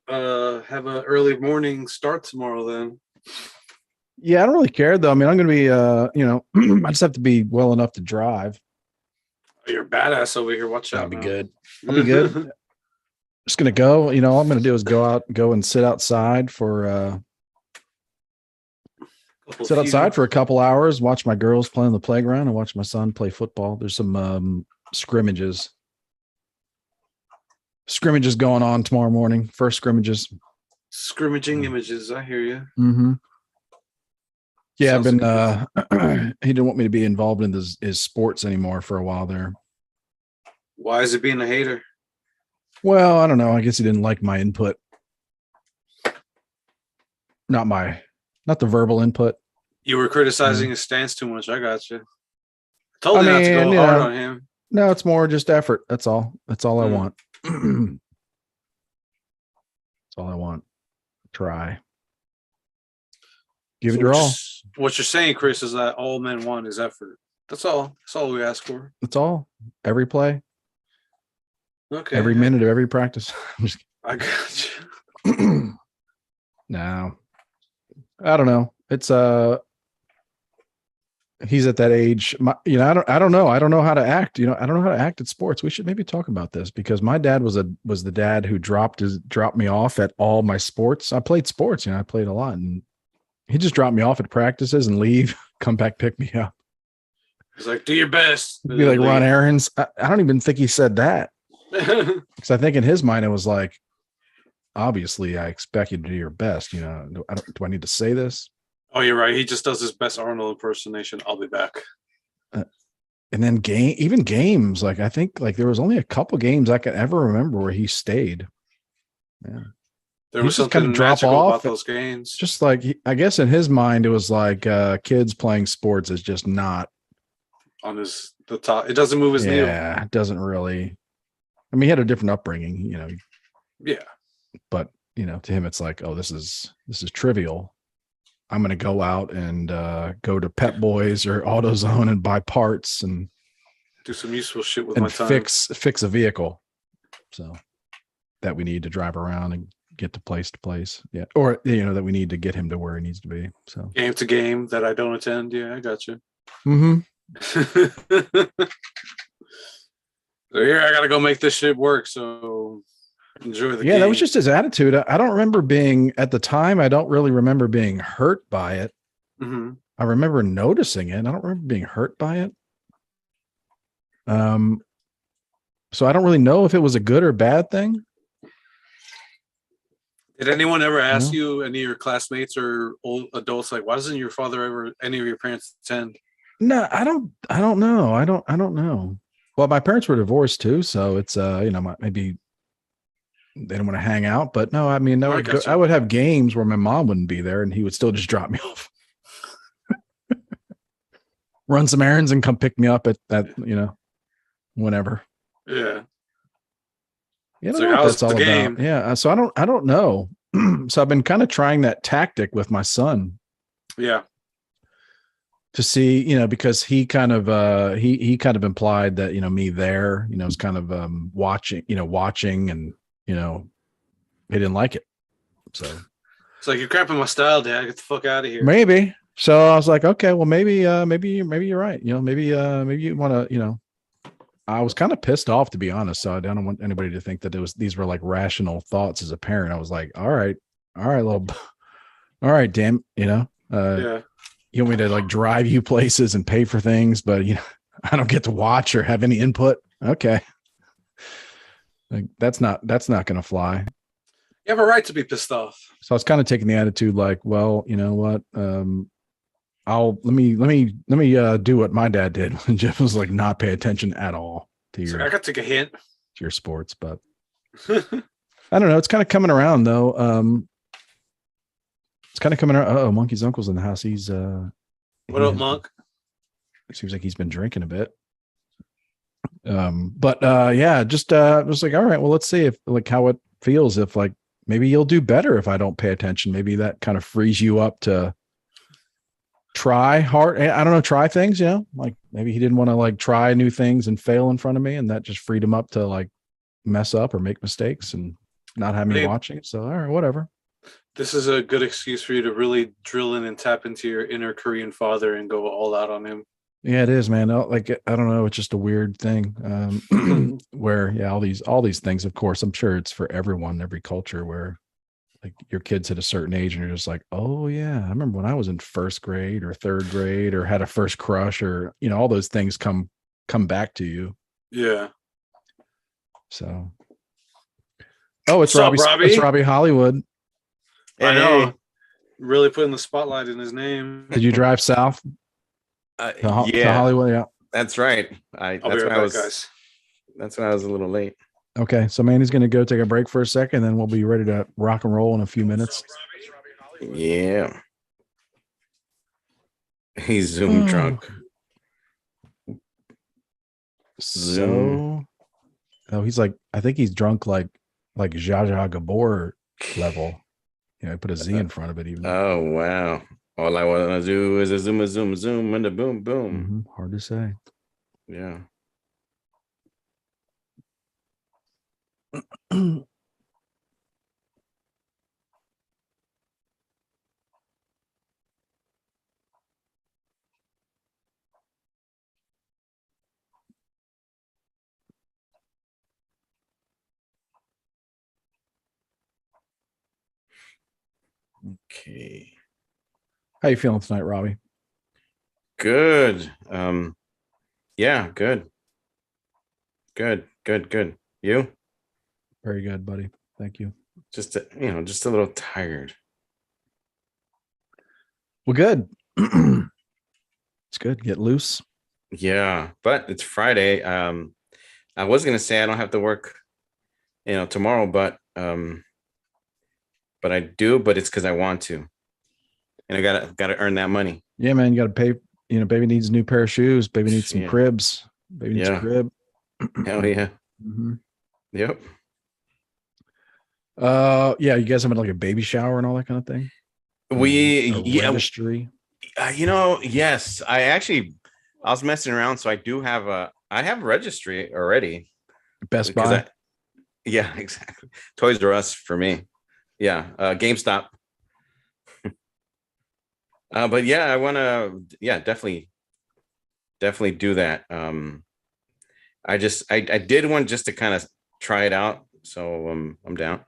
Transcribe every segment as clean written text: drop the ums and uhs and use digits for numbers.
have an early morning start tomorrow then. Yeah, I don't really care though. I mean, I'm going to be, I just have to be well enough to drive. Oh, you're a badass over here. Watch That'll out be now. good. I'll be good. Just going to go, all I'm going to do is go and sit outside for, a couple hours, watch my girls play on the playground and watch my son play football. There's some scrimmages going on tomorrow morning. First scrimmages. Scrimmaging images. I hear you. Mm-hmm. Yeah, Sounds I've been, he didn't want me to be involved in his sports anymore for a while there. Why is it being a hater? Well, I don't know. I guess he didn't like my input. Not the verbal input. You were criticizing his stance too much. I got you. I told you not to go hard on him. No, it's more just effort. That's all. That's all I want. That's all I want. Try. Give it your all. What you're saying, Chris, is that all men want is effort. That's all. That's all we ask for. That's all. Every play. Okay. Every minute of every practice. I got you. No. I don't know. It's he's at that age. I don't know. I don't know how to act. I don't know how to act at sports. We should maybe talk about this because my dad was the dad who dropped me off at all my sports. I played sports, I played a lot, and he just dropped me off at practices and leave, come back, pick me up. He's like, do your best. Be like, run errands. I don't even think he said that. Because I think in his mind, it was like, obviously, I expect you to do your best. Do I need to say this? Oh, you're right. He just does his best Arnold impersonation. I'll be back. And then games. Like, I think there was only a couple games I could ever remember where he stayed. Yeah. There was something kind of magical about those games. Just like, I guess in his mind, it was like kids playing sports is just not on the top. It doesn't move his needle. Yeah, it doesn't really. I mean, he had a different upbringing, Yeah. But, to him, it's like, oh, this is trivial. I'm going to go out and go to Pep Boys or AutoZone and buy parts and do some useful shit with my time. Fix a vehicle. So that we need to drive around and get to place. Yeah. Or, that we need to get him to where he needs to be. So game to game that I don't attend. Yeah, I got you. Mm-hmm. So here I got to go make this shit work. So enjoy the game. Yeah, that was just his attitude. I don't remember being at the time. I don't really remember being hurt by it. Mm-hmm. I remember noticing it. I don't remember being hurt by it. So I don't really know if it was a good or bad thing. Did anyone ever ask you, any of your classmates or old adults, like, why doesn't your father ever, any of your parents attend? No, I don't know. I don't know. Well, my parents were divorced too, so it's maybe they don't want to hang out. But no, I mean, I would have games where my mom wouldn't be there, and he would still just drop me off, run some errands, and come pick me up at whenever. Yeah. So how's the game? About. Yeah. So I don't know. So I've been kind of trying that tactic with my son. Yeah. To see, because he kind of he kind of implied that, me there, was kind of watching and, he didn't like it. So it's like, you're cramping my style, Dad. Get the fuck out of here. Maybe. So I was like, okay, well, maybe you're right. Maybe you want to, I was kind of pissed off, to be honest. So I don't want anybody to think that these were like rational thoughts as a parent. I was like, all right, all right, damn, yeah. You want me to like drive you places and pay for things, but I don't get to watch or have any input. Okay. Like that's not going to fly. You have a right to be pissed off. So I was kind of taking the attitude like, well, you know what? Let me do what my dad did. And Jeff was like, not pay attention at all to your. I got to take a hint. To your sports, but I don't know. It's kind of coming around though. It's kind of coming around. Oh, Monkey's uncle's in the house. He's what up, Monk? It seems like he's been drinking a bit. Yeah, just was like, all right, well, let's see if like how it feels if like maybe you'll do better if I don't pay attention. Maybe that kind of frees you up to try hard. I don't know, try things, like maybe he didn't want to like try new things and fail in front of me, and that just freed him up to like mess up or make mistakes. And not have me Hey, watching. So all right, whatever. this is a good excuse for you to really drill in and tap into your inner Korean father and go all out on him. Yeah, it is, man. Like I don't know, it's just a weird thing. Where all these things, of course, I'm sure it's for everyone, every culture, where like your kids hit a certain age and you're just like, oh yeah, I remember when I was in first grade or third grade or had a first crush, or all those things come back to you. Yeah. So it's What's up, Robbie. It's Robbie? Robbie Hollywood. I know. Hey, Really putting the spotlight in his name. Did you drive south to yeah, Hollywood? Yeah. that's right. I'll be That's right when I back, was. guys. That's when I was a little late. Okay. So Manny's going to go take a break for a second, then we'll be ready to rock and roll in a few minutes. Yeah, he's Zoom drunk. So, he's like, I think he's drunk like Zsa Zsa Gabor level. Put a Z in front of it even. Oh wow! All I want to do is a zoom, and a boom, boom. Hard to say. Yeah. Okay. How you feeling tonight, Robbie? Good. Yeah. Good. You? Very good, buddy. Thank you. Just just a little tired. Well, good. It's good. Get loose. Yeah, but it's Friday. I was gonna say I don't have to work, tomorrow, but I do, but it's because I want to, and I gotta earn that money. Yeah, man. You got to pay. Baby needs a new pair of shoes. Baby needs some cribs. Baby needs a crib. Hell yeah. Mm-hmm. Yep. Yeah. You guys having like a baby shower and all that kind of thing? Registry. Yes. I was messing around, so I have a registry already. Best Buy. Yeah, exactly. Toys R Us for me. Yeah. GameStop. But yeah, I want to, definitely do that. I did one just to kind of try it out. So I'm down,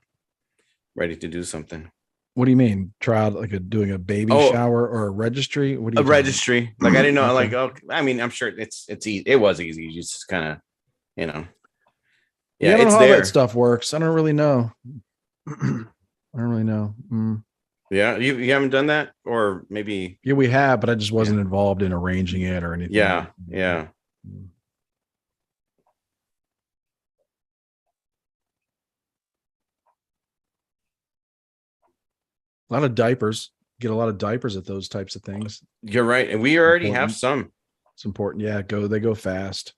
ready to do something. What do you mean? Try out doing a baby shower or a registry? What do you? A registry? Like I didn't know. Okay. I mean, I'm sure it's easy. It was easy. You just kind of, Yeah, I don't it's know there. how that stuff works. I don't really know. Yeah, you haven't done that, or maybe? Yeah, we have, but I just wasn't involved in arranging it or anything. Yeah. A lot of diapers. Get a lot of diapers at those types of things. You're right, and we already have some. It's important. Yeah, they go fast.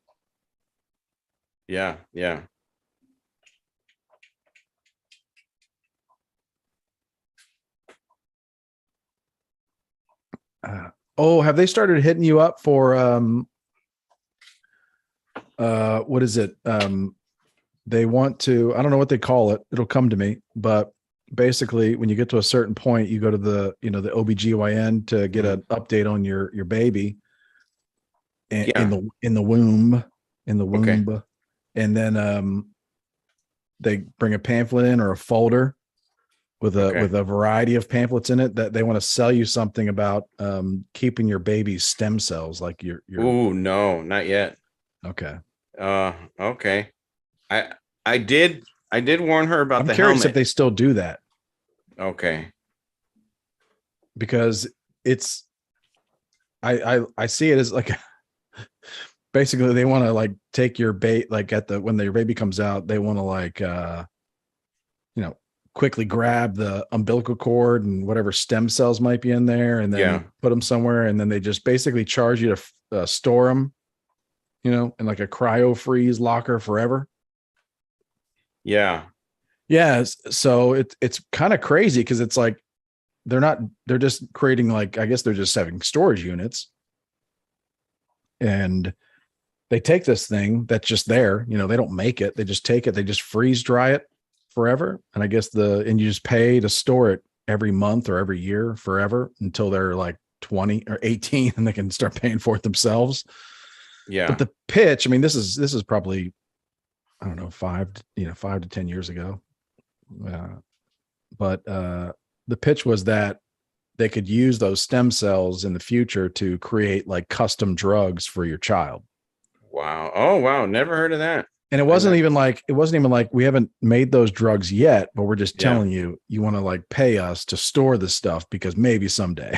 Yeah. Have they started hitting you up for what is it? They want to, I don't know what they call it. It'll come to me, but basically when you get to a certain point, you go to the, the OBGYN to get an update on your baby in the womb. Okay. And then they bring a pamphlet in or a folder with a variety of pamphlets in it that they want to sell you something about keeping your baby's stem cells, like your Ooh, no, not yet. Okay. Okay. I did warn her about the helmet. I'm curious if they still do that. Okay. Because it's I see it as like basically they want to like take your bait, like when their baby comes out, they want to like quickly grab the umbilical cord and whatever stem cells might be in there and then put them somewhere, and then they just basically charge you to store them, in like a cryo freeze locker forever. Yeah. So it's kind of crazy because it's like they're just creating, like, I guess they're just having storage units, and they take this thing that's just there, they don't make it. They just take it, they just freeze dry it, forever. And I guess and you just pay to store it every month or every year forever until they're like 20 or 18 and they can start paying for it themselves. Yeah. But the pitch, I mean, this is probably, I don't know, 5 to 10 years ago. But the pitch was that they could use those stem cells in the future to create like custom drugs for your child. Wow. Oh, wow. Never heard of that. And it wasn't even like we haven't made those drugs yet, but we're just telling you want to like pay us to store this stuff because maybe someday,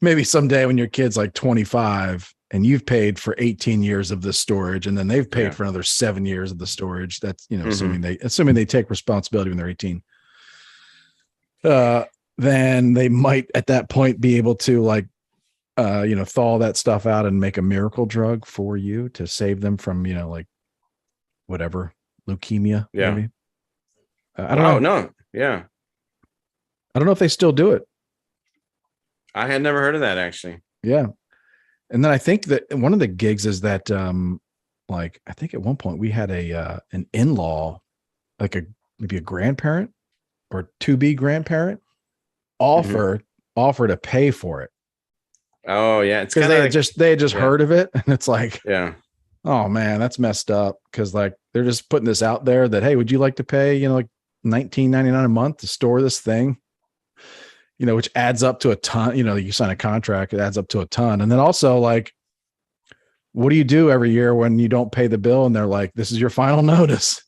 when your kid's like 25 and you've paid for 18 years of the storage and then they've paid for another 7 years of the storage. That's, assuming they take responsibility when they're 18. Then they might at that point be able to like, thaw that stuff out and make a miracle drug for you to save them from, like whatever, leukemia. Yeah. Maybe. I don't know. No. Yeah. I don't know if they still do it. I had never heard of that actually. Yeah. And then I think that one of the gigs is that, like, I think at one point we had an in-law, like maybe a grandparent or to-be grandparent offer to pay for it. Oh yeah, it's because they had just heard of it, and it's like, oh man, that's messed up. Because like they're just putting this out there that, hey, would you like to pay like $19.99 a month to store this thing? Which adds up to a ton. You sign a contract, it adds up to a ton, and then also like, what do you do every year when you don't pay the bill? And they're like, this is your final notice.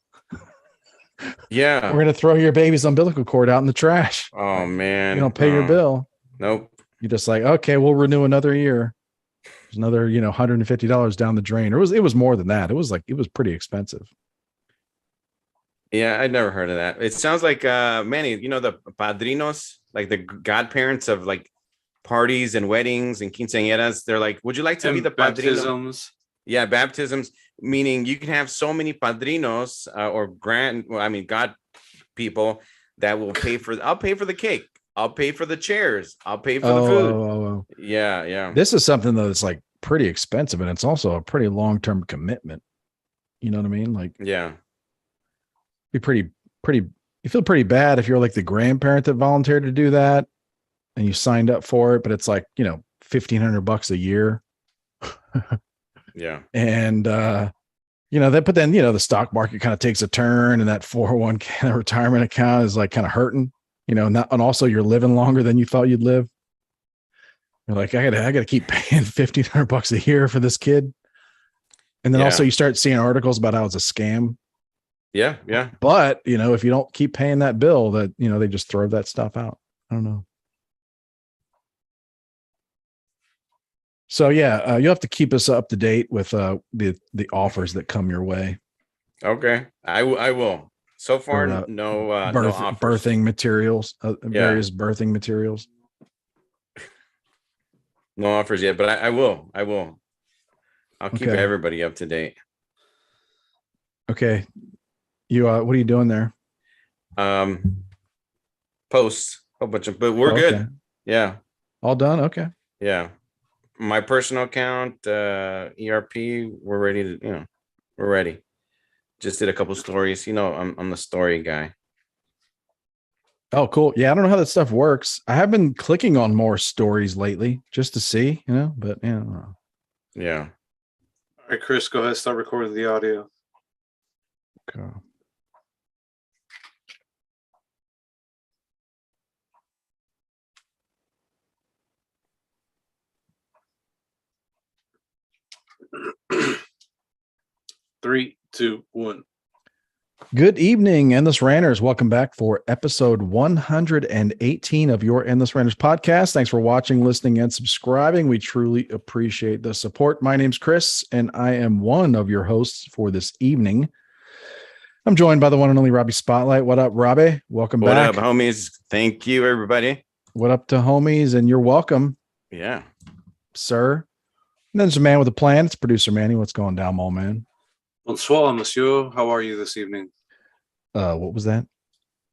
Yeah, we're gonna throw your baby's umbilical cord out in the trash. Oh man, you don't pay your bill. Nope. You're just like, okay, we'll renew another year. There's another, $150 down the drain. Or it was more than that. It was pretty expensive. Yeah, I'd never heard of that. It sounds like Manny, the padrinos, like the godparents of like parties and weddings and quinceañeras. They're like, would you like to be the padrino? Baptisms. Yeah, baptisms, meaning you can have so many padrinos or God people that will I'll pay for the cake. I'll pay for the chairs. I'll pay for the food. Yeah. This is something that's like pretty expensive, and it's also a pretty long-term commitment. You know what I mean? Like, yeah, be pretty. You feel pretty bad if you're like the grandparent that volunteered to do that, and you signed up for it, but it's like $1,500 a year. Yeah, and but then the stock market kind of takes a turn, and that 401k, the retirement account, is like kind of hurting. And also you're living longer than you thought you'd live. You're like, I gotta keep paying $1,500 a year for this kid. And then also you start seeing articles about how it's a scam. Yeah. But if you don't keep paying that bill, that they just throw that stuff out. I don't know. So you'll have to keep us up to date with the offers that come your way. Okay, I will. So far, no offers. Birthing materials, various birthing materials. No offers yet, but I will. I'll keep everybody up to date. Okay. You what are you doing there? Posts a bunch of, but we're good. Yeah. All done. Okay. Yeah. My personal account, ERP, we're ready to, we're ready. Just did a couple stories. I'm the story guy. Oh, cool. Yeah, I don't know how that stuff works. I have been clicking on more stories lately just to see, but yeah. Yeah. All right, Chris, go ahead, start recording the audio. Okay. Three, two, one. Good evening, Endless Ranters. Welcome back for episode 118 of your Endless Ranters podcast. Thanks for watching, listening, and subscribing. We truly appreciate the support. My name's Chris, and I am one of your hosts for this evening. I'm joined by the one and only Robbie Spotlight. What up, Robbie? Welcome back. What up, homies? Thank you, everybody. What up to homies, and you're welcome. Yeah. Sir. And then there's a man with a plan. It's producer Manny. What's going down, mall man? Bonsoir, monsieur. How are you this evening? What was that?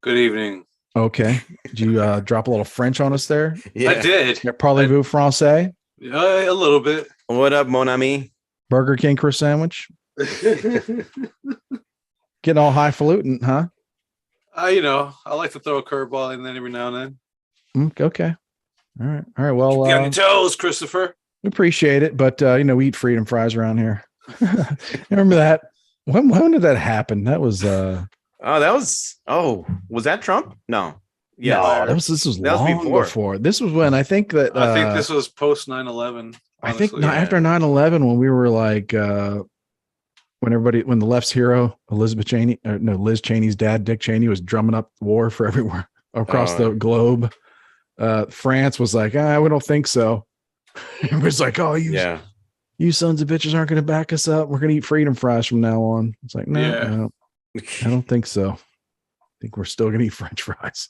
Good evening. Okay. Did you drop a little French on us there? Yeah. I did. Parlez-vous français? A little bit. What up, mon ami? Burger King Chris sandwich? Getting all highfalutin, huh? I like to throw a curveball in there every now and then. Okay. All right. Well, Get on your toes, Christopher. we appreciate it, but we eat freedom fries around here. Remember that? When did that happen? That was was that Trump? No. Yeah. No, this was long before. This was when I think this was post 9/11. I think after 9/11, when we were like when the left's hero, Liz Cheney's dad, Dick Cheney, was drumming up war for everywhere across the globe. France was like, we don't think so. It was like, you sons of bitches aren't going to back us up. We're going to eat freedom fries from now on. It's like, no, I don't think so. I think we're still going to eat French fries.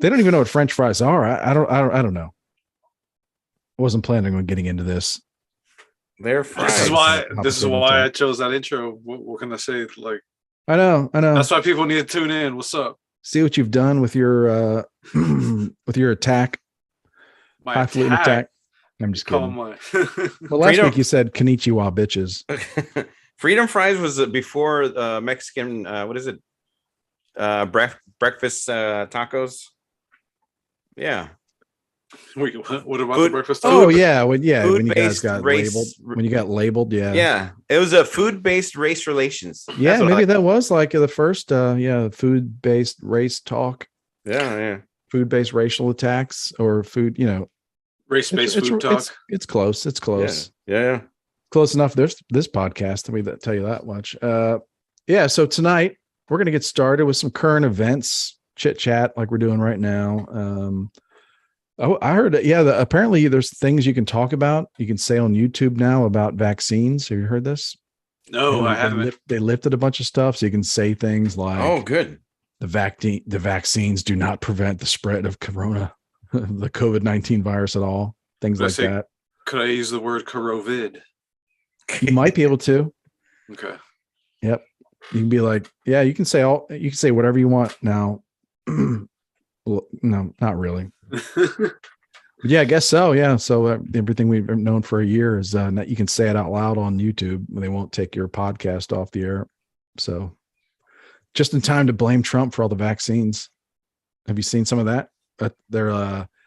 They don't even know what French fries are. I don't know. I wasn't planning on getting into this. They're fries. This is why I chose that intro. What can I say? Like, I know. That's why people need to tune in. What's up? See what you've done with your attack. My highfalutin attack. I'm just kidding. Well, last week you said konnichiwa bitches. Freedom fries was before Mexican. What is it? Breakfast tacos. Yeah. Wait, what about the breakfast tacos? Oh yeah, when you guys got labeled. When you got labeled, yeah. It was a food-based race relations. Yeah, maybe that was like the first food-based race talk. Yeah. Food-based racial attacks or food, race-based food talk. It's close. It's close. Yeah. Close enough. There's this podcast. Let me tell you that much. So tonight we're gonna get started with some current events, chit chat like we're doing right now. I heard apparently there's things you can talk about. You can say on YouTube now about vaccines. Have you heard this? No, I haven't. They lifted a bunch of stuff, so you can say things like, "Oh, good. The vaccines do not prevent the spread of the COVID-19 virus at all." Things like that. Could I use the word "corovid"? You might be able to. Okay. Yep. You can be like, you can say whatever you want now. Well, no, not really. Yeah, I guess so. Yeah. So everything we've known for a year is that you can say it out loud on YouTube and they won't take your podcast off the air. So just in time to blame Trump for all the vaccines. Have you seen some of that?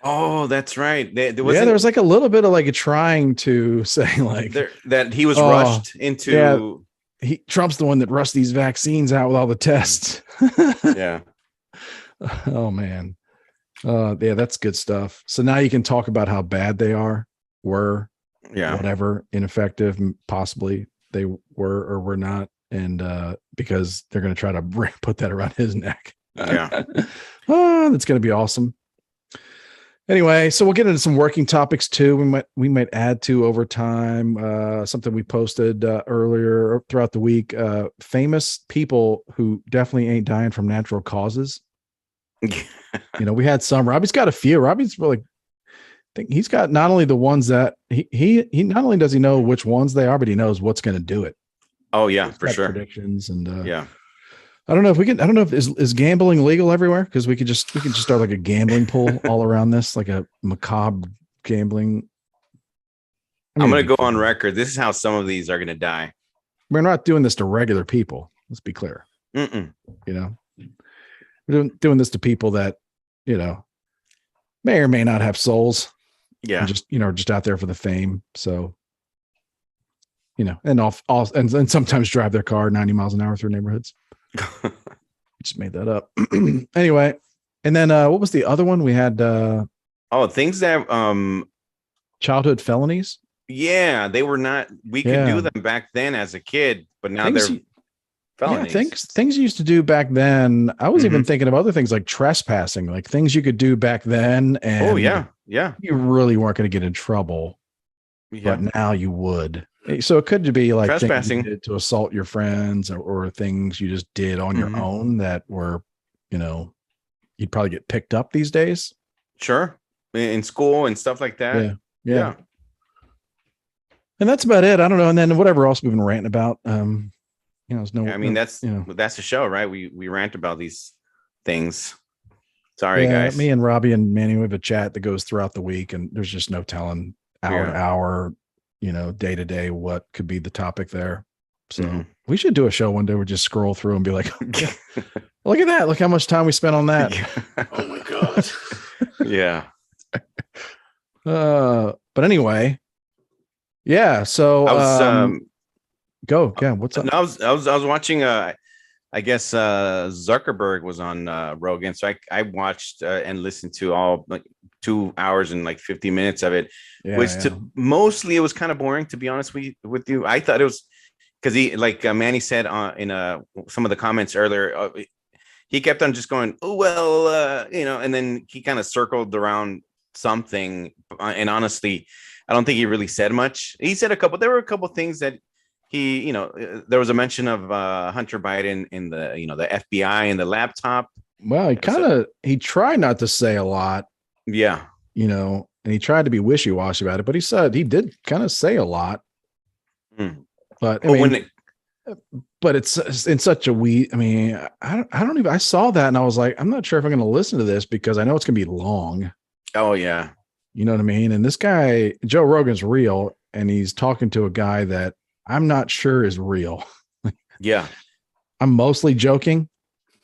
Oh, that's right. There was like a little bit of like a trying to say like that he was rushed into. Yeah, Trump's the one that rushed these vaccines out with all the tests. Yeah. Oh man. That's good stuff. So now you can talk about how bad they were, whatever, ineffective, possibly they were or were not. And because they're going to try to put that around his neck. Yeah. That's going to be awesome. Anyway, so we'll get into some working topics too. We might add to over time, something we posted earlier throughout the week, famous people who definitely ain't dying from natural causes. We had some. Robbie's got a few. Robbie's really, I think he's got not only the ones that he not only does he know which ones they are, but he knows what's going to do it. Oh yeah, for sure. Predictions and I don't know if is gambling legal everywhere, because we could just start like a gambling pool all around this, like a macabre gambling. I'm going to go on record. This is how some of these are going to die. We're not doing this to regular people. Let's be clear. We're doing this to people that, may or may not have souls. Yeah. And just out there for the fame. So, and sometimes drive their car 90 miles an hour through neighborhoods. Just made that up. Anyway. And then what was the other one? We had things that childhood felonies. Yeah, they were not. We could do them back then as a kid, but now they're felonies. Yeah, things you used to do back then. I was even thinking of other things like trespassing, like things you could do back then. And you really weren't going to get in trouble, but now you would. So it could be like trespassing things you did to assault your friends, or things you just did on your own that were, you'd probably get picked up these days. Sure, in school and stuff like that. Yeah. And that's about it. I don't know. And then whatever else we've been ranting about. That's the show, right? We rant about these things. Sorry, guys. Me and Robbie and Manny, we have a chat that goes throughout the week, and there's just no telling hour to hour, day to day, what could be the topic there. So we should do a show one day where we just scroll through and be like, look at that. Look how much time we spent on that. Oh my God. Yeah. But anyway, yeah. So I was go. Yeah. What's up? I was watching I guess Zuckerberg was on Rogan, so I watched and listened to all like 2 hours and like 50 minutes of it, mostly it was kind of boring, to be honest with you. I thought it was because he, like Manny said in some of the comments earlier, he kept on just going, oh well, and then he kind of circled around something, and honestly, I don't think he really said much. He said there were a couple things that he, there was a mention of Hunter Biden in the, the FBI and the laptop. Well, he tried not to say a lot. Yeah. And he tried to be wishy-washy about it, but he did kind of say a lot. But but it's in such a I saw that and I was like, I'm not sure if I'm going to listen to this because I know it's going to be long. Oh yeah. You know what I mean? And this guy, Joe Rogan's real, and he's talking to a guy that I'm not sure is real. Yeah. I'm mostly joking,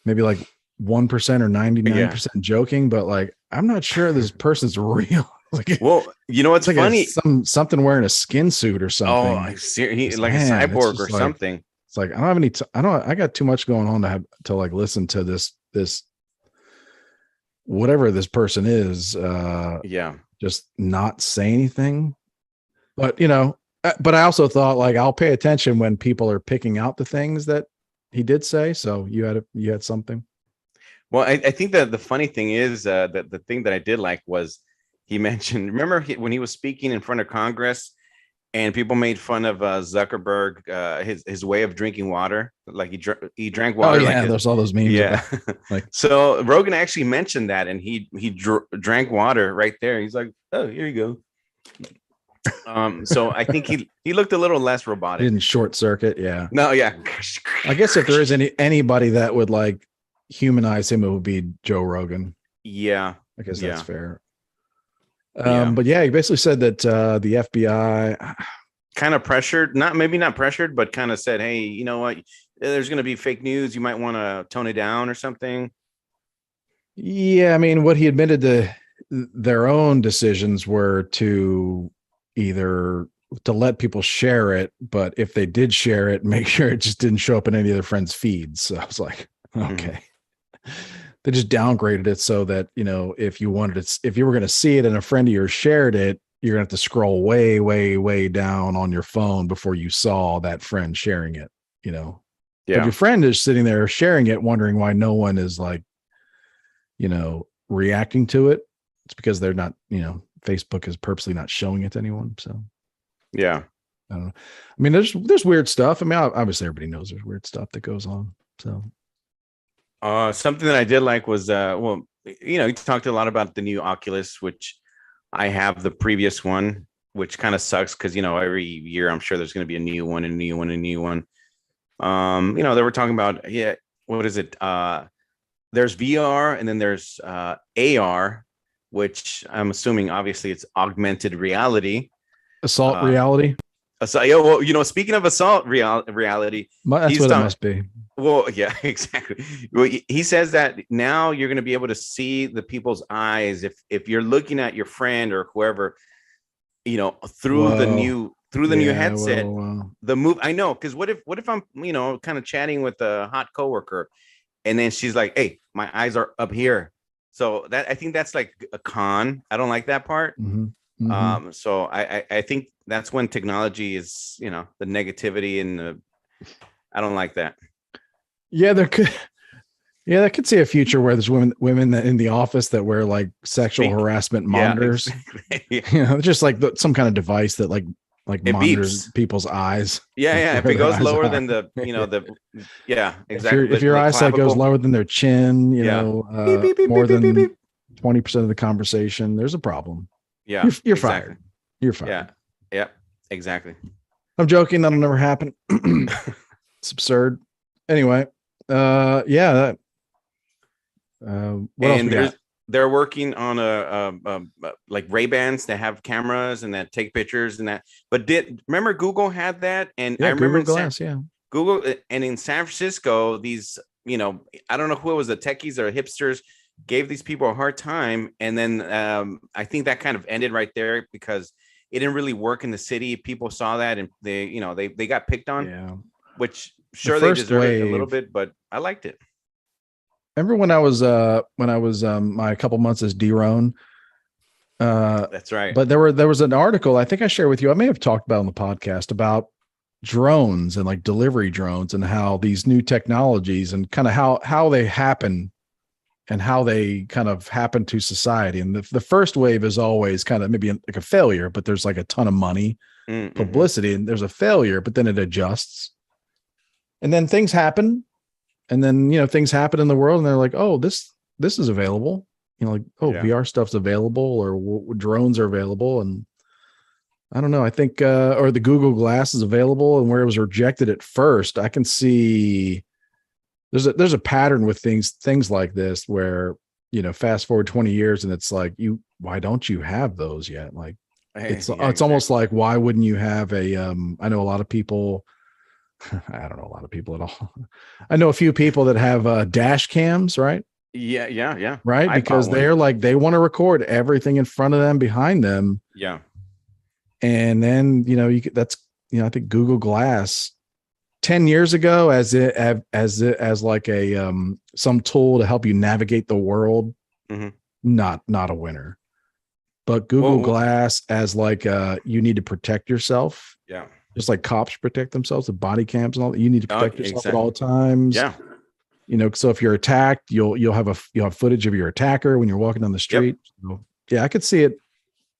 maybe like 1% or 99% joking, but like, I'm not sure this person's real. Like, well, what's like funny? Something wearing a skin suit or something. Oh, like a cyborg or something. It's like, I don't have I got too much going on to like listen to this whatever this person is. Just not say anything. But, but I also thought like, I'll pay attention when people are picking out the things that he did say. So you had something. Well, I think that the funny thing is that the thing that I did like was he mentioned, remember when he was speaking in front of Congress and people made fun of Zuckerberg, his way of drinking water, like he drank water. Oh, yeah, there's all those memes. Yeah. So Rogan actually mentioned that, and he drank water right there. He's like, oh, here you go. So I think he looked a little less robotic. Didn't short circuit. Yeah. No. Yeah. I guess if there is anybody that would like humanize him, it would be Joe Rogan. Yeah. I guess that's fair. But yeah, he basically said that the FBI kind of pressured, maybe not pressured, but kind of said, hey, you know what? There's going to be fake news. You might want to tone it down or something. Yeah. I mean, what he admitted to their own decisions were to either to let people share it, but if they did share it, make sure it just didn't show up in any of their friends' feeds. So I was like, okay. They just downgraded it so that, if you were going to see it and a friend of yours shared it, you're going to have to scroll way, way, way down on your phone before you saw that friend sharing it, Yeah. But your friend is sitting there sharing it, wondering why no one is like, reacting to it. It's because they're not, Facebook is purposely not showing it to anyone. So, yeah. I don't know. I mean, there's weird stuff. I mean, obviously everybody knows there's weird stuff that goes on. So, something that I did like was, he talked a lot about the new Oculus, which I have the previous one, which kind of sucks because, every year I'm sure there's going to be a new one, and a new one, and a new one. They were talking about, what is it? There's VR and then there's AR, which I'm assuming obviously it's augmented reality. Assault reality. Speaking of assault reality, that's what it must be. Well, yeah, exactly. Well, he says that now you're going to be able to see the people's eyes if you're looking at your friend or whoever, through the new headset. The move, I know, because what if I'm kind of chatting with a hot coworker, and then she's like, "Hey, my eyes are up here." So I think that's like a con. I don't like that part. Mm-hmm. So I think that's when technology is, the negativity and I don't like that. Yeah, I could see a future where there's women in the office that wear like sexual harassment monitors. Yeah. Just like some kind of device that like it monitors beeps. People's eyes. Yeah. If it goes lower than exactly. If your eyesight goes lower than their chin, more than 20% of the conversation, there's a problem. Yeah, you're fired. You're fired. Yeah, exactly. I'm joking. That'll never happen. It's absurd. Anyway, what else we got? They're working on like Ray-Bans that have cameras and that take pictures and that. But remember Google had that? And I remember Google Glass, Google, and in San Francisco, these, I don't know who it was, the techies or hipsters gave these people a hard time. And then I think that kind of ended right there because it didn't really work in the city. People saw that and they got picked on, which sure they deserve it a little bit, but I liked it. Remember when I was my couple months as D-Ron? That's right. But there was an article I think I shared with you. I may have talked about on the podcast about drones and like delivery drones and how these new technologies and kind of how they happen and how they kind of happen to society. And the first wave is always kind of maybe like a failure, but there's like a ton of money, publicity, and there's a failure, but then it adjusts. And then things happen. And then, things happen in the world and they're like, oh, this is available. VR stuff's available or drones are available. And I don't know. I think, or the Google Glass is available, and where it was rejected at first, I can see there's a pattern with things like this where, fast forward 20 years and it's like, why don't you have those yet? Like it's almost like, why wouldn't you have I know a lot of people, I don't know a lot of people at all. I know a few people that have dash cams, right? Yeah. Right. Because they're like, they want to record everything in front of them, behind them. Yeah. And then, I think Google Glass 10 years ago as like a, some tool to help you navigate the world. Not a winner, but Google Glass as like, you need to protect yourself. Yeah. Just like cops protect themselves, the body cams and all that. You need to protect yourself at all times. Yeah. So if you're attacked, you'll have footage of your attacker when you're walking down the street. Yep. So, yeah, I could see it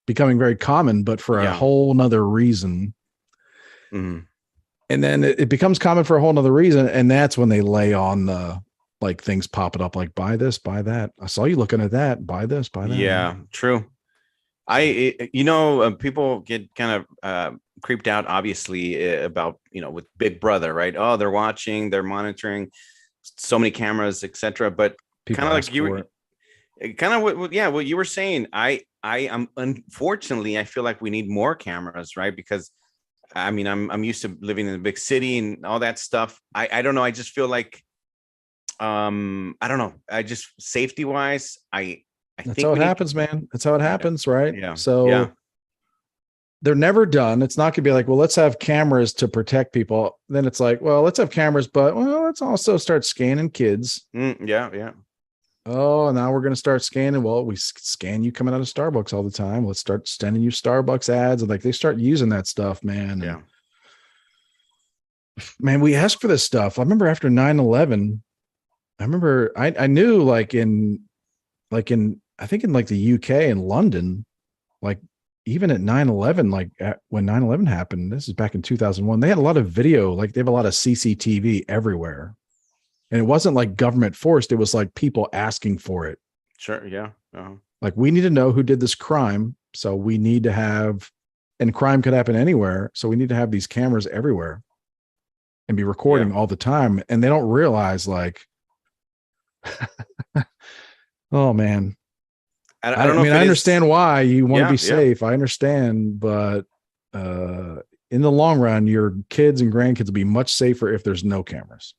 becoming very common, but for a whole nother reason. And then it becomes common for a whole nother reason. And that's when they lay on the, like, things popping up, like, buy this, buy that. I saw you looking at that, buy this, buy that. Yeah, true. People get kind of creeped out, obviously, about, with Big Brother, right? Oh, they're watching, they're monitoring, so many cameras, etc. But kind of like you were, kind of what you were saying. I am, unfortunately, I feel like we need more cameras, right? Because I mean, I'm used to living in a big city and all that stuff. I don't know. I just feel like, I don't know. I just, safety wise, that's how it happens, man. That's how it happens, right? Yeah. So they're never done. It's not gonna be like, well, let's have cameras to protect people. Then it's like, well, let's have cameras, but let's also start scanning kids. Yeah. Oh, now we're gonna start scanning. Well, we scan you coming out of Starbucks all the time. Let's start sending you Starbucks ads, and like they start using that stuff, man. Yeah. Man, we asked for this stuff. I remember after 9/11. I remember I knew I think in like the UK and London, like even at 9/11, like when 9/11 happened, this is back in 2001, they had a lot of video, like they have a lot of CCTV everywhere. And it wasn't like government forced. It was like people asking for it. Sure. Yeah. Like, we need to know who did this crime. So we need to have, and crime could happen anywhere. So we need to have these cameras everywhere and be recording all the time. And they don't realize, like, oh man. I don't know. I understand why you want to be safe. I understand, but in the long run, your kids and grandkids will be much safer if there's no cameras.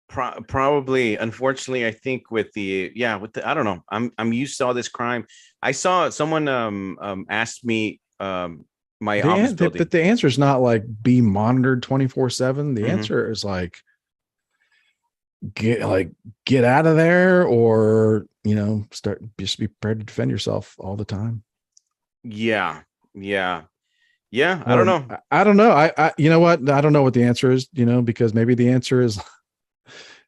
Probably, unfortunately, I think with the I don't know. I'm used to all this crime. I saw someone asked me my office building. But the answer is not like be monitored 24/7. The answer is like get out of there, or start just be prepared to defend yourself all the time. Yeah. I don't know. I you know what? I don't know what the answer is, because maybe the answer is,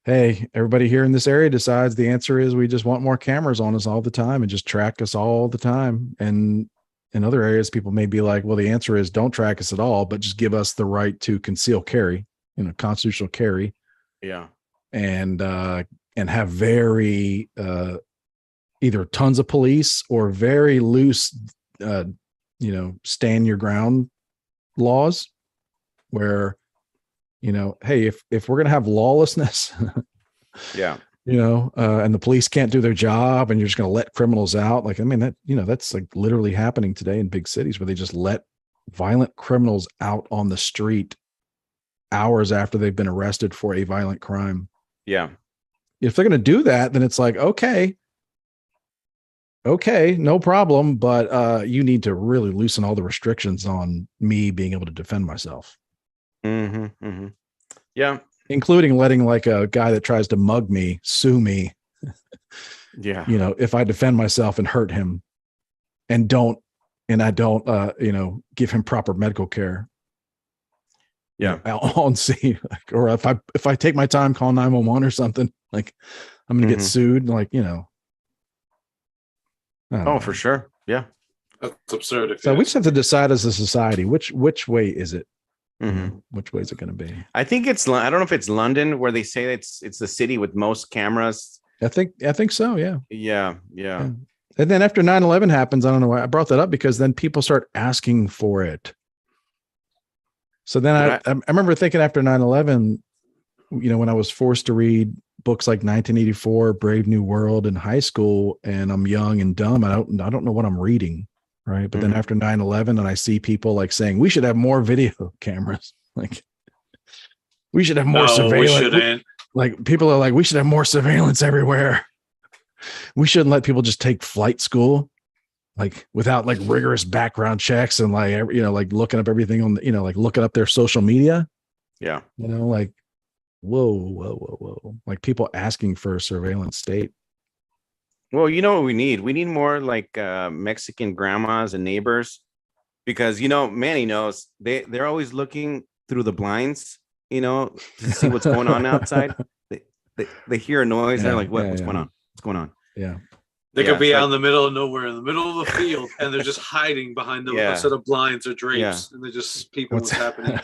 hey, everybody here in this area decides the answer is we just want more cameras on us all the time and just track us all the time. And in other areas, people may be like, well, the answer is don't track us at all, but just give us the right to conceal carry, constitutional carry. Yeah. And have very, either tons of police or very loose, stand your ground laws where, hey, if we're going to have lawlessness, and the police can't do their job and you're just going to let criminals out. Like, I mean, that, that's like literally happening today in big cities where they just let violent criminals out on the street hours after they've been arrested for a violent crime. Yeah. If they're going to do that, then it's like, okay, no problem. But you need to really loosen all the restrictions on me being able to defend myself. Yeah. Including letting like a guy that tries to mug me sue me. Yeah. If I defend myself and hurt him and I don't, give him proper medical care. Yeah. On scene, or if I take my time, call 911 or something, like I'm going to get sued. Like, oh, know. For sure. Yeah. That's absurd. So we just have to decide as a society, which way is it? Which way is it going to be? I think I don't know if it's London where they say it's the city with most cameras. I think so. Yeah. Yeah. And then after 9/11 happens, I don't know why I brought that up, because then people start asking for it. So then I remember thinking after 9/11, when I was forced to read books like 1984, Brave New World in high school, and I'm young and dumb, I don't know what I'm reading. Right. But then after 9/11, and I see people like saying we should have more video cameras, like we should have more surveillance. We shouldn't. Like people are like, we should have more surveillance everywhere. We shouldn't let people just take flight school, like without like rigorous background checks and like, like looking up everything on, like looking up their social media. Yeah. Like, whoa. Like people asking for a surveillance state. Well, you know what we need? We need more like Mexican grandmas and neighbors, because, Manny knows they're always looking through the blinds, to see what's going on outside. They hear a noise. And they're like, what's going on? What's going on? Yeah. They could be out in the middle of nowhere, in the middle of the field, and they're just hiding behind a set of blinds or drapes, and they're just peeping what's happening.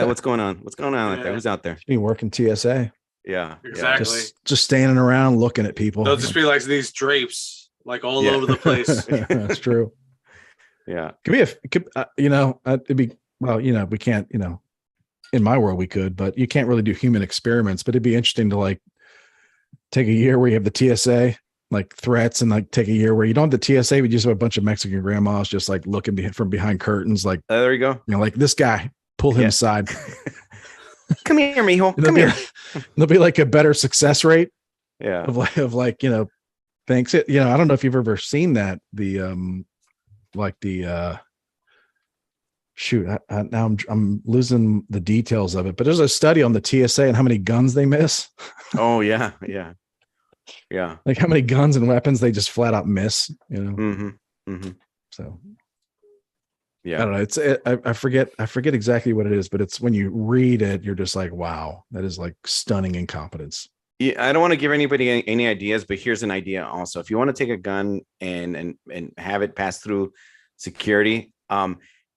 What's going on? What's going on out there? Who's out there? You working TSA. Yeah, exactly. Just standing around looking at people. They'll just be like these drapes, like all over the place. That's true. Yeah, it'd be we can't, in my world we could, but you can't really do human experiments. But it'd be interesting to like take a year where you have the TSA like threats, and like take a year where you don't have the TSA, we just have a bunch of Mexican grandmas just like looking from behind curtains, like there you go. Like this guy, pull him aside. Come here, mijo. Come here. There'll be like a better success rate. Yeah. Of like, thanks. I don't know if you've ever seen that. Now I'm losing the details of it, but there's a study on the TSA and how many guns they miss. Oh yeah. Like how many guns and weapons they just flat out miss, So yeah, I don't know. I forget exactly what it is, but it's when you read it, you're just like, wow, that is like stunning incompetence. Yeah, I don't want to give anybody any ideas, but here's an idea also. If you want to take a gun and have it pass through security,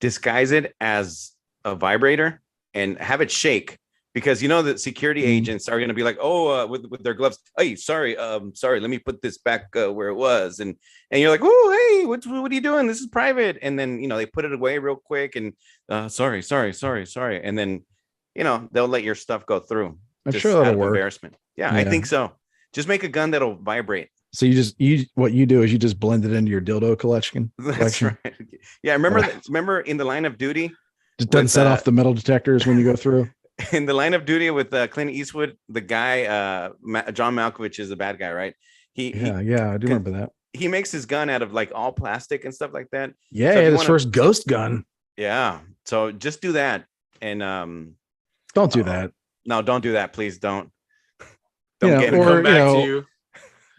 disguise it as a vibrator and have it shake, because that security agents are going to be like, with their gloves, hey, sorry, let me put this back where it was, and you're like, oh, hey, what are you doing? This is private. And then they put it away real quick, and sorry, and then they'll let your stuff go through. I'm sure that'll work. Embarrassment. Yeah, I think so. Just make a gun that'll vibrate. So what you do is you just blend it into your dildo collection. That's right. Yeah, remember in the Line of Duty, it doesn't set off the metal detectors when you go through. In the Line of Duty with Clint Eastwood, the guy John Malkovich is a bad guy, right? I do remember that. He makes his gun out of like all plastic and stuff like that. Yeah, so his first ghost gun. Yeah, so just do that, and don't do that. No, don't do that, please. Don't get me come back to you.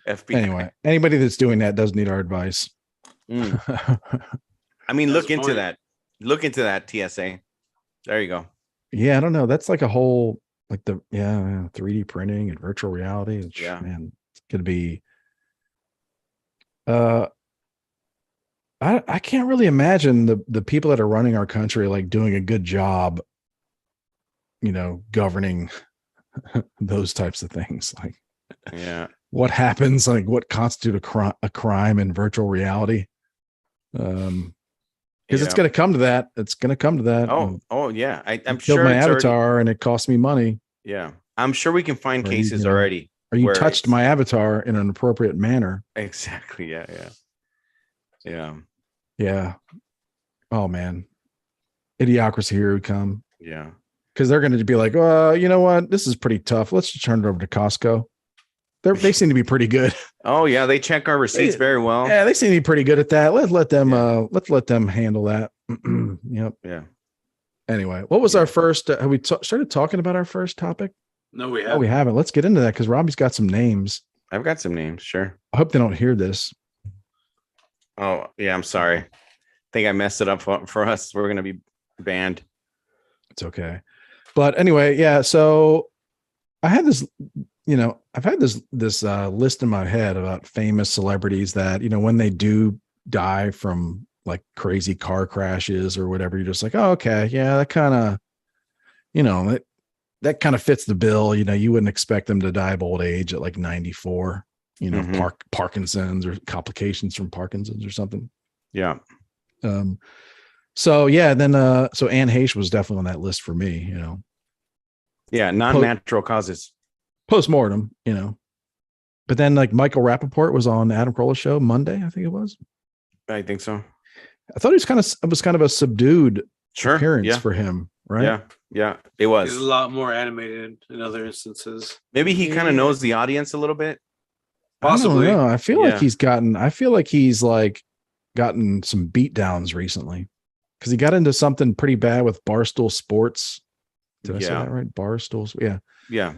FBI. Anyway, anybody that's doing that does need our advice. I mean, look into that. Look into that TSA. There you go. Yeah, I don't know. That's like a whole like 3D printing and virtual reality. Man, it's gonna be. I can't really imagine the people that are running our country like doing a good job. Governing those types of things. Like, what happens? Like, what constitutes a crime in virtual reality? Because it's going to come to that. It's going to come to that. Oh yeah. I'm sure my avatar already, and it cost me money. Yeah, I'm sure we can find cases already. Or you touched my avatar in an appropriate manner. Exactly. Yeah. Oh man, idiocracy, here we come. Yeah. because they're going to be like, you know what? This is pretty tough. Let's just turn it over to Costco. They seem to be pretty good. Oh yeah, they check our receipts very well. Yeah, they seem to be pretty good at that. Let's let them handle that. Yep. Yeah. Anyway, what was our first? Have we started talking about our first topic? No, we haven't. Oh, we haven't. Let's get into that because Robbie's got some names. I've got some names. Sure. I hope they don't hear this. Oh yeah, I'm sorry. I think I messed it up for us. We're gonna be banned. It's okay. But anyway, yeah. So I had this. I've had this list in my head about famous celebrities that, when they do die from like crazy car crashes or whatever, you're just like, oh, okay. Yeah, that kind of, that kind of fits the bill. You wouldn't expect them to die of old age at like 94, Parkinson's or complications from Parkinson's or something. Yeah. So yeah, then so Anne Heche was definitely on that list for me, Yeah, non-natural causes. Post-mortem, but then like Michael Rapaport was on Adam Carolla's show Monday, I think it was. I think so. I thought it was kind of a subdued appearance for him, right? Yeah, it was. He's a lot more animated in other instances. Maybe he kind of knows the audience a little bit. Possibly. I feel like he's gotten some beat downs recently because he got into something pretty bad with Barstool Sports. Did I say that right? Barstools. Yeah. Yeah.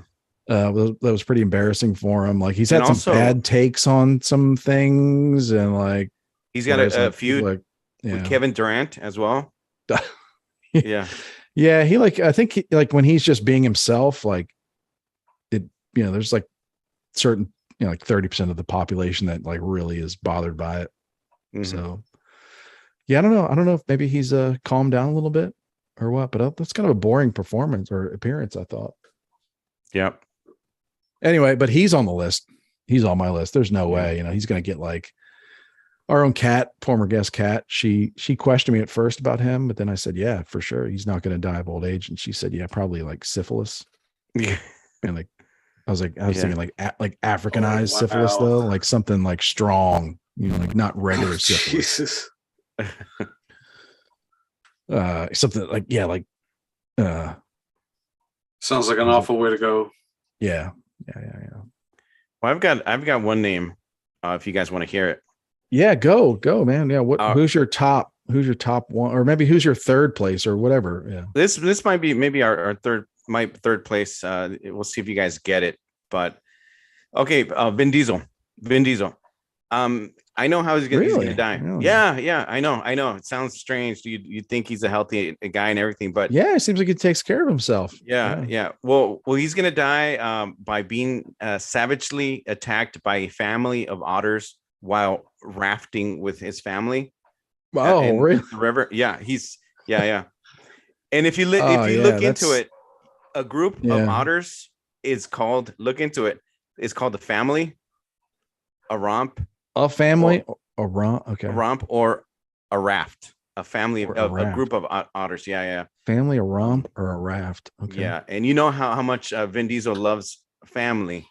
That was pretty embarrassing for him. Like he's had some bad takes on some things, and like he's got a feud with Kevin Durant as well. Yeah. He I think when he's just being himself, like it, there's like certain, like 30% of the population that like really is bothered by it. Mm-hmm. So yeah, I don't know if maybe he's calmed down a little bit or what, but that's kind of a boring performance or appearance, I thought. Yep. Anyway, but he's on the list. He's on my list. There's no way, he's going to get like our own Kat, former guest Kat. She questioned me at first about him, but then I said, yeah, for sure. He's not going to die of old age. And she said, yeah, probably like syphilis. Yeah. And like, I was thinking like Africanized syphilis though, like something like strong, like not regular syphilis. Jesus. Something like, sounds like an awful way to go. Yeah. Well, I've got one name. If you guys want to hear it. Yeah, go, man. Yeah. Who's your top one, or maybe who's your third place or whatever? Yeah. This might be maybe our third place. We'll see if you guys get it. But okay, Vin Diesel. I know how he's gonna die. Really? Yeah, I know. It sounds strange. You think he's a healthy guy and everything, but yeah, it seems like he takes care of himself. Yeah. Well, he's gonna die by being savagely attacked by a family of otters while rafting with his family. Oh, really? The river. Yeah, And if you look into it, a group of otters is called. Look into it. It's called the family. A romp. A family, a romp, okay. A romp or a raft. A family of a group of otters. Yeah. Family, a romp, or a raft. Okay. Yeah, and you know how much Vin Diesel loves family.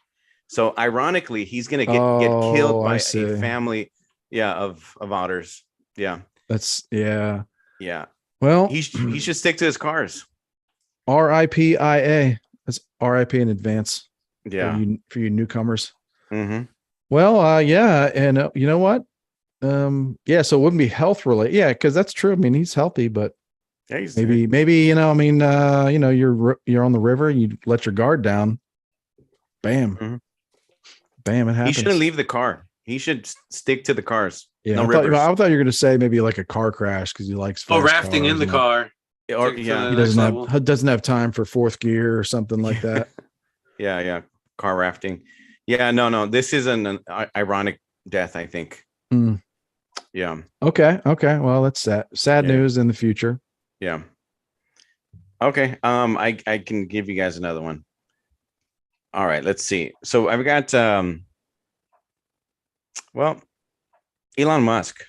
So ironically, he's gonna get killed by a family, of otters. Yeah. Yeah. Well, he should stick to his cars. RIPIA. That's RIP in advance. Yeah. For you newcomers. Mm-hmm. Well, and you know what? So it wouldn't be health related. Yeah, because that's true. I mean, he's healthy, but maybe you're on the river, you let your guard down. Bam. Mm-hmm. Bam, it happens. He shouldn't leave the car. He should stick to the cars. Yeah, I thought you were going to say maybe like a car crash because he likes rafting in the car. Or he doesn't have time for fourth gear or something like that. Yeah, car rafting. Yeah, no. This is an ironic death, I think. Mm. Yeah. Okay. Well, that's sad news in the future. Yeah. Okay. I can give you guys another one. All right. Let's see. So I've got Elon Musk.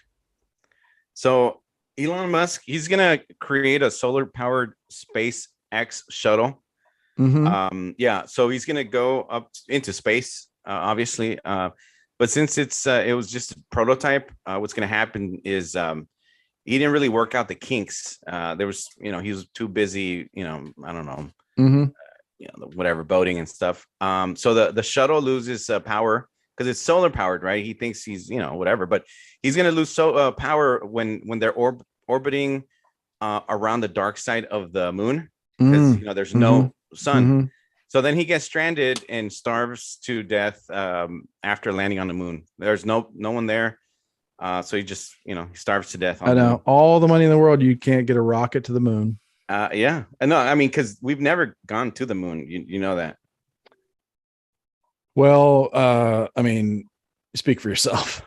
So Elon Musk, he's gonna create a solar-powered SpaceX shuttle. Mm-hmm. So he's gonna go up into space, obviously. But since it was just a prototype, what's gonna happen is he didn't really work out the kinks. There was, he was too busy, I don't know, whatever, boating and stuff. So the shuttle loses power because it's solar powered, right? He thinks he's, whatever, but he's going to lose power when they're orbiting around the dark side of the moon because, there's no sun. So then he gets stranded and starves to death after landing on the moon. There's no one there. So he just, he starves to death. I know. All the money in the world, you can't get a rocket to the moon. Yeah. No, I mean, because we've never gone to the moon. You know that. Well, I mean, speak for yourself.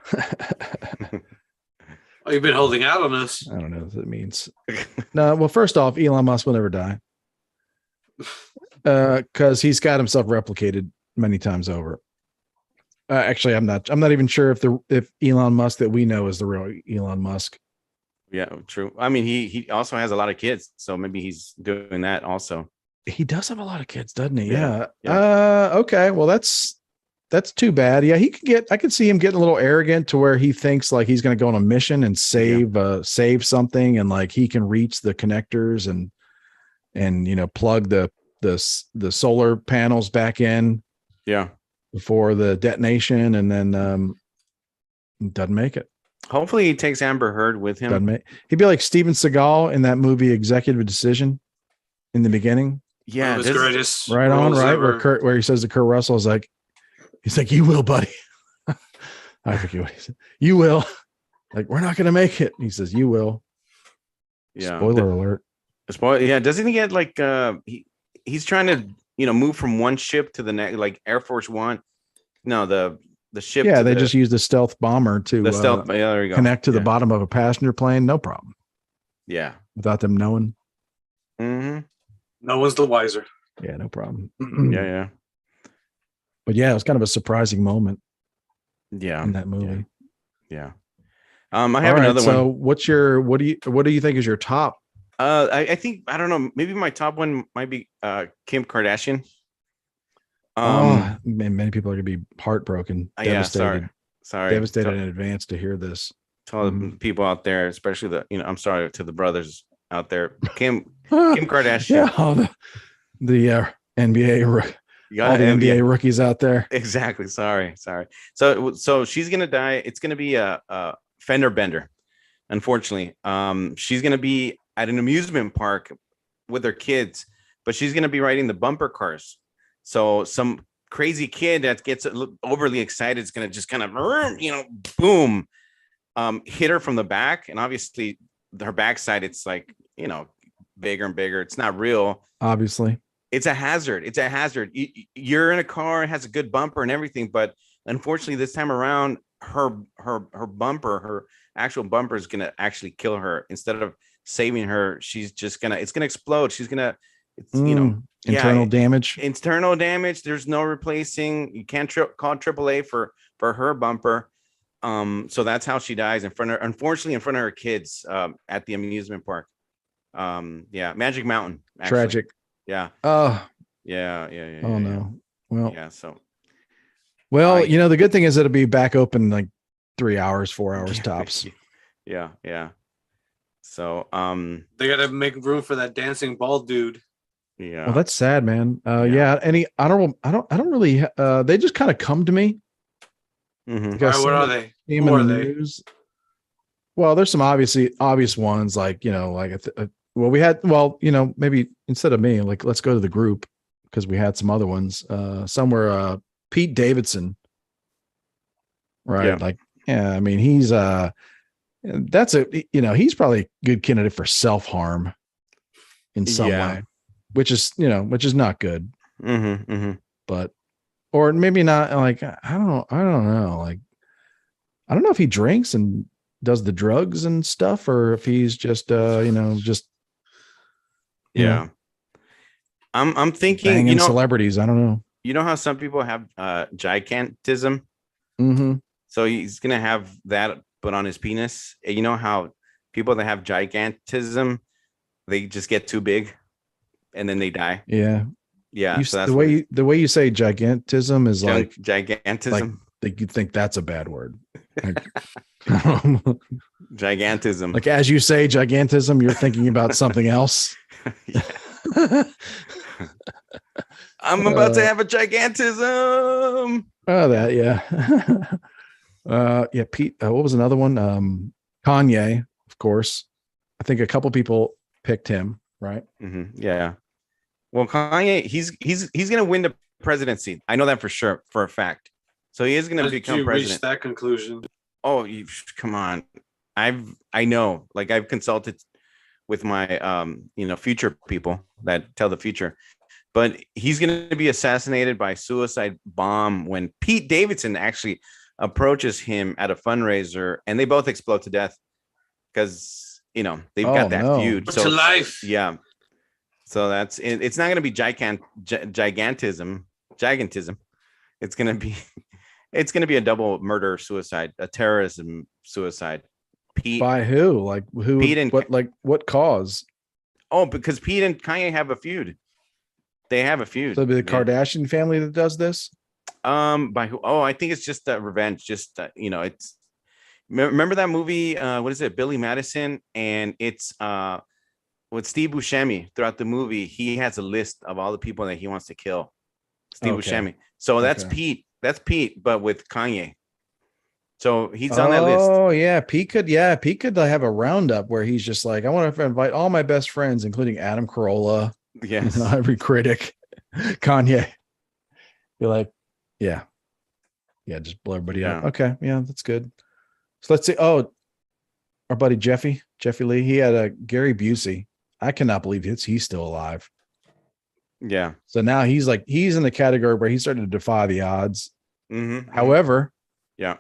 Oh, you've been holding out on us. I don't know what that means. No, well, first off, Elon Musk will never die. Because he's got himself replicated many times over. Actually, I'm not even sure if Elon Musk that we know is the real Elon Musk. Yeah, true. I mean, he also has a lot of kids, so maybe he's doing that also. He does have a lot of kids, doesn't he? Yeah. Okay. Well, that's too bad. Yeah, I could see him getting a little arrogant to where he thinks like he's going to go on a mission and save something, and like he can reach the connectors and plug the solar panels back in. Yeah. Before the detonation, and then doesn't make it. Hopefully he takes Amber Heard with him. He'd be like Steven Seagal in that movie Executive Decision in the beginning. Yeah, his greatest right on, right ever. Where he says to Kurt Russell, he's like, you will, buddy. I forget what he said. You will. Like, we're not gonna make it. He says, you will. Yeah. Spoiler alert. Yeah. Doesn't he get like he's trying to move from one ship to the next, like Air Force One? No, the ship. Yeah, they just used a stealth bomber to there you go. Connect to the bottom of a passenger plane. No problem. Yeah. Without them knowing. Mm-hmm. No one's the wiser. Yeah, no problem. Yeah. But yeah, it was kind of a surprising moment. Yeah. In that movie. Yeah. I have another one. So what do you think is your top? I think, I don't know, maybe my top one might be Kim Kardashian. Man, many people are gonna be heartbroken, devastated. Sorry, devastated in advance to hear this. To all the people out there, especially I'm sorry to the brothers out there. Kim Kardashian. Yeah, the NBA, all the NBA rookies out there. Exactly. Sorry. So she's gonna die. It's gonna be a fender bender. Unfortunately, she's gonna be at an amusement park with her kids, but she's going to be riding the bumper cars. So some crazy kid that gets overly excited is going to just kind of, boom, hit her from the back. And obviously her backside, it's like, bigger and bigger. It's not real. Obviously. It's a hazard. You're in a car, it has a good bumper and everything. But unfortunately, this time around, her actual bumper is going to actually kill her. Instead of saving her, it's gonna explode. Internal damage. There's no replacing. You can't call AAA for her bumper. So that's how she dies unfortunately in front of her kids at the amusement park. Magic Mountain, actually. Tragic. Yeah. Oh yeah. Oh no. Well, yeah. So the good thing is it'll be back open like 3 hours, 4 hours tops. Yeah. So they gotta make room for that dancing bald dude. Yeah. Well, that's sad, man. Any honorable? I don't really. They just kind of come to me. Mm-hmm. All right, what are they? Who are they? Well, there's some obvious ones like maybe instead of me, like let's go to the group because we had some other ones. Somewhere Pete Davidson. Right. Yeah. I mean, he's he's probably a good candidate for self-harm in some way, which is not good. Mm-hmm. But, or maybe not, like, I don't know. Like, I don't know if he drinks and does the drugs and stuff, or if he's just, I'm thinking, celebrities. I don't know. You know how some people have gigantism? Mm-hmm. So he's going to have that put on his penis. You know how people that have gigantism, they just get too big and then they die. Yeah. Yeah. So that's the way you say gigantism is like gigantism. Like you think that's a bad word. Gigantism. Like as you say, gigantism, you're thinking about something else. I'm about to have a gigantism. Oh, that yeah. Yeah, Pete. What was another one? Kanye, of course. I think a couple people picked him, right? Mm-hmm. Yeah. Well, Kanye, he's gonna win the presidency. I know that for sure, for a fact. So he is gonna become president. Reach that conclusion? Oh, come on. I know. Like I've consulted with my future people that tell the future. But he's going to be assassinated by suicide bomb when Pete Davidson actually approaches him at a fundraiser, and they both explode to death because they've got that feud. So to life, yeah. So that's it's not going to be gigantism. It's going to be a double murder suicide, a terrorism suicide. Pete by who? Like who? Pete and what cause? Oh, because Pete and Kanye have a feud. They have a feud. So the Kardashian family that does this? By who? Oh, I think it's just revenge. Just it's. Remember that movie? What is it? Billy Madison, and it's with Steve Buscemi. Throughout the movie, he has a list of all the people that he wants to kill. Steve Buscemi. So that's Pete. That's Pete, but with Kanye. So he's on that list. Oh yeah, Pete could have a roundup where he's just like, I want to invite all my best friends, including Adam Carolla. Yes. Every critic, Kanye. Be like, yeah, just blow everybody up. Okay, yeah, that's good. So let's see. Oh, our buddy Jeffy Lee, he had a Gary Busey. I cannot believe he's still alive. Yeah. So now he's in the category where he's starting to defy the odds. Mm-hmm. However, yeah.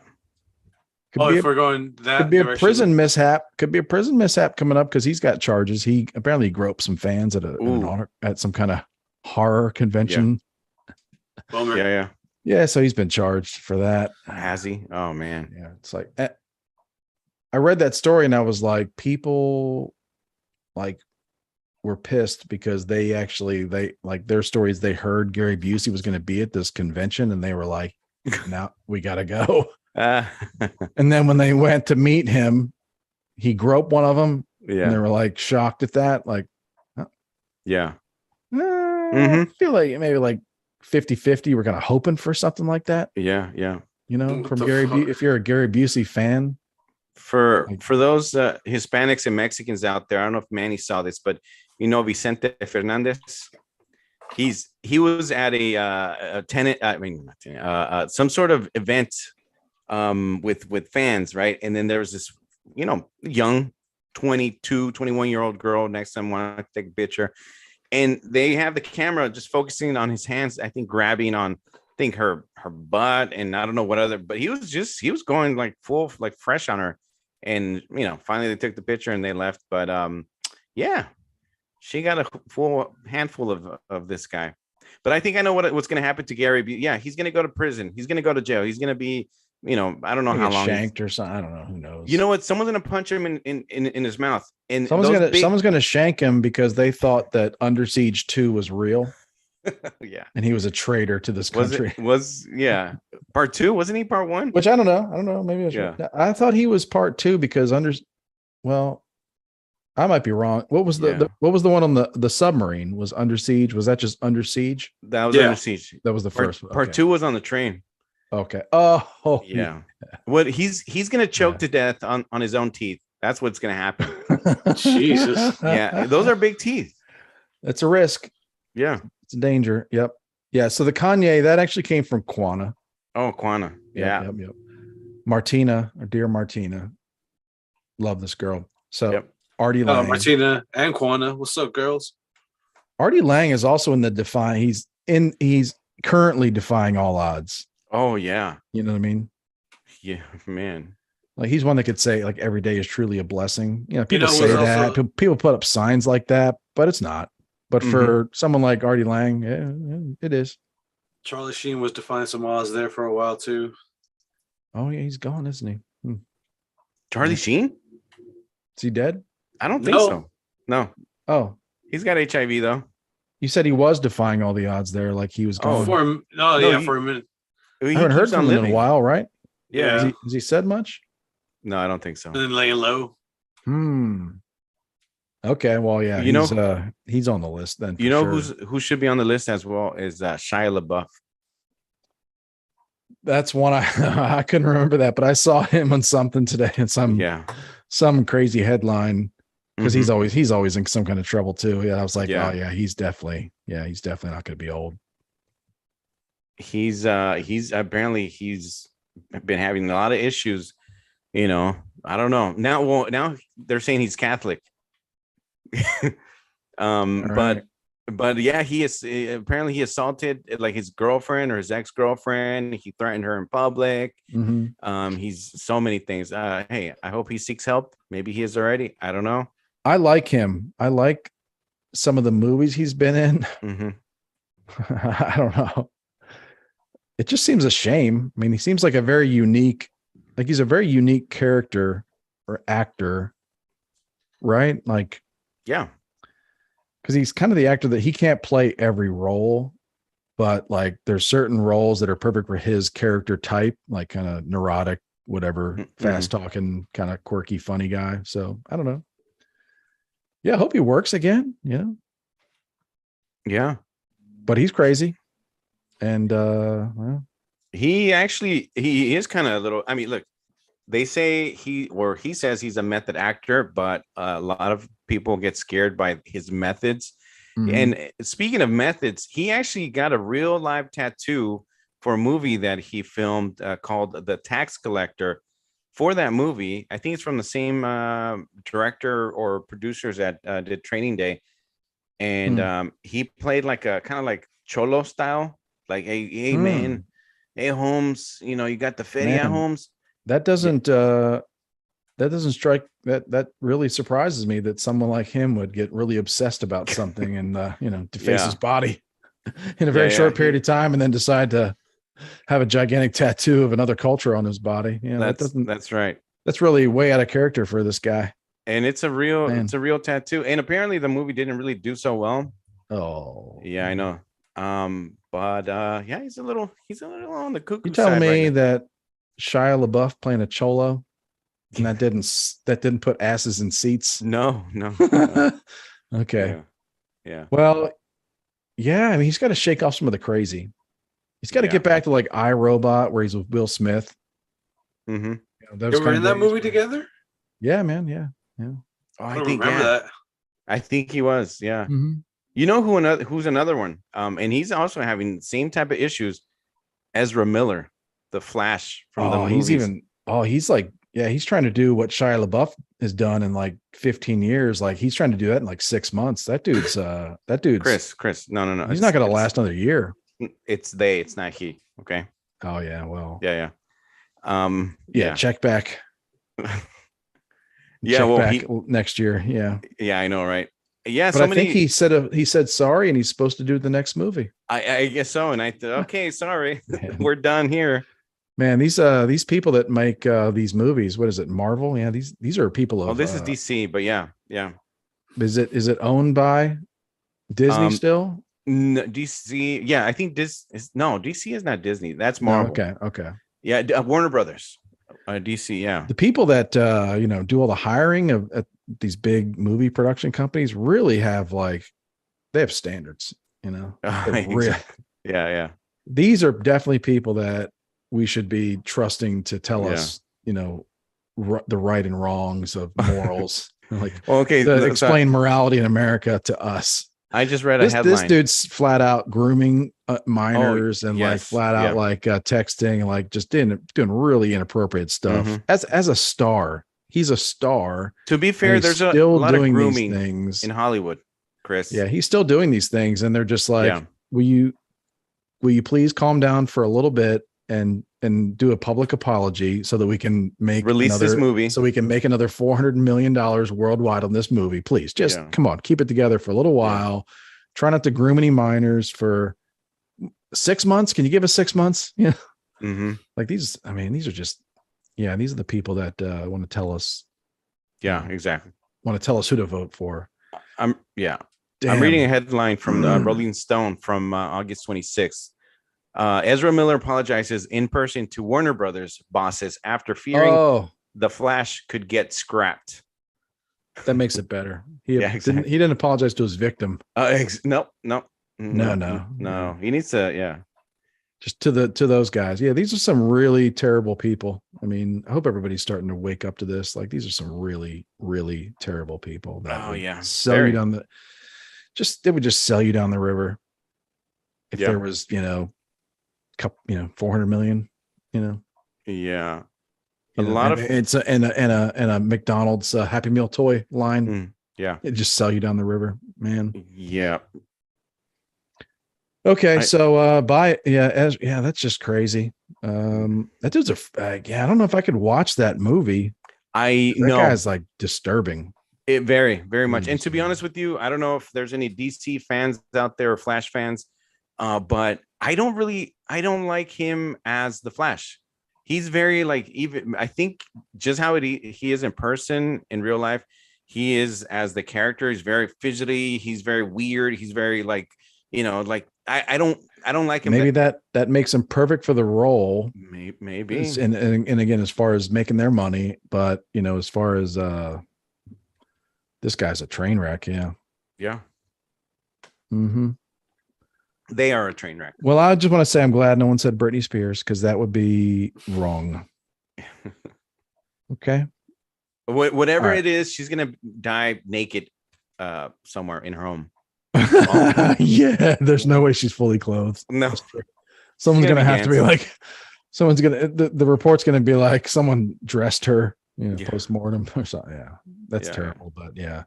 If we're going that could be direction. a prison mishap. Could be a prison mishap coming up because he's got charges. He apparently groped some fans at some kind of horror convention. Yeah. Yeah. So he's been charged for that. Has he? Oh man. Yeah. It's like I read that story and I was like, people were pissed because they their stories. They heard Gary Busey was going to be at this convention and they were like, now we got to go. And then when they went to meet him, he groped one of them. Yeah. And they were like shocked at that. Like, yeah. I feel like maybe like 50-50. We're kind of hoping for something like that. Yeah. From Gary if you're a Gary Busey fan. For those Hispanics and Mexicans out there, I don't know if Manny saw this, but Vicente Fernandez. He was at a tenant. Some sort of event with fans, right? And then there was this young 22 21-year-old girl next to him, wanted to take a picture, and they have the camera just focusing on his hands, I think grabbing on her butt, and I don't know what other, but he was going like full, like fresh on her, and finally they took the picture and they left. But she got a full handful of this guy. But I think I know what's going to happen to Gary. Yeah, he's going to go to prison. He's going to go to jail. He's going to be I don't know how long, shanked or something. I don't know. Who knows? You know what? Someone's gonna punch him in his mouth, and someone's gonna shank him because they thought that Under Siege 2 was real. Yeah, and he was a traitor to this country. Was part 2? Wasn't he part 1? Which I don't know. Maybe I thought he was part 2 because I might be wrong. What was the one on the submarine? Was Under Siege? Was that just Under Siege? That was Under Siege. That was the first one. Part 2 was on the train. Okay. Oh yeah. What he's gonna choke to death on his own teeth. That's what's gonna happen. Jesus. Yeah, those are big teeth. It's a risk. Yeah, it's a danger. Yep. Yeah. So the Kanye that actually came from Quana. Oh, Quana. Yeah. Yep. Martina, or dear Martina, love this girl. So Artie Lange. Martina and Quana. What's up, girls? Artie Lange is also in the defying. He's currently defying all odds. Oh yeah. You know what I mean? Yeah, man. Like he's one that could say like every day is truly a blessing. People say that. People put up signs like that, but it's not. But for someone like Artie Lange, it is. Charlie Sheen was defying some odds there for a while too. Oh yeah, he's gone, isn't he? Charlie Sheen? Is he dead? I don't think so. No. Oh, he's got HIV though. You said he was defying all the odds there, like he was gone. For a minute. I haven't heard from him in a while, right? Yeah. Has he said much? No, I don't think so. And then laying low. Okay, well, yeah, he's on the list then. You know who should be on the list as well is Shia LaBeouf. That's one I couldn't remember that, but I saw him on something today in some crazy headline because he's always in some kind of trouble too. Yeah, I was like, oh yeah, he's definitely not going to be old. He's apparently he's been having a lot of issues. You know, I don't know. Now they're saying he's Catholic. But yeah, he is apparently he assaulted like his girlfriend or his ex-girlfriend. He threatened her in public. He's so many things. Hey, I hope he seeks help. Maybe he is already. I don't know. I like him. I like some of the movies he's been in. I don't know. It just seems a shame. I mean, he seems like he's a very unique character or actor, right? Like, yeah. Because he's kind of the actor that he can't play every role, but like there's certain roles that are perfect for his character type, like kind of neurotic, whatever, fast talking, kind of quirky, funny guy. So I don't know. Yeah, I hope he works again. Yeah. But he's crazy. And well, he is kind of a little, I mean, look, they say he says he's a method actor, but a lot of people get scared by his methods. And speaking of methods, he actually got a real live tattoo for a movie that he filmed called The Tax Collector. For that movie, I think it's from the same director or producers that did Training Day. And he played like a kind of like Cholo style, like, hey man, hey Holmes, you know, you got the feria, Holmes. That doesn't strike that really surprises me that someone like him would get really obsessed about something and deface his body in a very short period of time and then decide to have a gigantic tattoo of another culture on his body. That's right. That's really way out of character for this guy. And it's a real tattoo. And apparently the movie didn't really do so well. Oh. Yeah, I know. But he's a little on the cuckoo. You telling me that Shia LaBeouf playing a cholo and that didn't put asses in seats? No. Okay. Yeah. Well, yeah, I mean, he's got to shake off some of the crazy. He's got to get back to like iRobot where he's with Will Smith. They were in that movie together? Yeah, man. Yeah. Oh, I think remember that. I think he was, yeah. You know who's another one? And he's also having the same type of issues. Ezra Miller, the Flash from the movies. He's trying to do what Shia LaBeouf has done in like 15 years. Like he's trying to do that in like 6 months. That dude's Chris. No. He's not going to last another year. It's not he. Okay. Oh yeah. Well, yeah. Check back. Next year. Yeah, I know, right? Yeah, but I think he said sorry, and he's supposed to do the next movie. I guess so. And I thought, okay, sorry, we're done here. Man, these people that make these movies, what is it, Marvel? Yeah, these are people of. Oh, this is DC, but yeah. Is it owned by Disney still? No, DC. Yeah, I think DC is not Disney. That's Marvel. Okay. Yeah, Warner Brothers. DC, yeah. The people that do all the hiring at these big movie production companies really have they have standards, Exactly. Yeah. These are definitely people that we should be trusting to tell us, the right and wrongs of morals. Explain morality in America to us. I just read a headline. This dude's flat out grooming minors and flat out texting and just doing really inappropriate stuff. As a star, he's a star. To be fair, there's a lot of grooming things in Hollywood, Chris. Yeah, he's still doing these things, and they're just like, will you please calm down for a little bit and do a public apology so that we can release this movie, so we can make another $400 million worldwide on this movie. Please just come on, keep it together for a little while. Try not to groom any minors for 6 months. Can you give us 6 months? Yeah. Like these are just, these are the people that want to tell us. Yeah, exactly. Want to tell us who to vote for. I'm reading a headline from Rolling Stone from August 26th. Ezra Miller apologizes in person to Warner Brothers bosses after fearing the Flash could get scrapped. That makes it better. He exactly. he didn't apologize to his victim. No. He needs to. Yeah. Just to those guys. Yeah, these are some really terrible people. I mean, I hope everybody's starting to wake up to this. Like, these are some really, really terrible people that sell you down they would just sell you down the river. If there was, 400 million, Yeah. A lot of it's a McDonald's Happy Meal toy line. It just sell you down the river, man. Yeah. Okay, that's just crazy. That dude's I don't know if I could watch that movie. That guy's like disturbing. It very, very much. And to be honest with you, I don't know if there's any DC fans out there or Flash fans, but I don't like him as the Flash. He's very even I think just how he is in person in real life, he is as the character. He's very fidgety. He's very weird. He's very I don't like him. Maybe that makes him perfect for the role. Maybe. And again, as far as making their money, but as far as this guy's a train wreck. Yeah. Yeah. Mm-hmm. They are a train wreck. Well, I just want to say I'm glad no one said Britney Spears, because that would be wrong. Okay. Whatever it is, she's gonna die naked somewhere in her home. Yeah, there's no way she's fully clothed. No, someone's gonna have to be like, the report's gonna be like someone dressed her, post-mortem or something. Yeah, that's terrible. But yeah,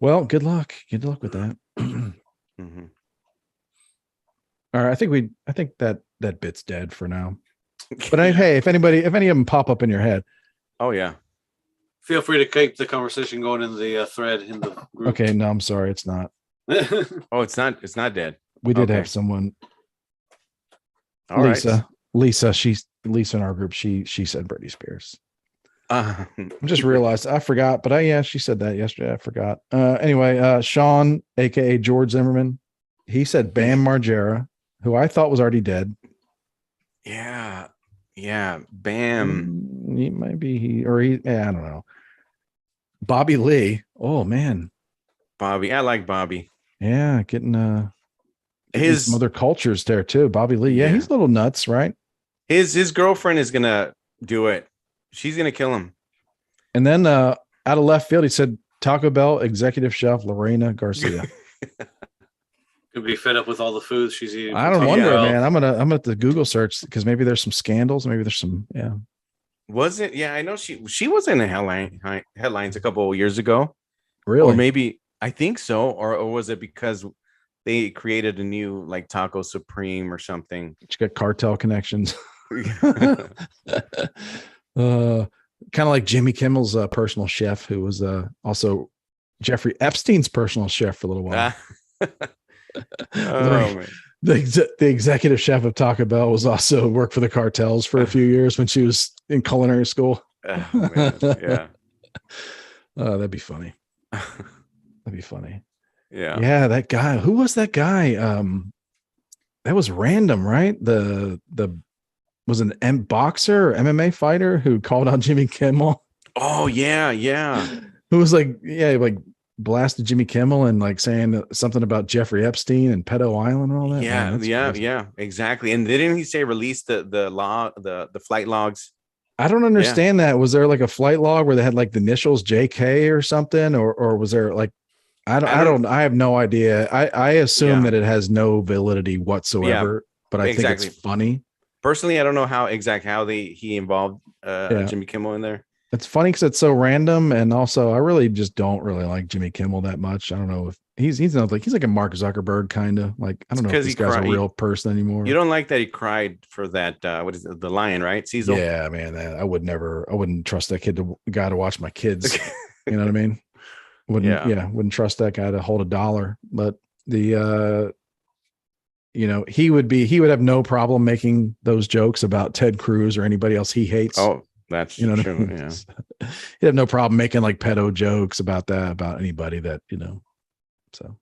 well, good luck with that. Mm-hmm. All right, I think that bit's dead for now. But hey, if any of them pop up in your head, oh yeah, feel free to keep the conversation going in the thread in the group. Okay, no, I'm sorry, it's not. Oh, it's not dead. We did have someone. All Lisa, she's Lisa in our group. She said Britney Spears. I just realized I forgot, but she said that yesterday. I forgot. Anyway, Sean, aka George Zimmerman, he said Bam Margera, who I thought was already dead. Yeah, Bam. He might be I don't know. Bobby Lee. Oh man, Bobby. I like Bobby. Yeah, getting his some other cultures there too. Bobby Lee. Yeah, he's a little nuts, right? His girlfriend is gonna do it. She's gonna kill him. And then out of left field, he said Taco Bell executive chef Lorena Garcia. Could be fed up with all the food she's eating. I don't wonder, man. I'm gonna have to Google search, because maybe there's some scandals. Maybe there's some. Yeah. Was it? Yeah, I know she was in the headlines a couple of years ago. Really? Or maybe I think so. Or was it because they created a new Taco Supreme or something? She got cartel connections. Kind of like Jimmy Kimmel's personal chef, who was also Jeffrey Epstein's personal chef for a little while. The executive chef of Taco Bell was also worked for the cartels for a few years when she was in culinary school. Yeah. That'd be funny. That'd be funny. Yeah. That guy. Who was that guy? That was random, right? Was an boxer or MMA fighter who called out Jimmy Kimmel. Oh yeah. Who was blasted Jimmy Kimmel and saying something about Jeffrey Epstein and Pedo Island and all that. Yeah, exactly. And didn't he say release the flight logs? I don't understand that. Was there a flight log where they had the initials JK or something, or was there I have no idea. I assume that it has no validity whatsoever, but I think it's funny. Personally, I don't know how he involved Jimmy Kimmel in there. It's funny because it's so random, and also I really just don't really like Jimmy Kimmel that much. I don't know if he's like a Mark Zuckerberg kind of I don't know if this guy's a real person anymore. You don't like that he cried for that what is it, the lion, right? Cecil? Yeah, man, I wouldn't trust that guy to watch my kids. You know what I mean? Wouldn't trust that guy to hold $1. But the he would have no problem making those jokes about Ted Cruz or anybody else he hates. Oh, that's true. I mean? Yeah. He'd have no problem making pedo jokes about anybody that, so.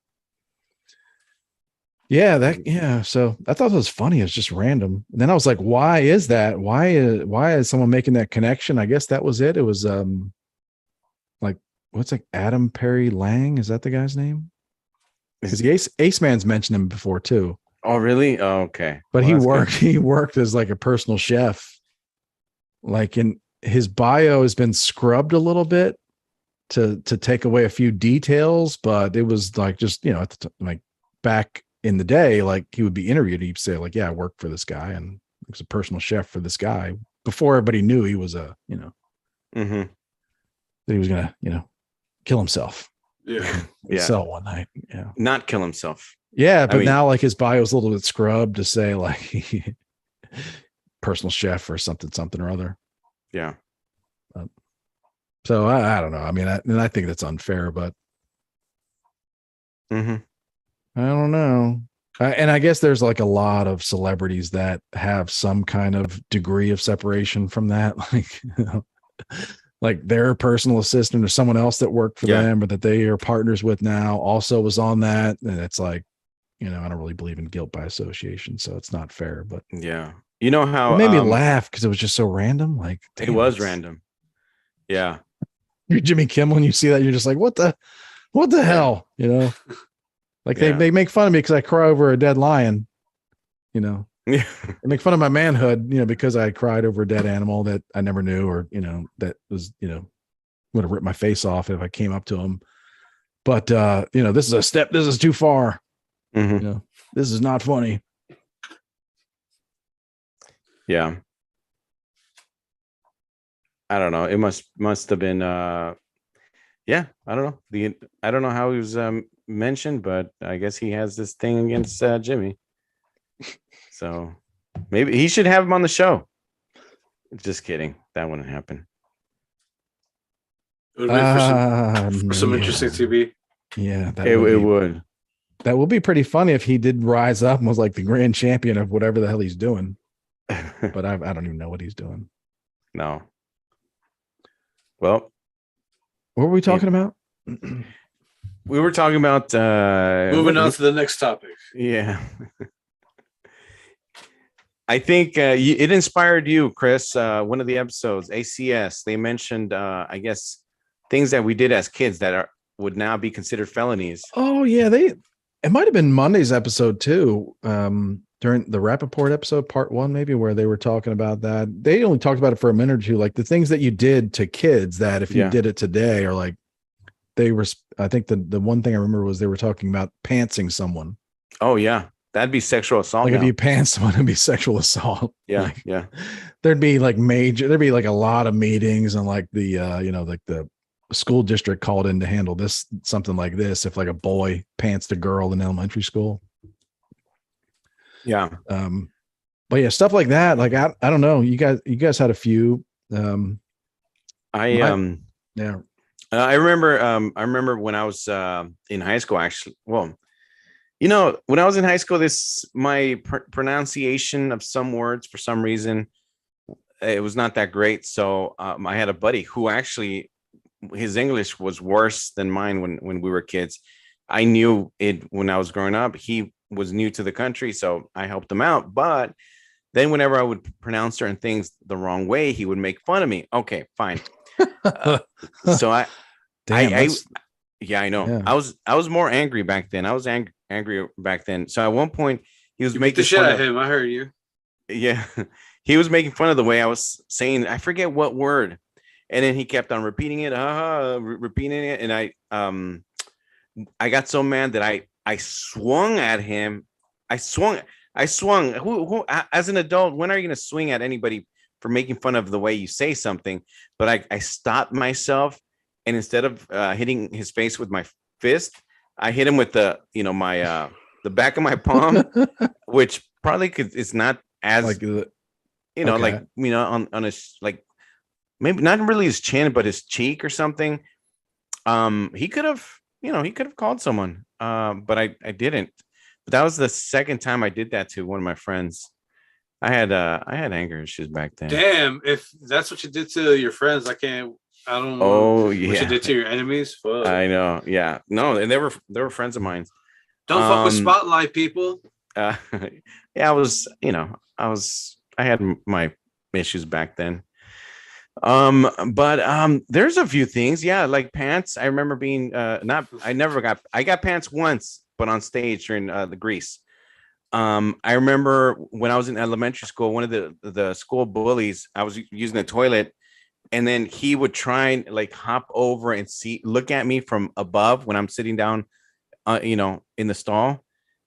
Yeah. So I thought it was funny. It's just random. And then I was like, why is that? Why is someone making that connection? I guess that was it. It was like what's like Adam Perry Lang? Is that the guy's name? Because the Ace Man's mentioned him before too. Oh, really? Oh, okay. But he worked as like a personal chef. Like in his bio has been scrubbed a little bit to take away a few details, but it was like just, you know, at the like back in the day, like he would be interviewed and he'd say like, yeah, I worked for this guy and he was a personal chef for this guy before everybody knew he was a, you know, that he was gonna, you know, kill himself. Yeah. Sell one night. Yeah. Not kill himself. Yeah. But now like his bio is a little bit scrubbed to say like personal chef or something or other. Yeah. So I don't know. I mean, I think that's unfair, but I don't know. And I guess there's like a lot of celebrities that have some kind of degree of separation from that. Like, you know, like their personal assistant or someone else that worked for them or that they are partners with now also was on that. And it's like, you know, I don't really believe in guilt by association. So it's not fair, but yeah. You know how it made me laugh because it was just so random. Like it was random. Yeah. You're Jimmy Kimmel and you see that, you're just like, what the hell? You know, like they make fun of me because I cry over a dead lion, you know, they make fun of my manhood, you know, because I cried over a dead animal that I never knew, or, you know, that was, you know, would have ripped my face off if I came up to him. But, you know, this is too far. You know, this is not funny. Yeah. I don't know. It must have been I don't know. I don't know how he was mentioned, but I guess he has this thing against Jimmy. So maybe he should have him on the show. Just kidding. That wouldn't happen. It would be for some interesting TV. Yeah, it would. That would be pretty funny if he did rise up and was like the grand champion of whatever the hell he's doing. But I don't even know what he's doing. No. Well, what were we talking about? We were talking about moving on to the next topic. Yeah. I think it inspired you, Chris. One of the episodes, ACS, they mentioned, I guess, things that we did as kids that would now be considered felonies. Oh, yeah. It might have been Monday's episode, too. During the Rapaport episode, part 1, maybe, where they were talking about that. They only talked about it for a minute or two, like the things that you did to kids that if you did it today, or like they were, I think the one thing I remember was they were talking about pantsing someone. Oh, yeah. That'd be sexual assault. Like if you pants someone, it'd be sexual assault. Yeah. Like, yeah. There'd be like a lot of meetings and like the, you know, like the school district called in to handle this, something like this. If like a boy pantsed a girl in elementary school. Yeah. But yeah, stuff like that. Like, I don't know. You guys had a few, I remember when I was in high school, actually. Well, you know, when I was in high school, my pronunciation of some words, for some reason, it was not that great. So I had a buddy who actually, his English was worse than mine when we were kids. I knew it when I was growing up. He was new to the country, so I helped him out. But then whenever I would pronounce certain things the wrong way, he would make fun of me. Okay, fine. So I know. Yeah. I was more angry back then. I was angry back then. So at one point he was making the shit out of him. I heard you. Yeah. He was making fun of the way I was saying, I forget what word. And then he kept on repeating it, repeating it. And I got so mad that I swung at him. I swung. Who as an adult, when are you going to swing at anybody for making fun of the way you say something? But I stopped myself, and instead of hitting his face with my fist, I hit him with the back of my palm, which probably it's not as like on his, like, maybe not really his chin, but his cheek or something. He could have called someone, but I didn't. But that was the second time I did that to one of my friends. I had anger issues back then. Damn, if that's what you did to your friends, I don't know. Oh, yeah. What you did to your enemies? Fuck. I know. Yeah. No, and they were friends of mine. Don't fuck with Spotlight, people. Yeah, I had my issues back then. But there's a few things, like pants. I remember being I got pants once, but on stage during the Grease. I remember when I was in elementary school, one of the school bullies, I was using the toilet, and then he would try and like hop over and look at me from above when I'm sitting down, in the stall.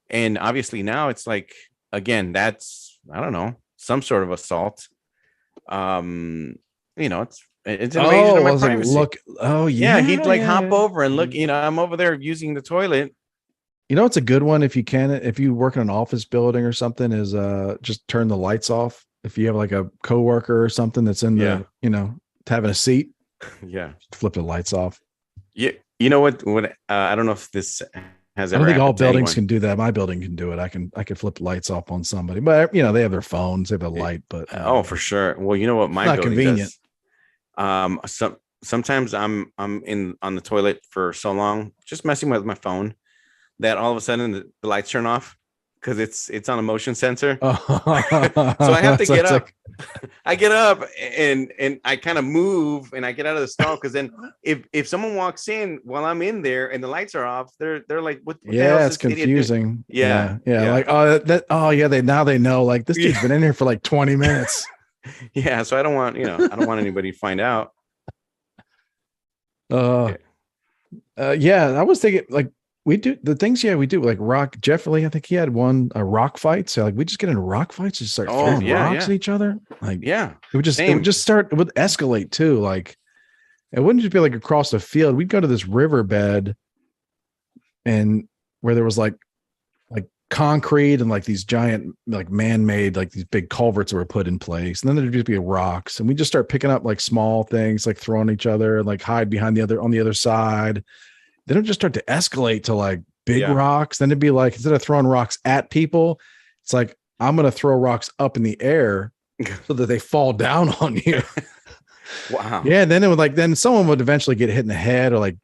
And obviously now it's like, again, that's, I don't know, some sort of assault. It's invasion of my privacy. Look, he'd like hop over and look. I'm over there using the toilet. It's a good one if you work in an office building or something, is just turn the lights off. If you have like a coworker or something that's in the having a seat, flip the lights off. Yeah, you know what? I don't know if this has. I don't think all buildings can do that. My building can do it. I can flip the lights off on somebody, but they have their phones, they have a light. But for sure. Well, you know what? My building convenient. Does. Sometimes I'm on the toilet for so long, just messing with my phone, that all of a sudden the lights turn off because it's on a motion sensor. So I have to get up. I get up and I kind of move and I get out of the stall, because then if someone walks in while I'm in there and the lights are off, they're like, what the hell is it's confusing. Yeah. Like, they know, like, this dude's been in here for like 20 minutes. Yeah, so I don't want anybody to find out. I was thinking, like, we do the things, we do, like rock. Jeff Lee, I think he had a rock fight. So like we just get into rock fights, just start throwing rocks at each other. Like, it would just escalate too. Like, it wouldn't just be like across the field. We'd go to this riverbed, and where there was like concrete and like these giant, like man-made, like these big culverts that were put in place. And then there'd just be rocks, and we just start picking up like small things, like throwing each other, and like hide behind on the other side. Then it'd just start to escalate to like big rocks. Then it'd be like, instead of throwing rocks at people, it's like, I'm going to throw rocks up in the air so that they fall down on you. Wow. Yeah. And then it would then someone would eventually get hit in the head, or like,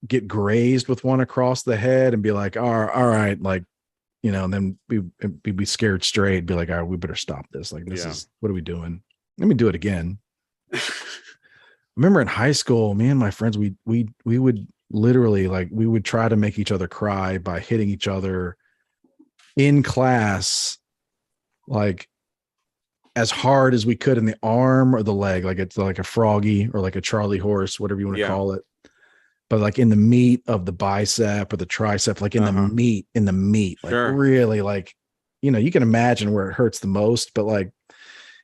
get grazed with one across the head, and be like, all right. Like, and then we'd be scared straight, be like, all right, we better stop this. Like, this is, what are we doing? Let me do it again. I remember in high school, me and my friends, we would literally, like, we would try to make each other cry by hitting each other in class, like as hard as we could in the arm or the leg, like it's like a froggy or like a Charlie horse, whatever you want to call it. But like in the meat of the bicep or the tricep, like in the meat, like really, like, you can imagine where it hurts the most, but like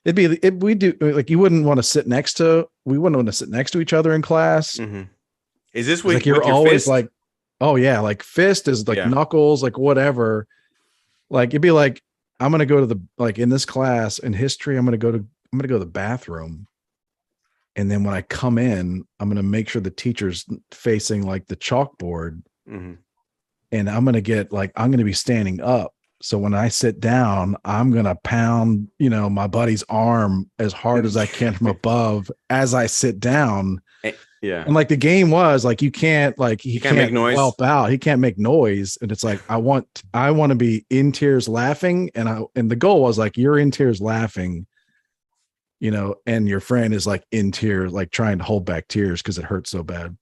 we do, like, you wouldn't want to sit next to each other in class. Mm-hmm. Is this with, like, you're with your always fist? like, oh yeah, like fist is like knuckles, like whatever. Like, it'd be like, I'm going to go to in this class in history, I'm going to go to the bathroom. And then when I come in, I'm going to make sure the teacher's facing like the chalkboard. Mm-hmm. And I'm going to be standing up. So when I sit down, I'm going to pound, my buddy's arm as hard as I can from above as I sit down. Yeah. And like the game was like, he can't make noise. Help out. He can't make noise. And it's like, I want to be in tears laughing. And the goal was like, you're in tears laughing, and your friend is like in tears, like trying to hold back tears because it hurts so bad.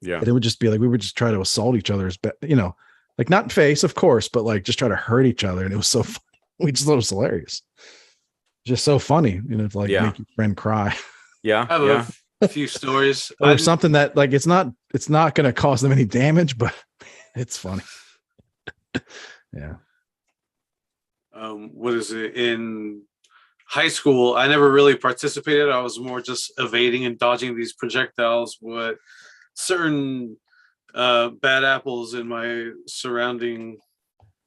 Yeah. And it would just be like, we would just try to assault each other like not in face, of course, but like just try to hurt each other. And it was so funny. We just thought it was hilarious. Just so funny, to like make your friend cry. Yeah. I have a few stories. Or something that like, it's not going to cause them any damage, but it's funny. Yeah. What is it? In high school, I never really participated. I was more just evading and dodging these projectiles. What certain bad apples in my surrounding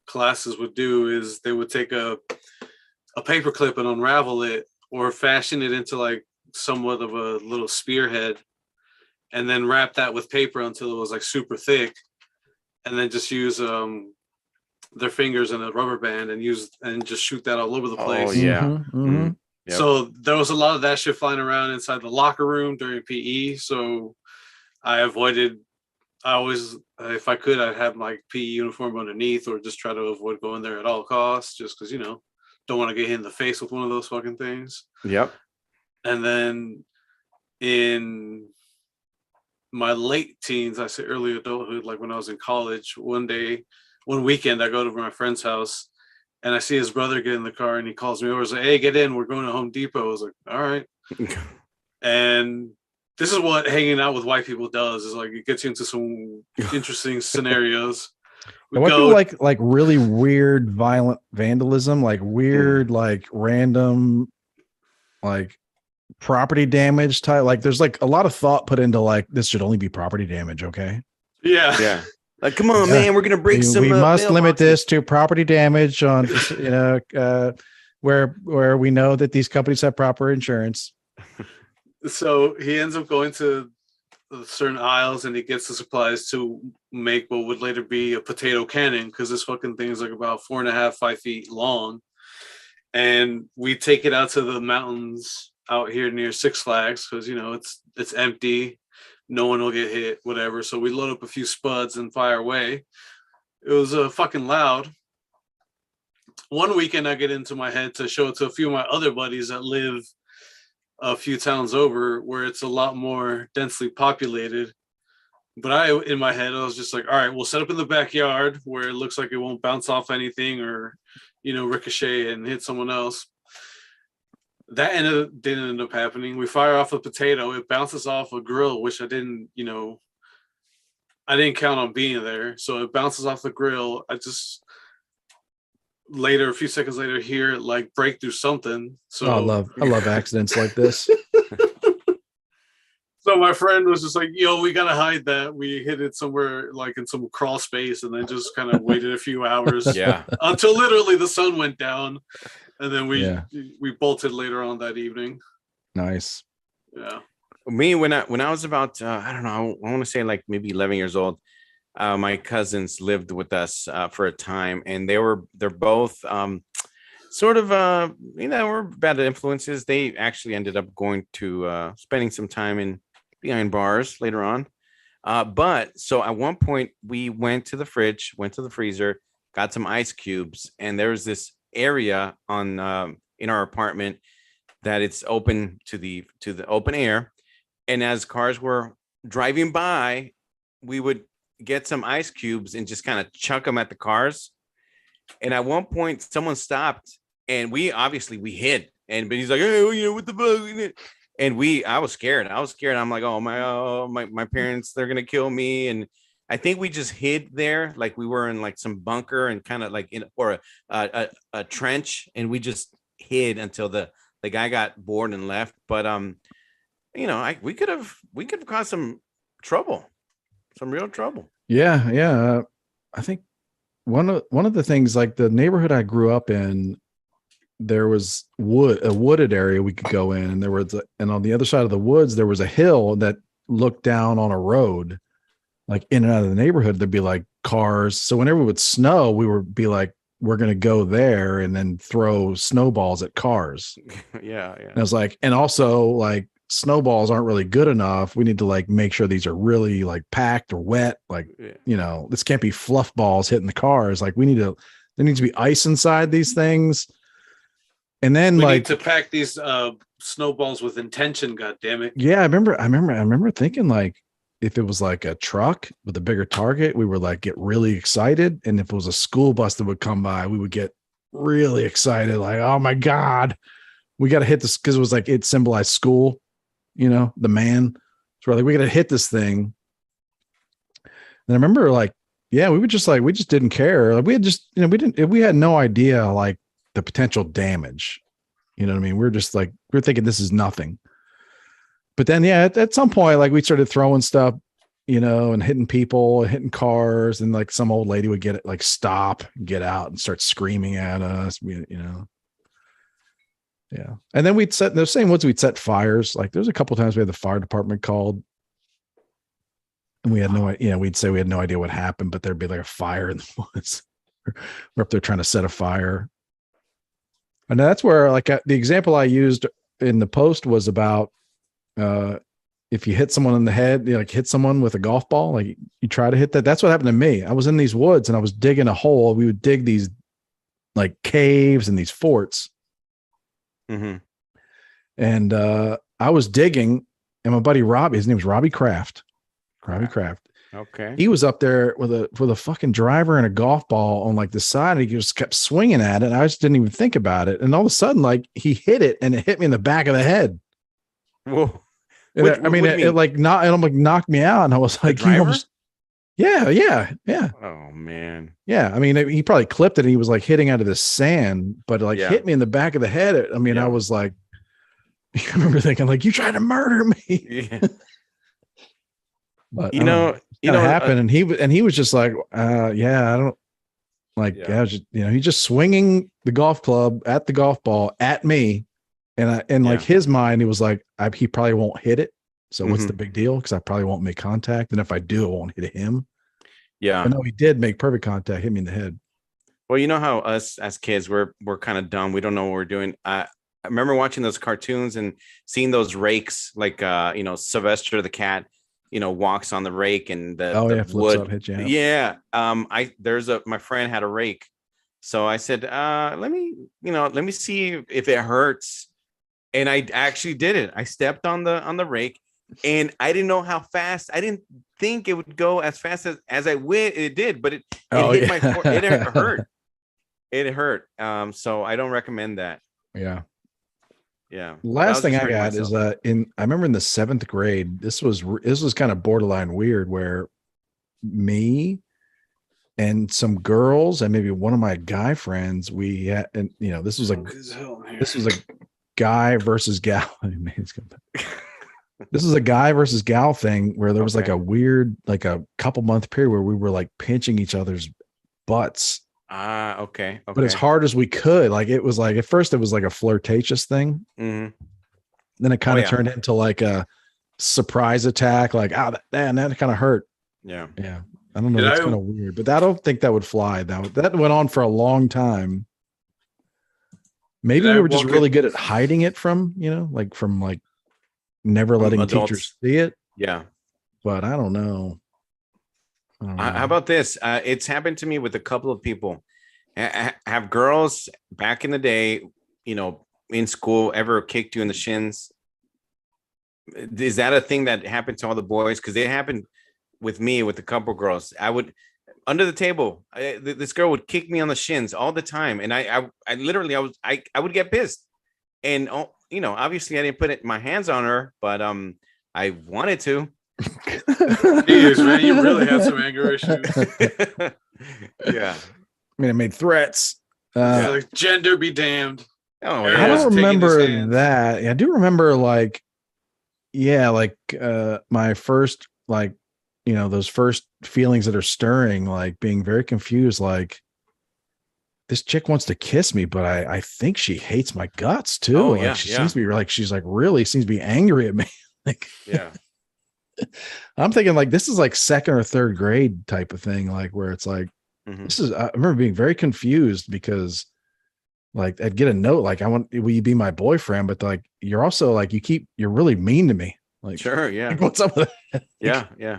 classes would do is they would take a paper clip and unravel it, or fashion it into like somewhat of a little spearhead, and then wrap that with paper until it was like super thick, and then just use their fingers and a rubber band and just shoot that all over the place. Oh yeah. Mm-hmm, mm-hmm. Yep. So there was a lot of that shit flying around inside the locker room during PE. So I avoided I always, if I could, I'd have my PE uniform underneath, or just try to avoid going there at all costs, just because don't want to get hit in the face with one of those fucking things. Yep. And then in my late teens, I say early adulthood, like when I was in college, one weekend, I go to my friend's house and I see his brother get in the car and he calls me over and says, "Hey, get in. We're going to Home Depot." I was like, all right. And this is what hanging out with white people does, is like it gets you into some interesting scenarios. What do like really weird violent vandalism, like weird, like random, like property damage type? Like there's like a lot of thought put into like this should only be property damage, okay? Yeah. Like, come on, man, we're gonna break some. We must limit this to property damage on, where we know that these companies have proper insurance. So he ends up going to certain aisles and he gets the supplies to make what would later be a potato cannon, because this fucking thing is like about 4.5, 5 feet long. And we take it out to the mountains out here near Six Flags, because it's empty, no one will get hit, whatever. So we load up a few spuds and fire away. It was fucking loud. One weekend I get into my head to show it to a few of my other buddies that live a few towns over, where it's a lot more densely populated. But in my head, I was just like, all right, we'll set up in the backyard where it looks like it won't bounce off anything or, ricochet and hit someone else. That didn't end up happening. We fire off a potato. It bounces off a grill, which I didn't count on being there. So it bounces off the grill. I just a few seconds later, hear it like break through something. So I love accidents like this. So my friend was just like, "Yo, we gotta hide that." We hid it somewhere like in some crawl space, and then just kind of waited a few hours. Yeah. Until literally the sun went down, and then we bolted later on that evening. Nice. Yeah. Me, when I was about I don't know, I want to say like maybe 11 years old. My cousins lived with us for a time, and they're both sort of were bad influences. They actually ended up going to spending some time behind bars later on. But so at one point we went to the fridge, went to the freezer, got some ice cubes, and there was this area on in our apartment that it's open to the open air, and as cars were driving by, we would get some ice cubes and just kind of chuck them at the cars. And at one point someone stopped, and we hid, but he's like, "Hey, what the fuck?" And I was scared. I'm like, "Oh my parents, they're gonna kill me." And I think we just hid there, like we were in like some bunker and kind of like a trench, and we just hid until the guy got bored and left. But we could have caused some trouble. Some real trouble. Yeah. I think one of the things, like the neighborhood I grew up in, there was a wooded area we could go in, and on the other side of the woods there was a hill that looked down on a road, like in and out of the neighborhood. There'd be like cars. So whenever it would snow, we would be like, we're going to go there and then throw snowballs at cars. Yeah. And I was like, and also like, snowballs aren't really good enough. We need to like make sure these are really like packed or wet. Like, this can't be fluff balls hitting the cars. Like there needs to be ice inside these things. And then we need to pack these snowballs with intention. God damn it. Yeah. I remember thinking like, if it was like a truck with a bigger target, we would like get really excited. And if it was a school bus that would come by, we would get really excited. Like, oh my God, we got to hit this, because it was like, it symbolized school. The man. So we're like, we got to hit this thing. And I remember like, yeah, we just didn't care. Like we had just, we had no idea like the potential damage. You know what I mean? We're just like, we're thinking this is nothing. But then, yeah, at some point, like we started throwing stuff, and hitting people, and hitting cars, and like some old lady would get it, like stop, get out, and start screaming at us, Yeah. And then we'd set those same woods, we'd set fires. Like there's a couple of times we had the fire department called, and we had no idea, we'd say we had no idea what happened, but there'd be like a fire in the woods. We're up there trying to set a fire. And that's where like the example I used in the post was about if you hit someone in the head, you like hit someone with a golf ball, like you try to hit that. That's what happened to me. I was in these woods and I was digging a hole. We would dig these like caves and these forts. Mhm. And I was digging, and my buddy Robbie, his name was Robbie Kraft. Robbie Kraft. Okay. He was up there with a fucking driver and a golf ball on like the side, and he just kept swinging at it. And I just didn't even think about it. And all of a sudden, like he hit it, and it hit me in the back of the head. Whoa. And What- I mean, what do you it like not, and I'm like knocked me out, and I was like, driver? yeah. Oh man. Yeah, I mean, he probably clipped it. And he was like hitting out of the sand, but like Yeah. hit me in the back of the head. I mean, Yeah. I was like, I remember thinking like, you tried to murder me. Yeah. But You know, it happened, and he was just like, yeah, I don't like, Yeah. yeah, just, he just swinging the golf club at the golf ball at me, and like his mind, he was like, he probably won't hit it. So what's the big deal? Because I probably won't make contact, and if I do, it won't hit him. Yeah. But no, he did make perfect contact, hit me in the head. Well, you know how us as kids, we're kind of dumb. We don't know what we're doing. I remember watching those cartoons and seeing those rakes, like Sylvester the cat, walks on the rake and the Flips wood. up, hit you. Yeah. My friend had a rake. So I said, let me see if it hurts. And I actually did it. I stepped on the rake, and I didn't know how fast. I didn't think it would go as fast as I went. It did, but it hit my forehead. It hurt. It hurt. So I don't recommend that. Yeah. Yeah. Last thing I got is I remember in the 7th grade, this was kind of borderline weird, where me and some girls and maybe one of my guy friends, we had, and this was a guy versus gal. This is a guy versus gal thing where there was like a weird, like a couple month period where we were like pinching each other's butts. Okay. But as hard as we could. Like it was like, at first it was like a flirtatious thing. Mm-hmm. Then it kind of turned into like a surprise attack. Like, that kind of hurt. Yeah. Yeah. I don't know. That's kind of weird, but I don't think that would fly. That went on for a long time. Maybe we were just really good at hiding it from never letting teachers see it. Yeah. But I don't know. How about this? It's happened to me with a couple of people. Have girls back in the day, in school, ever kicked you in the shins? Is that a thing that happened to all the boys? Because it happened with me, with a couple of girls. I would, under the table, this girl would kick me on the shins all the time, and I literally I would get pissed, and obviously I didn't put my hands on her, but I wanted to. Jeez, man, you really had some anger issues. Yeah. I mean, I made threats. Like, gender be damned. Oh, I yeah. don't remember that. I do remember my first, those first feelings that are stirring, like being very confused, like this chick wants to kiss me, but I think she hates my guts too. Oh, like she seems to be like, she's like really seems to be angry at me. Like, yeah. I'm thinking like this is like 2nd or 3rd grade type of thing, like where it's like, I remember being very confused because like I'd get a note like, will you be my boyfriend? But like, you're also like, you're really mean to me. Like, sure. Yeah. like, what's up with that? Yeah. Yeah.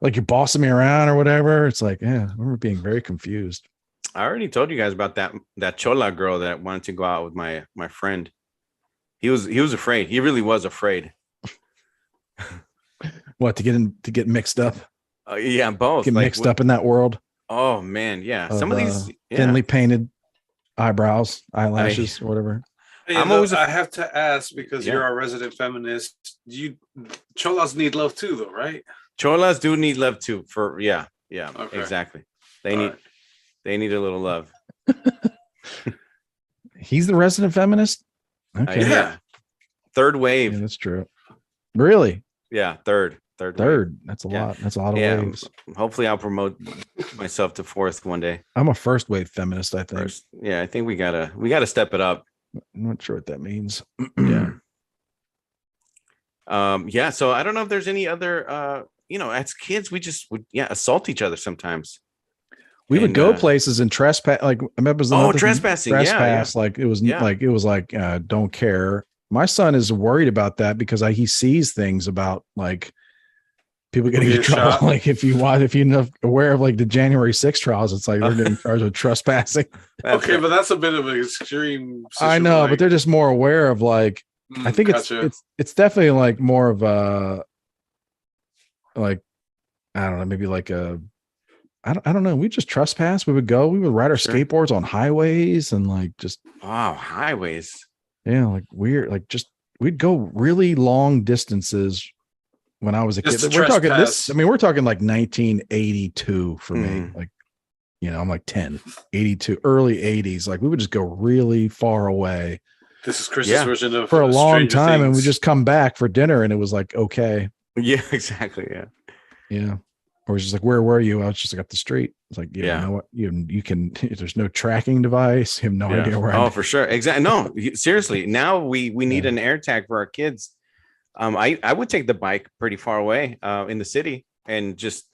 Like you're bossing me around or whatever. It's like, yeah, I remember being very confused. I already told you guys about that Chola girl that wanted to go out with my friend. He was afraid. He really was afraid. What, to get mixed up? Yeah, both. Get mixed up in that world. Oh man, yeah. Some of these thinly painted eyebrows, eyelashes, or whatever. Hey, I have to ask because you're our resident feminist. Cholas need love too, though, right? Cholas do need love too. Okay. Exactly. They need a little love. He's the resident feminist. Okay. Yeah. Third wave. Yeah, that's true. Really? Yeah. Third. That's a lot. That's a lot of waves. Hopefully I'll promote myself to 4th one day. I'm a first wave feminist, I think. I think we gotta step it up. I'm not sure what that means. Yeah. So I don't know if there's any other as kids we just would assault each other sometimes. We would go places and trespass. Like I remember trespassing. Trespass. Like it was like don't care. my son is worried about that because he sees things about like people getting in trouble. Shot. Like if you know, aware of like the January 6th trials, it's like they're getting charged with trespassing. Okay, but that's a bit of an extreme situation. I know, but they're just more aware of like, I think it's definitely like more of a, like, I don't know, maybe like I don't know. We just trespass. We would ride our skateboards on highways and like just highways. Yeah, like weird, like just we'd go really long distances when I was a kid. We're talking this. I mean, we're talking like 1982 for me. Like, you know, I'm like 10, 82, early 80s. Like we would just go really far away. This is Chris's version of for a long time, Things. and we just come back for dinner, and it was like okay. Yeah, exactly. Yeah. Yeah. Or it's just like, where were you? I was just like up the street. It's like, you know what? You can, there's no tracking device. You have no idea where I'm for sure. Exactly. No, seriously. Now we need an air tag for our kids. I would take the bike pretty far away in the city and just,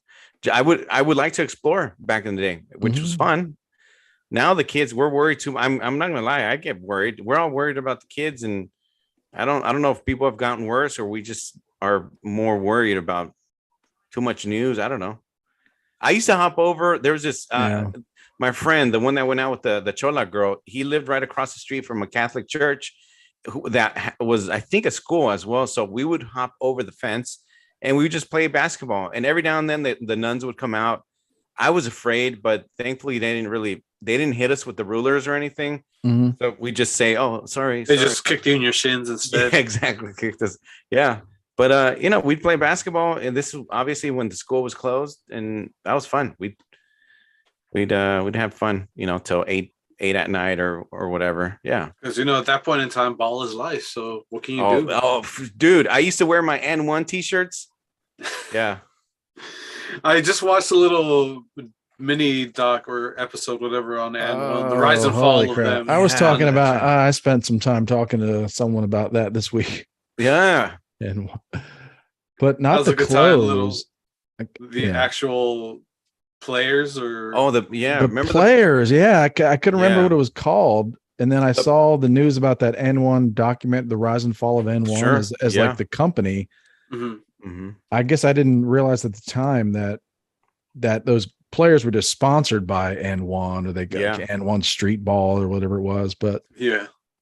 I would like to explore back in the day, which was fun. Now the kids, we're worried too. I'm not gonna lie. I get worried. We're all worried about the kids, and I don't know if people have gotten worse or we just are more worried about too much news. I don't know. I used to hop over. There was this my friend, the one that went out with the Chola girl. He lived right across the street from a Catholic church that was, I think, a school as well. So we would hop over the fence and we would just play basketball. And every now and then the nuns would come out. I was afraid, but thankfully they didn't hit us with the rulers or anything. So we just say, "Oh, sorry." They just kicked you in your shins instead. Yeah, exactly, kicked us. Yeah. But you know, we'd play basketball, and this was obviously when the school was closed, and that was fun. We'd have fun, you know, till 8 at night or whatever. Yeah, because you know at that point in time, ball is life. So what can you do? Oh, dude, I used to wear my N1 t-shirts. Yeah, I just watched a little mini doc or episode, whatever, on N1, the rise and fall of them. I was talking about. I spent some time talking to someone about that this week. Yeah. And but not the clothes, the actual players or remember players. I couldn't remember what it was called, and then I saw the news about that N1 document, the rise and fall of N1 as like the company. I guess I didn't realize at the time that those players were just sponsored by N1 or they got N1 Street Ball or whatever it was, but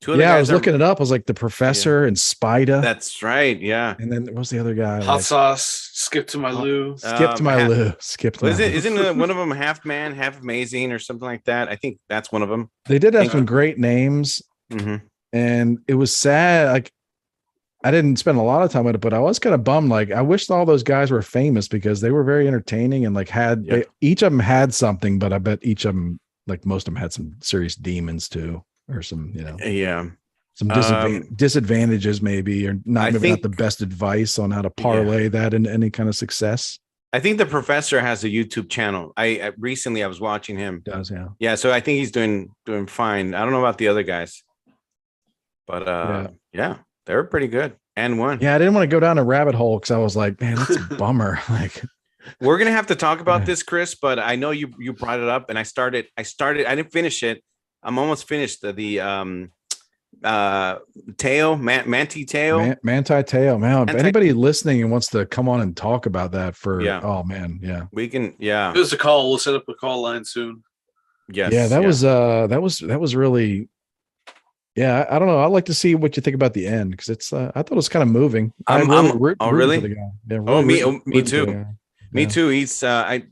I was looking it up. I was like the Professor and Spida. That's right. Yeah. And then what was the other guy? Hot Sauce, Skip to My Lou. Skip to My Lou. Isn't one of them half man, half amazing or something like that? I think that's one of them. They did have some great names. And it was sad. Like I didn't spend a lot of time with it, but I was kind of bummed. Like I wished all those guys were famous because they were very entertaining and like each of them had something, but I bet each of them, like most of them had some serious demons too. Or some, you know, some disadvantages maybe, or not the best advice on how to parlay that into any kind of success. I think the Professor has a YouTube channel. I recently was watching him. Does yeah. So I think he's doing fine. I don't know about the other guys, but they were pretty good. N1. Yeah, I didn't want to go down a rabbit hole because I was like, man, that's a bummer. Like we're gonna have to talk about this, Chris. But I know you brought it up, and I started. I didn't finish it. I'm almost finished the Teo, Manti Teo. Manti Teo, man. If anybody listening and wants to come on and talk about that oh man, we can, Give us a call. We'll set up a call line soon. Yes. Yeah, that was really, I don't know. I'd like to see what you think about the end because it's I thought it was kind of moving. Really? Yeah, me too. Me too. He's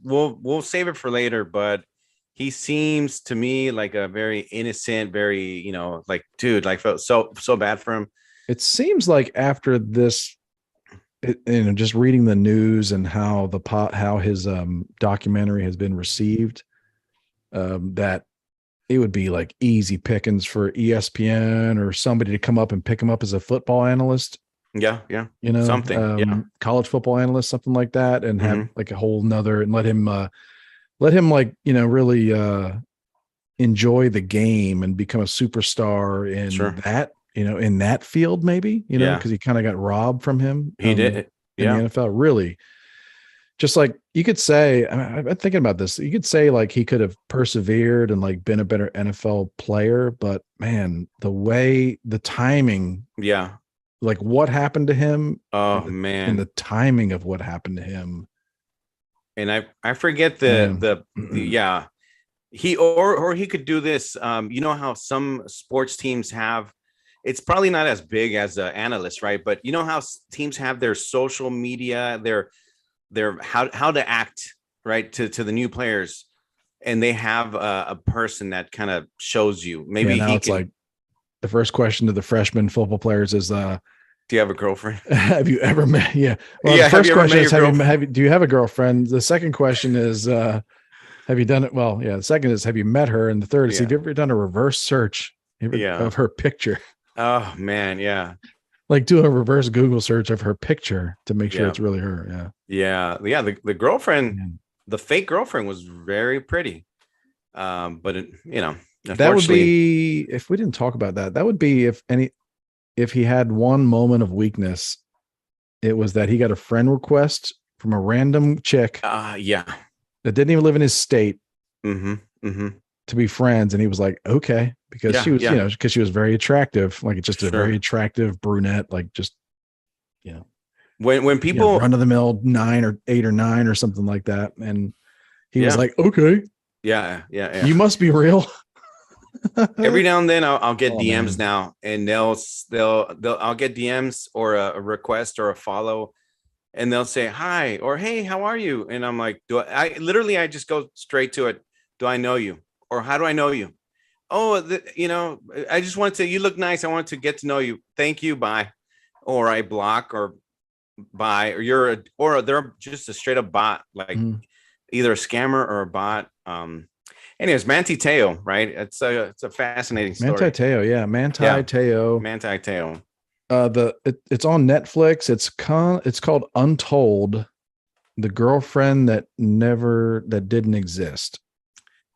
we'll save it for later, but he seems to me like a very innocent, very, you know, like, dude, like felt so bad for him. It seems like after this, you know, just reading the news and how his documentary has been received, that it would be like easy pickings for ESPN or somebody to come up and pick him up as a football analyst. Yeah. You know, something, college football analyst, something like that, and have like a whole nother and let him like, you know, really enjoy the game and become a superstar in that, you know, in that field, maybe, you know, because he kind of got robbed from him. He did. In the NFL, really just like you could say, I've been thinking about this. You could say like he could have persevered and like been a better NFL player, but man, the timing, Yeah. like what happened to him, Oh and man. the timing of what happened to him. And I forget Man. the yeah. He or he could do this. You know how some sports teams have, it's probably not as big as an analyst, right? But you know how teams have their social media, their how to act, right, to the new players, and they have a person that kind of shows you. Maybe now it's like the first question to the freshman football players is, do you have a girlfriend? Have you ever met? Yeah. Well, Yeah. the first question is, do you have a girlfriend? The second question is, have you done it? Well, yeah. The second is, have you met her? And the third is, have you ever done a reverse search of her picture? Oh man. Yeah. Like do a reverse Google search of her picture to make sure it's really her. Yeah. The girlfriend, the fake girlfriend was very pretty. But it, that would be, if we didn't talk about that, that would be if he had one moment of weakness, it was that he got a friend request from a random chick. Yeah. That didn't even live in his state. Mm-hmm. To be friends, and he was like, okay, because she was, because she was very attractive, like just a very attractive brunette, like just, when people run of the mill 9 or 8 or 9 or something like that, and he was like, okay, yeah, you must be real. Every now and then I'll get DMs now, and they'll I'll get DMs or a request or a follow, and they'll say hi or hey, how are you? And I'm like, I just go straight to it. Do I know you? Or how do I know you? Oh, I just wanted to, you look nice. I wanted to get to know you. Thank you. Bye. Or I block or bye, or they're just a straight up bot, like either a scammer or a bot. Anyways, Manti Teo, right? It's a fascinating story. Manti Teo, yeah. Manti Teo. It's on Netflix. It's called Untold, the girlfriend that didn't exist.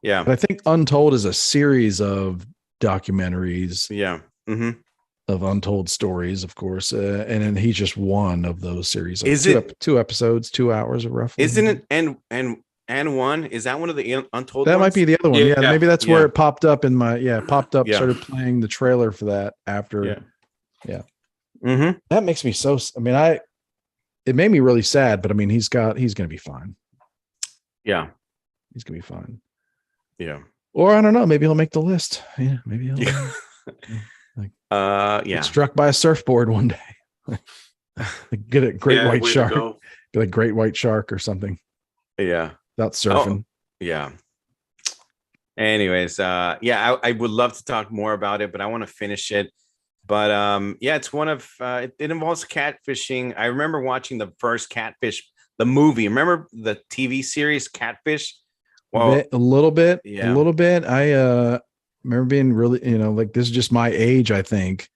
Yeah. But I think Untold is a series of documentaries. Yeah. Mm-hmm. Of untold stories, of course. And then he's just one of those series. Is it 2 episodes, 2 hours of roughly? Isn't it? And one, is that one of the untold that ones? might be the other one. Yeah, maybe that's where it popped up in my started playing the trailer for that after. Yeah. Mm-hmm. That makes me so, it made me really sad, but I mean, he's going to be fine. Yeah. He's going to be fine. Yeah. Or I don't know, maybe he'll make the list. Yeah, maybe he'll get struck by a surfboard one day. Get a great white shark. Be like great white shark or something. Yeah. Without surfing. Yeah. Anyways, I would love to talk more about it, but I want to finish it. But it's one of it involves catfishing. I remember watching the first Catfish, the movie. Remember the TV series Catfish? Well, a little bit. I remember being really, like this is just my age, I think.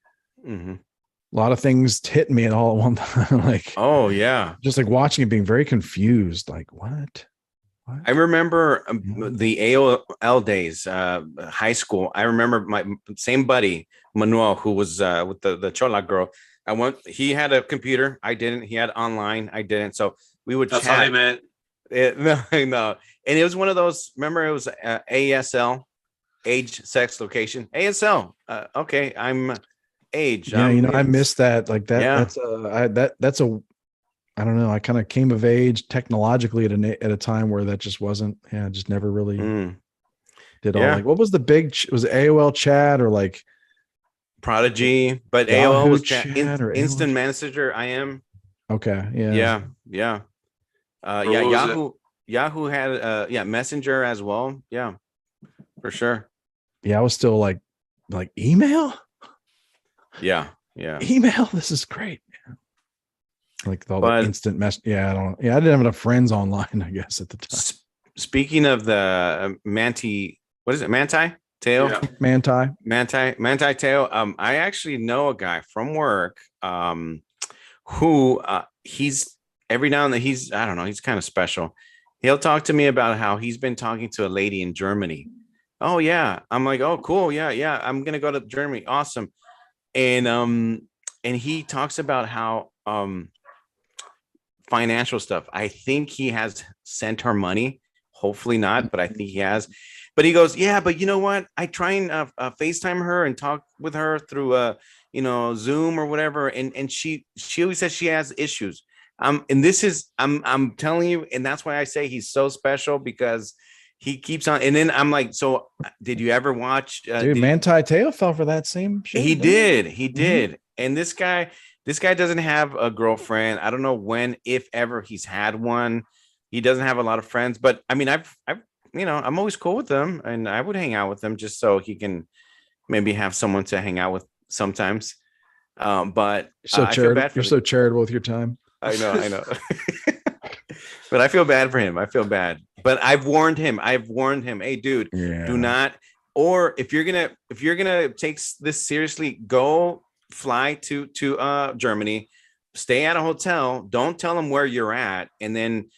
Mm-hmm. A lot of things hit me at all at one time. Like, oh yeah, just like watching it, being very confused. Like, what? I remember the AOL days, high school. I remember my same buddy Manuel, who was with the Chola girl. He had a computer. I didn't. He had online. I didn't. So we would That's chat. how I met. No. And it was one of those. Remember, it was ASL, age, sex, location. ASL. Okay, I'm age. Yeah, I missed that. Like that. Yeah. That's a. I don't know. I kind of came of age technologically at a time where that just wasn't. Yeah, just never really did all. Like, what was the big? Was it AOL chat or like Prodigy? But Yahoo AOL was chat or Instant AOL? Messenger. IM. Okay. Yeah. Yahoo had Messenger as well. Yeah, for sure. Yeah, I was still like email. Yeah. Email. This is great. Like all the instant mess. Yeah, I didn't have enough friends online, I guess, at the time. Speaking of the Manti, what is it? Manti Teo? Yeah. Manti Teo. I actually know a guy from work who he's every now and then he's kind of special. He'll talk to me about how he's been talking to a lady in Germany. Oh yeah. I'm like, oh cool. Yeah. I'm gonna go to Germany. Awesome. And he talks about how financial stuff. I think he has sent her money. Hopefully not, but I think he has. But he goes, yeah, but you know what? I try and FaceTime her and talk with her through Zoom or whatever, and she always says she has issues. And this is I'm telling you, and that's why I say he's so special, because he keeps on. And then I'm like, so did you ever watch? Dude, Manti Te'o fell for that same shit. He did. And this guy doesn't have a girlfriend. I don't know when, if ever, he's had one. He doesn't have a lot of friends, but I mean, I'm always cool with them, and I would hang out with him just so he can maybe have someone to hang out with sometimes. But I feel bad for you're so charitable with your time. I know. But I feel bad for him. I feel bad. But I've warned him. Hey, dude, do not. Or if you're gonna take this seriously, go fly to Germany, stay at a hotel. Don't tell them where you're at, and then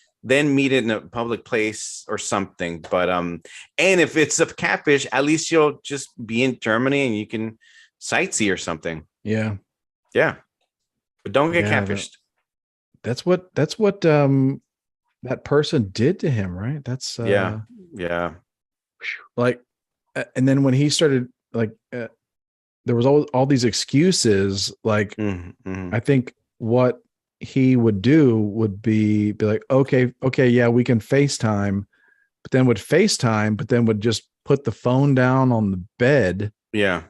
meet in a public place or something. But and if it's a catfish, at least you'll just be in Germany and you can sightsee or something. Yeah. But don't get catfished. That's what that person did to him, right? That's yeah. Like, and then when he started, like, there was all these excuses. Like, I think what he would do would be like, okay, yeah, we can FaceTime, but then would just put the phone down on the bed. Yeah.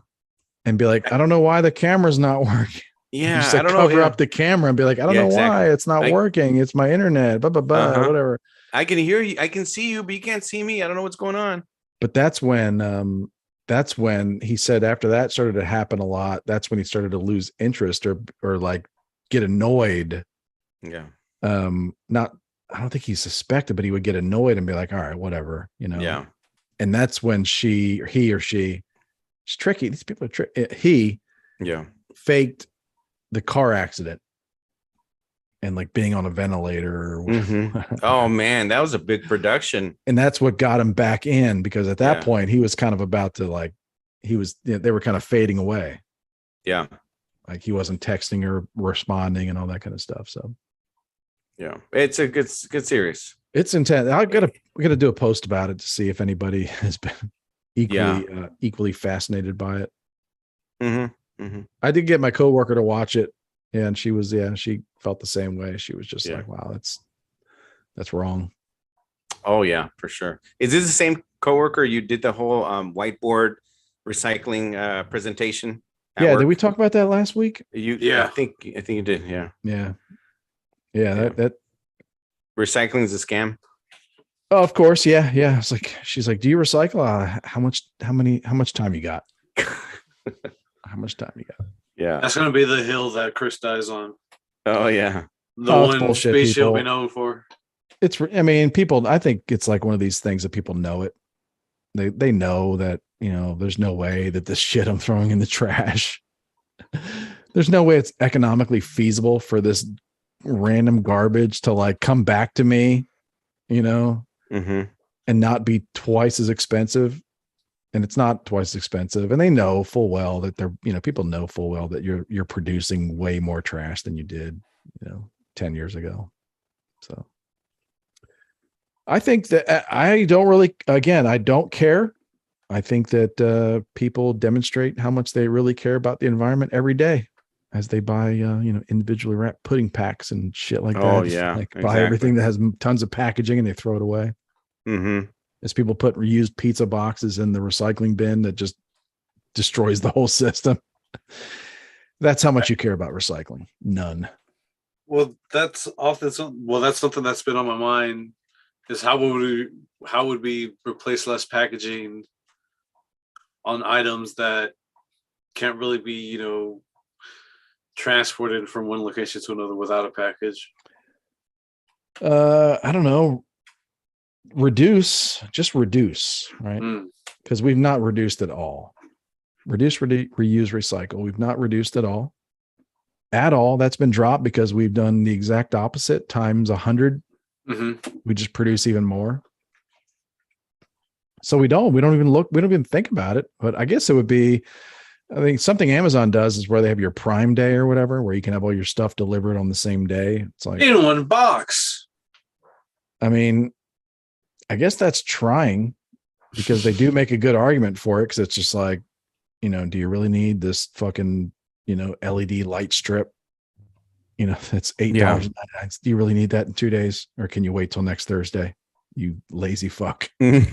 And be like, I don't know why the camera's not working. Yeah. Just like cover up the camera and be like, I don't know why it's not working. It's my internet, whatever. I can hear you. I can see you, but you can't see me. I don't know what's going on. But that's when he said, after that started to happen a lot, that's when he started to lose interest or like get annoyed. Yeah. I don't think he suspected, but he would get annoyed and be like, all right, whatever, Yeah. And that's when he or she, it's tricky. These people are tricky. He faked the car accident and like being on a ventulator. Oh man, that was a big production. And that's what got him back in, because at that point he was kind of about to, like, they were kind of fading away. Yeah. Like he wasn't texting or responding and all that kind of stuff. So yeah, it's a good series. It's intense. We gotta do a post about it to see if anybody has been equally fascinated by it. I did get my coworker to watch it, and she felt the same way. She was just like, wow, that's wrong. Oh yeah, for sure. Is this the same coworker you did the whole whiteboard recycling presentation? Yeah, did we talk about that last week? I think you did. Yeah. That recycling is a scam. Oh, of course. Yeah. It's like, she's like, do you recycle? How much time you got? How much time you got? Yeah. That's going to be the hill that Chris dies on. Oh yeah. The one space he'll be known for. People, I think it's like one of these things that people know it. They know that, there's no way that this shit I'm throwing in the trash. There's no way it's economically feasible for this random garbage to like come back to me, and not be twice as expensive. And it's not twice as expensive. And they know full well that people know full well that you're producing way more trash than you did, 10 years ago. So I think that I don't care. I think that people demonstrate how much they really care about the environment every day as they buy, individually wrapped pudding packs and shit like that. Oh yeah. Buy everything that has tons of packaging and they throw it away. As people put reused pizza boxes in the recycling bin that just destroys the whole system. That's how much you care about recycling. None. Well, that's something that's been on my mind, is how would we replace less packaging on items that can't really be, transported from one location to another without a package. I don't know. Reduce, right? Because we've not reduced at all. Reduce, reuse, recycle. We've not reduced at all. That's been dropped because we've done the exact opposite times 100. We just produce even more. So we don't even think about it. But I guess it would be I think something Amazon does is where they have your Prime Day or whatever, where you can have all your stuff delivered on the same day. It's like in one box. I mean, I guess that's trying because they do make a good argument for it because it's just like, do you really need this fucking, LED light strip? That's $8. Do you really need that in 2 days? Or can you wait till next Thursday? You lazy fuck. Like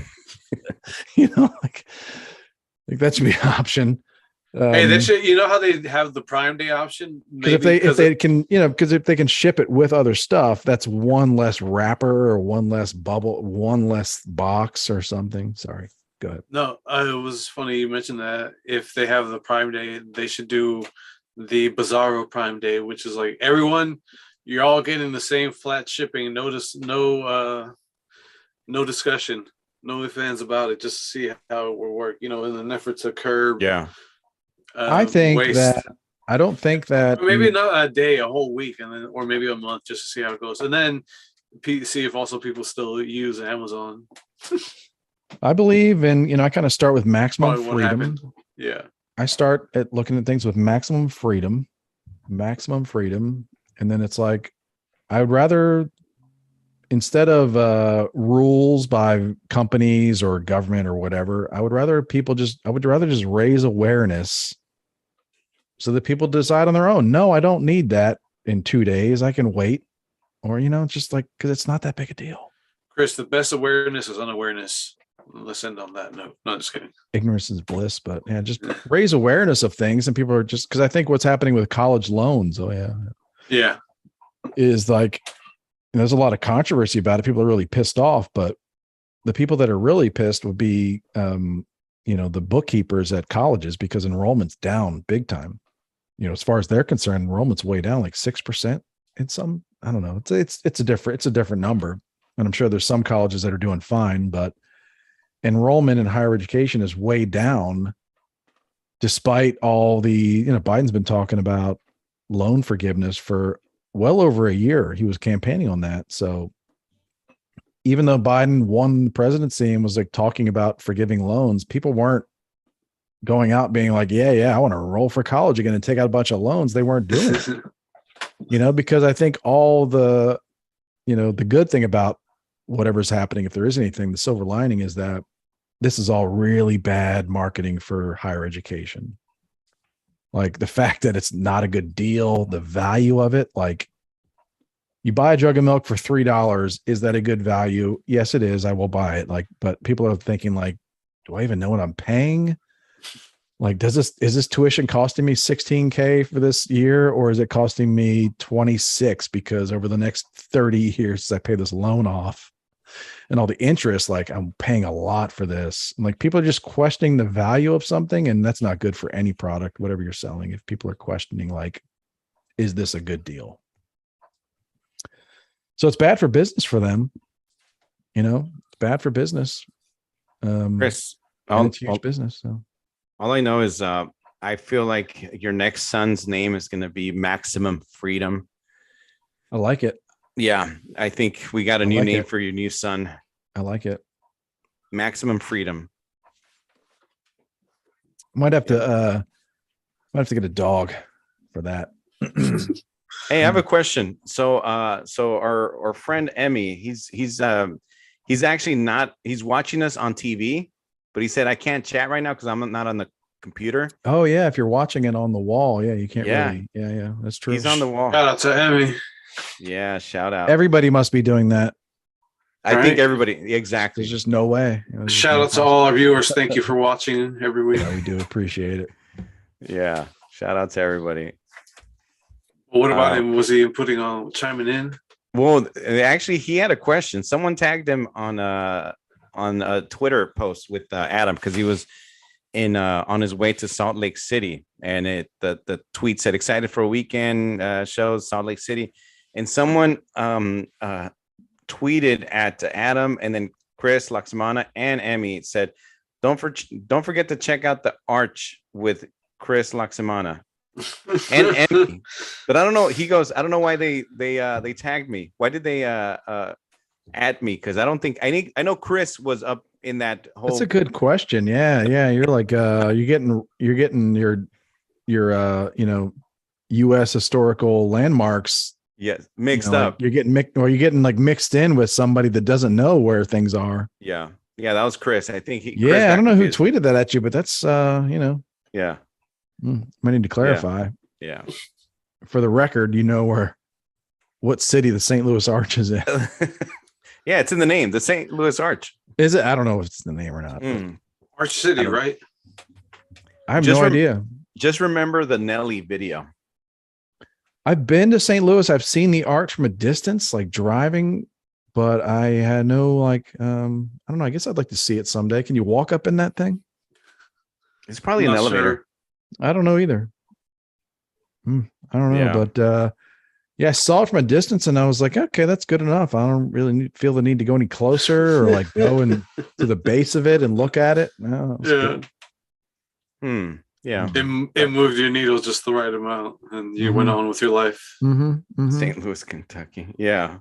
that should be an option. Hey, they should. You know how they have the Prime Day option? Maybe if they can, because if they can ship it with other stuff, that's one less wrapper or one less bubble, one less box or something. Sorry, go ahead. No, it was funny you mentioned that. If they have the Prime Day, they should do the Bizarro Prime Day, which is like everyone, you're all getting the same flat shipping. No discussion, no fans about it. Just to see how it will work. In an effort to curb. Yeah. I think waste. that I don't think that or maybe not a day, a whole week, and then or maybe a month, just to see how it goes, and then see if also people still use Amazon. I believe in, I kind of start with maximum Probably what freedom. happened. Yeah. I start at looking at things with maximum freedom, and then it's like I would rather, instead of rules by companies or government or whatever, I would rather just raise awareness so that people decide on their own. No, I don't need that in 2 days. I can wait. Or, just like, because it's not that big a deal. Chris, the best awareness is unawareness. Let's end on that note. No, just kidding. Ignorance is bliss, but yeah, just raise awareness of things. And people are just, because I think what's happening with college loans, is like, there's a lot of controversy about it. People are really pissed off, but the people that are really pissed would be, the bookkeepers at colleges, because enrollment's down big time. As far as they're concerned, enrollment's way down, like 6% in some, I don't know. It's a different number. And I'm sure there's some colleges that are doing fine, but enrollment in higher education is way down despite all the, Biden's been talking about loan forgiveness for well over a year. He was campaigning on that. So even though Biden won the presidency and was like talking about forgiving loans, people weren't going out being like, yeah, I want to enroll for college again and take out a bunch of loans. They weren't doing it, because I think all the, the good thing about whatever's happening, if there is anything, the silver lining is that this is all really bad marketing for higher education. Like the fact that it's not a good deal, the value of it, like you buy a jug of milk for $3. Is that a good value? Yes, it is. I will buy it. Like, but people are thinking like, do I even know what I'm paying? Like, is this tuition costing me $16K for this year, or is it costing me 26 because over the next 30 years I pay this loan off and all the interest, like I'm paying a lot for this. And like people are just questioning the value of something, and that's not good for any product, whatever you're selling. If people are questioning like, is this a good deal? So it's bad for business for them. It's bad for business. Chris, it's huge business. So. All I know is I feel like your next son's name is going to be Maximum Freedom. I like it. Yeah, I think we got a new name for your new son. I like it. Maximum Freedom. Might have to get a dog for that. Hey, I have a question. So our friend Emmy, he's actually not. He's watching us on TV. But he said, I can't chat right now because I'm not on the computer. Oh, yeah. If you're watching it on the wall, you can't really. Yeah, that's true. He's on the wall. Shout out to Emmy. Yeah, shout out. Everybody must be doing that. I think everybody. Exactly. There's just no way. Shout out to all our viewers. Thank you for watching every week. Yeah, we do appreciate it. Yeah. Shout out to everybody. Well, what about him? Was he chiming in? Well, actually, he had a question. Someone tagged him on a Twitter post with Adam because he was on his way to Salt Lake City, and the tweet said excited for a weekend shows Salt Lake City, and someone tweeted at Adam and then Chris, Laxmana, and Emmy said, don't forget to check out the Arch with Chris, Laxmana, and Emmy. But I don't know. He goes, I don't know why they tagged me. Why did they at me? Because I don't think I know Chris was up in that whole? That's a good question. Yeah, yeah. You're like you're getting your U.S. historical landmarks. Yes, mixed Like up. you're getting mixed in with somebody that doesn't know where things are. Yeah, yeah. That was Chris. I think Chris Yeah, got I don't know confused. who tweeted that at you, but that's Yeah, might need to clarify. yeah. For the record, what city the St. Louis Arch is in. Yeah, it's in the name, the St. Louis Arch. Is it? I don't know if it's the name or not. Arch City, right? I have no idea. Just remember the Nelly video. I've been to St. Louis. I've seen the arch from a distance, like driving, but I had no I don't know. I guess I'd like to see it someday. Can you walk up in that thing? It's probably an elevator. Sure. I don't know either. I don't know, but I saw it from a distance and I was like, okay, that's good enough. I don't really feel the need to go any closer or like go to the base of it and look at it. No, Yeah. good. Yeah. It moved your needle just the right amount, and you went on with your life. St. Louis, Kentucky. Yeah.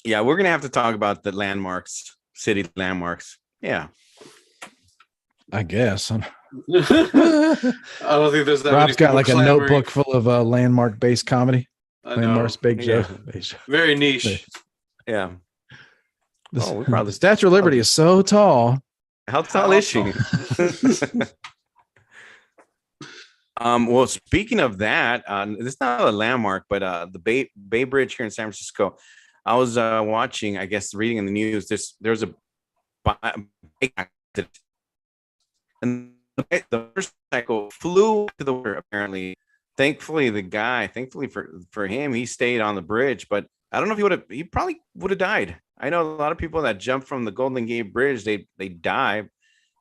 Yeah, we're gonna have to talk about the landmarks, city landmarks. Yeah. I guess. I don't think there's that. Rob's got like a clamoring. notebook full of landmark-based comedy. I know. Landmarks, big Yeah. show. Very niche. Yeah. The Statue of Liberty is so tall. How tall is she? Well, speaking of that, it's not a landmark, but the Bay Bridge here in San Francisco. I was watching, I guess, reading in the news. There's a bike accident, and the motorcycle flew to the water. Apparently, thankfully for him, he stayed on the bridge. But I don't know if he probably would have died. I know a lot of people that jump from the Golden Gate Bridge, they die.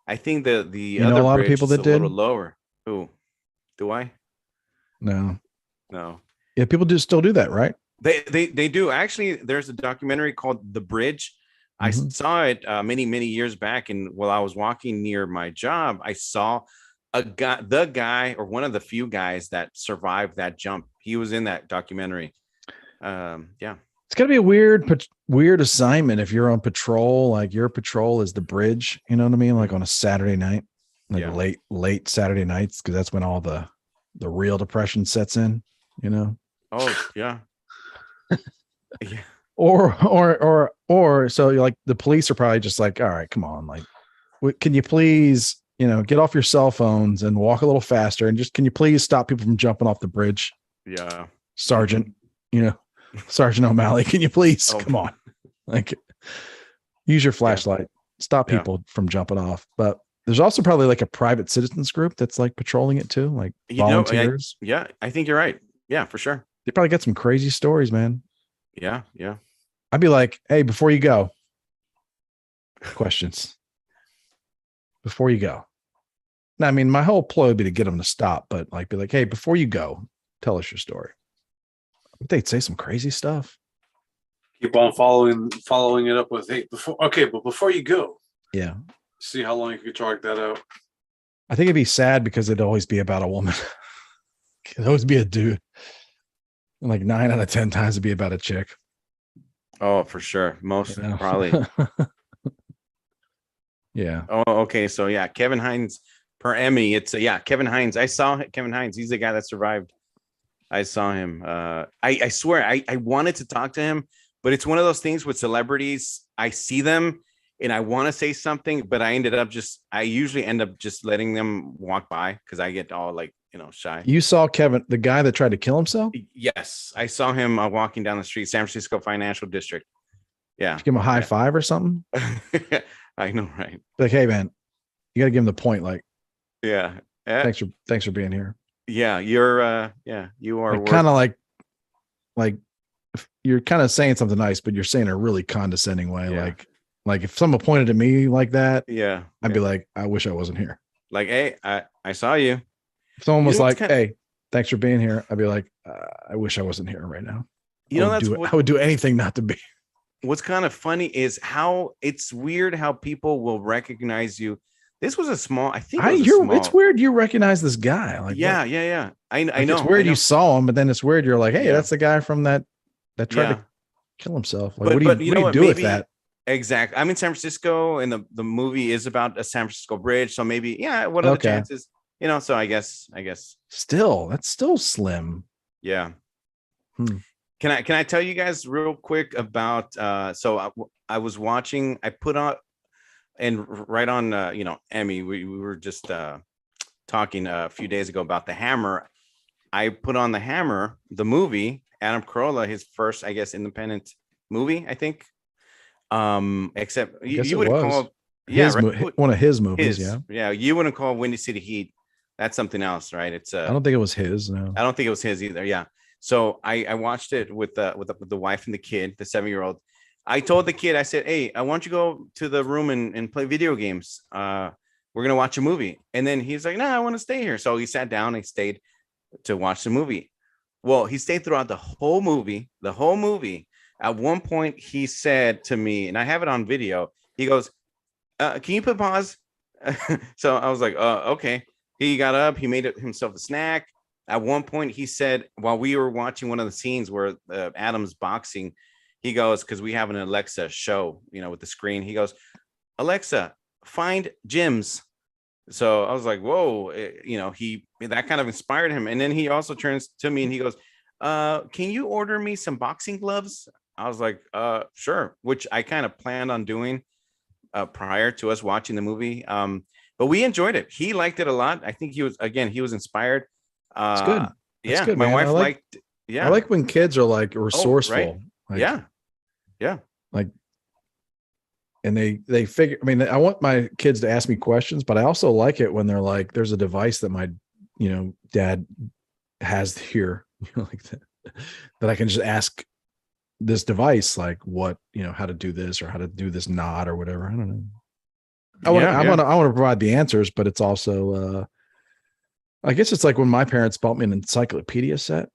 I think the other a lot of bridge people is that a did. little lower. Who? Do I? No. Yeah, people still do that, right? They do. Actually, there's a documentary called The Bridge. I saw it many years back, and while I was walking near my job, I saw the guy or one of the few guys that survived that jump. He was in that documentary. Yeah. It's got to be a weird assignment if you're on patrol. Like your patrol is the bridge, you know what I mean? Like on a Saturday night, late Saturday nights, because that's when all the real depression sets in, Oh yeah. Yeah. Or so you're like the police are probably just like, all right, come on, like, can you please, get off your cell phones and walk a little faster, and just can you please stop people from jumping off the bridge? Yeah, Sergeant, Sergeant O'Malley, can you please come on, like, use your flashlight, stop people from jumping off. But there's also probably like a private citizens group that's like patrolling it too, like volunteers. I think you're right. Yeah, for sure. They probably got some crazy stories, man. Yeah. I'd be like, hey, before you go, questions. Before you go. Now, I mean, my whole ploy would be to get them to stop, but like, be like, hey, before you go, tell us your story. They'd say some crazy stuff. Keep on following it up with, hey, before you go. Yeah. See how long you can drag that out. I think it'd be sad because it'd always be about a woman. It'd always be a dude. And like 9 out of 10 times it'd be about a chick. Oh, for sure. Most probably. Yeah. Oh, okay. So yeah, Kevin Hines per Emmy. It's Kevin Hines. I saw Kevin Hines. He's the guy that survived. I saw him. I swear I wanted to talk to him, but it's one of those things with celebrities. I see them and I want to say something, but I usually end up just letting them walk by because I get all like, shy. You saw Kevin, the guy that tried to kill himself? Yes. I saw him walking down the street, San Francisco Financial District. Yeah. Give him a high five or something? I know, right? Like, hey man, you got to give him the point. Like, yeah. Thanks for being here. Yeah. You're, you are like, kind of like you're kind of saying something nice, but you're saying a really condescending way. Yeah. Like if someone pointed at me like that, I'd be like, I wish I wasn't here. Like, hey, I saw you. If someone was like, hey, thanks for being here, I'd be like, I wish I wasn't here right now. I would do anything not to be. What's kind of funny is how it's weird how people will recognize you. This was a small, I think it's weird you recognize this guy. Like, yeah. I know. It's weird you saw him, but then it's weird you're like, hey, that's the guy from that tried to Kill himself. Like, But what do you do with that? Exactly. I'm in San Francisco, and the movie is about a San Francisco bridge. So maybe, yeah. What are the chances? So I guess. Still, that's still slim. Yeah. Hmm. Can I tell you guys real quick about? So I was watching. I put on, and right on. Emmy. We were just talking a few days ago about The Hammer. I put on The Hammer, the movie. Adam Carolla, his first, I guess, independent movie. I think. Except you wouldn't call, one of his movies. You wouldn't call Windy City Heat. That's something else, right? It's I don't think it was his. No, I don't think it was his either. Yeah. So I watched it with the wife and the kid, the 7-year-old. I told the kid, I said, "Hey, I want you to go to the room and play video games. We're gonna watch a movie." And then he's like, "No, I want to stay here." So he sat down and stayed to watch the movie. Well, he stayed throughout the whole movie. At one point, he said to me, and I have it on video, he goes, "Can you put pause?" So I was like, okay. He got up, he made himself a snack. At one point, he said, while we were watching one of the scenes where Adam's boxing, he goes, because we have an Alexa show, with the screen, he goes, "Alexa, find gyms." So I was like, whoa, that kind of inspired him. And then he also turns to me and he goes, "Can you order me some boxing gloves?" I was like, sure, which I kind of planned on doing prior to us watching the movie. But we enjoyed it. He liked it a lot. I think he was inspired. It's good. That's good, my man. wife liked. Yeah, I like when kids are like resourceful. Right? Like, yeah. Like, and they figure. I mean, I want my kids to ask me questions, but I also like it when they're like, "There's a device that my, dad has here, like that I can just ask this device, like what, how to do this or how to do this knot or whatever." I don't know. I want to provide the answers, but it's also, I guess it's like when my parents bought me an encyclopedia set.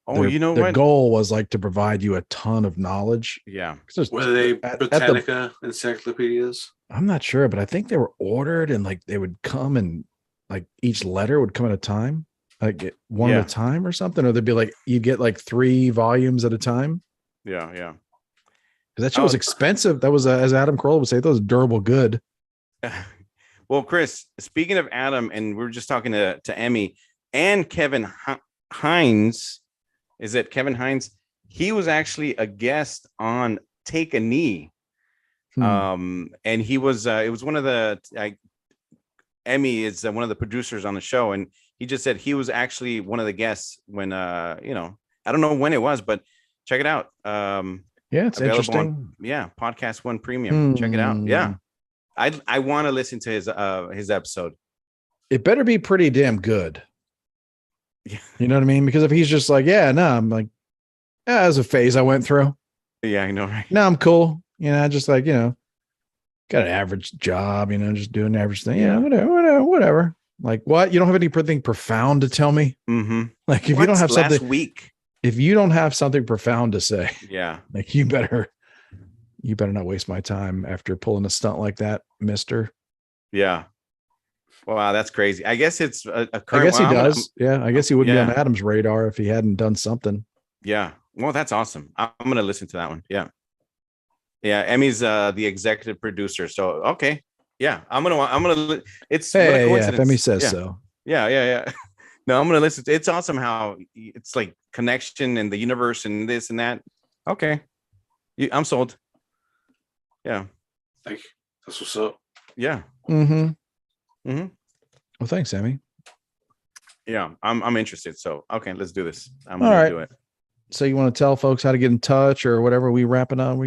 Their goal was like to provide you a ton of knowledge. Yeah. Were they Britannica encyclopedias? I'm not sure, but I think they were ordered and like they would come and like each letter would come at a time. Like one at a time or something, or they'd be like, you get like 3 volumes at a time. Yeah. Because that shit was expensive. That was, as Adam Carolla would say, that was durable good. Well, Chris, speaking of Adam, and we were just talking to Emmy and Kevin Hines. Is it Kevin Hines? He was actually a guest on Take a Knee. And he was, it was one of the, Emmy is one of the producers on the show. And he just said he was actually one of the guests when, I don't know when it was, but check it out. It's interesting. Podcast One Premium. Check it out. Yeah. I want to listen to his episode. It better be pretty damn good. Yeah. You know what I mean? Because if he's just like, I'm like, that was a phase I went through. Yeah, I know, right? No, I'm cool. Just like, got an average job, just doing the average thing. Yeah, whatever. Like, what? You don't have anything profound to tell me? Mm-hmm. Like, if you don't have something last week, if you don't have something profound to say, like you better not waste my time after pulling a stunt like that, mister. Yeah. Wow, that's crazy. I guess it's a current. I guess he does. I guess he would be on Adam's radar if he hadn't done something. Yeah. Well, that's awesome. I'm going to listen to that one. Yeah. Yeah. Emmy's the executive producer. So, okay. Yeah. I'm going to, it's if Emmy says so. Yeah. No, I'm going to listen. It's awesome how it's like connection and the universe and this and that. Okay. I'm sold. Yeah. Thank you. That's what's up. Yeah. Mm-hmm. Well, thanks, Emmy. Yeah, I'm interested. So, okay, let's do this. I'm going to do it. So you want to tell folks how to get in touch or whatever? We wrap it up.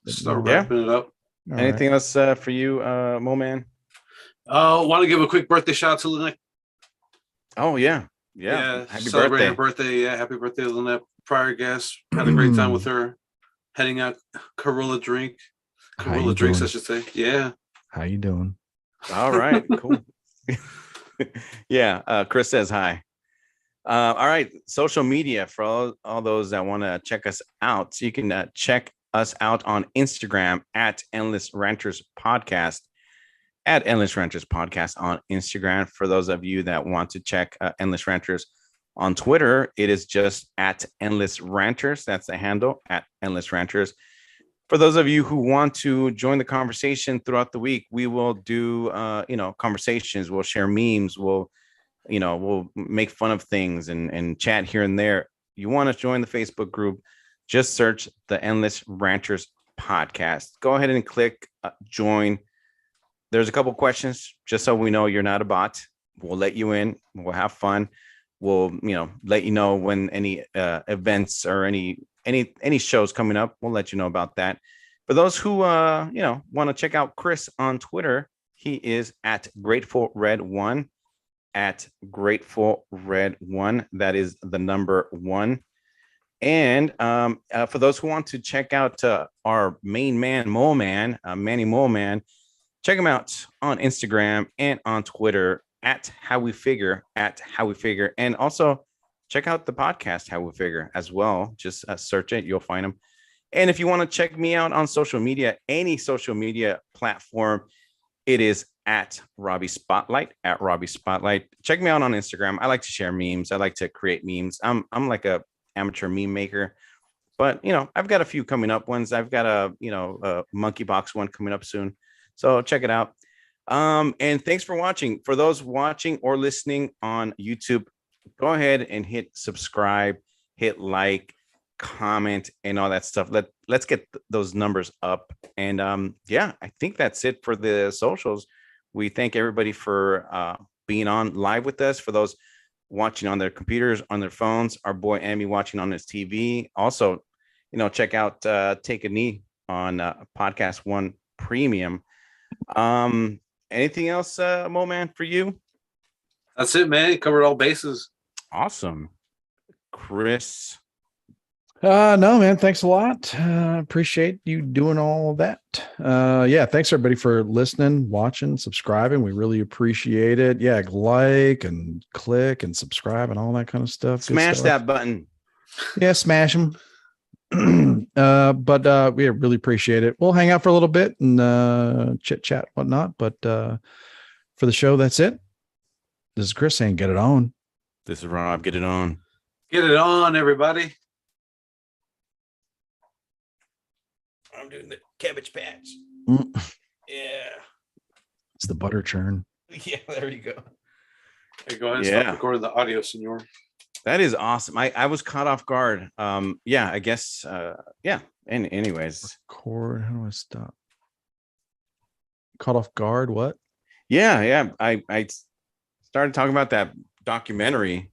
Start wrapping it up. Anything else for you, Mo Man? Want to give a quick birthday shout out to Lynette. Oh yeah. Happy birthday! Happy birthday, Lynette. Prior guest, had a great time with her. Heading out Corolla drinks, I should say. Yeah. How you doing? All right, cool. Chris says hi. All right, social media for all those that want to check us out. So you can check us out on Instagram at Endless Ranters Podcast, at Endless Ranters Podcast on Instagram. For those of you that want to check Endless Ranters On Twitter, it is just at Endless Ranters. That's the handle, at Endless Ranters. For those of you who want to join the conversation throughout the week, we will do, conversations. We'll share memes. We'll make fun of things and chat here and there. You want to join the Facebook group, just search the Endless Ranters podcast. Go ahead and click join. There's a couple questions just so we know you're not a bot. We'll let you in. We'll have fun. We'll, let you know when any events or any shows coming up. We'll let you know about that. For those who want to check out Chris on Twitter, he is at Grateful Red 1, at Grateful Red 1. That is the number 1. And for those who want to check out our main man, Mole Man, Manny Mole Man, check him out on Instagram and on Twitter at How We Figure, and also check out the podcast How We Figure as well. Just search it, you'll find him. And if you want to check me out on social media, any social media platform, it is at Robbie Spotlight, Check me out on Instagram. I like to share memes. I like to create memes. I'm like a amateur meme maker, but I've got a few coming up ones. I've got a monkey box one coming up soon, so check it out. And thanks for watching. For those watching or listening on YouTube, go ahead and hit subscribe, hit like, comment, and all that stuff. Let's get those numbers up. And I think that's it for the socials. We thank everybody for being on live with us. For those watching on their computers, on their phones, our boy Amy watching on his TV. Also, check out Take a Knee on Podcast One Premium. Anything else, Mo Man, for you? That's it, man. Covered all bases. Awesome. Chris. No, man, thanks a lot. Appreciate you doing all of that. Thanks everybody for listening, watching, subscribing. We really appreciate it. Yeah, like and click and subscribe and all that kind of stuff. Smash that button. Yeah, smash them. But we really appreciate it. We'll hang out for a little bit and chit chat, whatnot. But for the show, that's it. This is Chris saying, get it on. This is Rob. Get it on. Get it on, everybody. I'm doing the cabbage patch. Yeah. It's the butter churn. Yeah, there you go. Hey, go ahead and stop recording the audio, senor. That is awesome. I was caught off guard. I guess. And anyways. Record. How do I stop? Caught off guard? What? Yeah. I started talking about that documentary.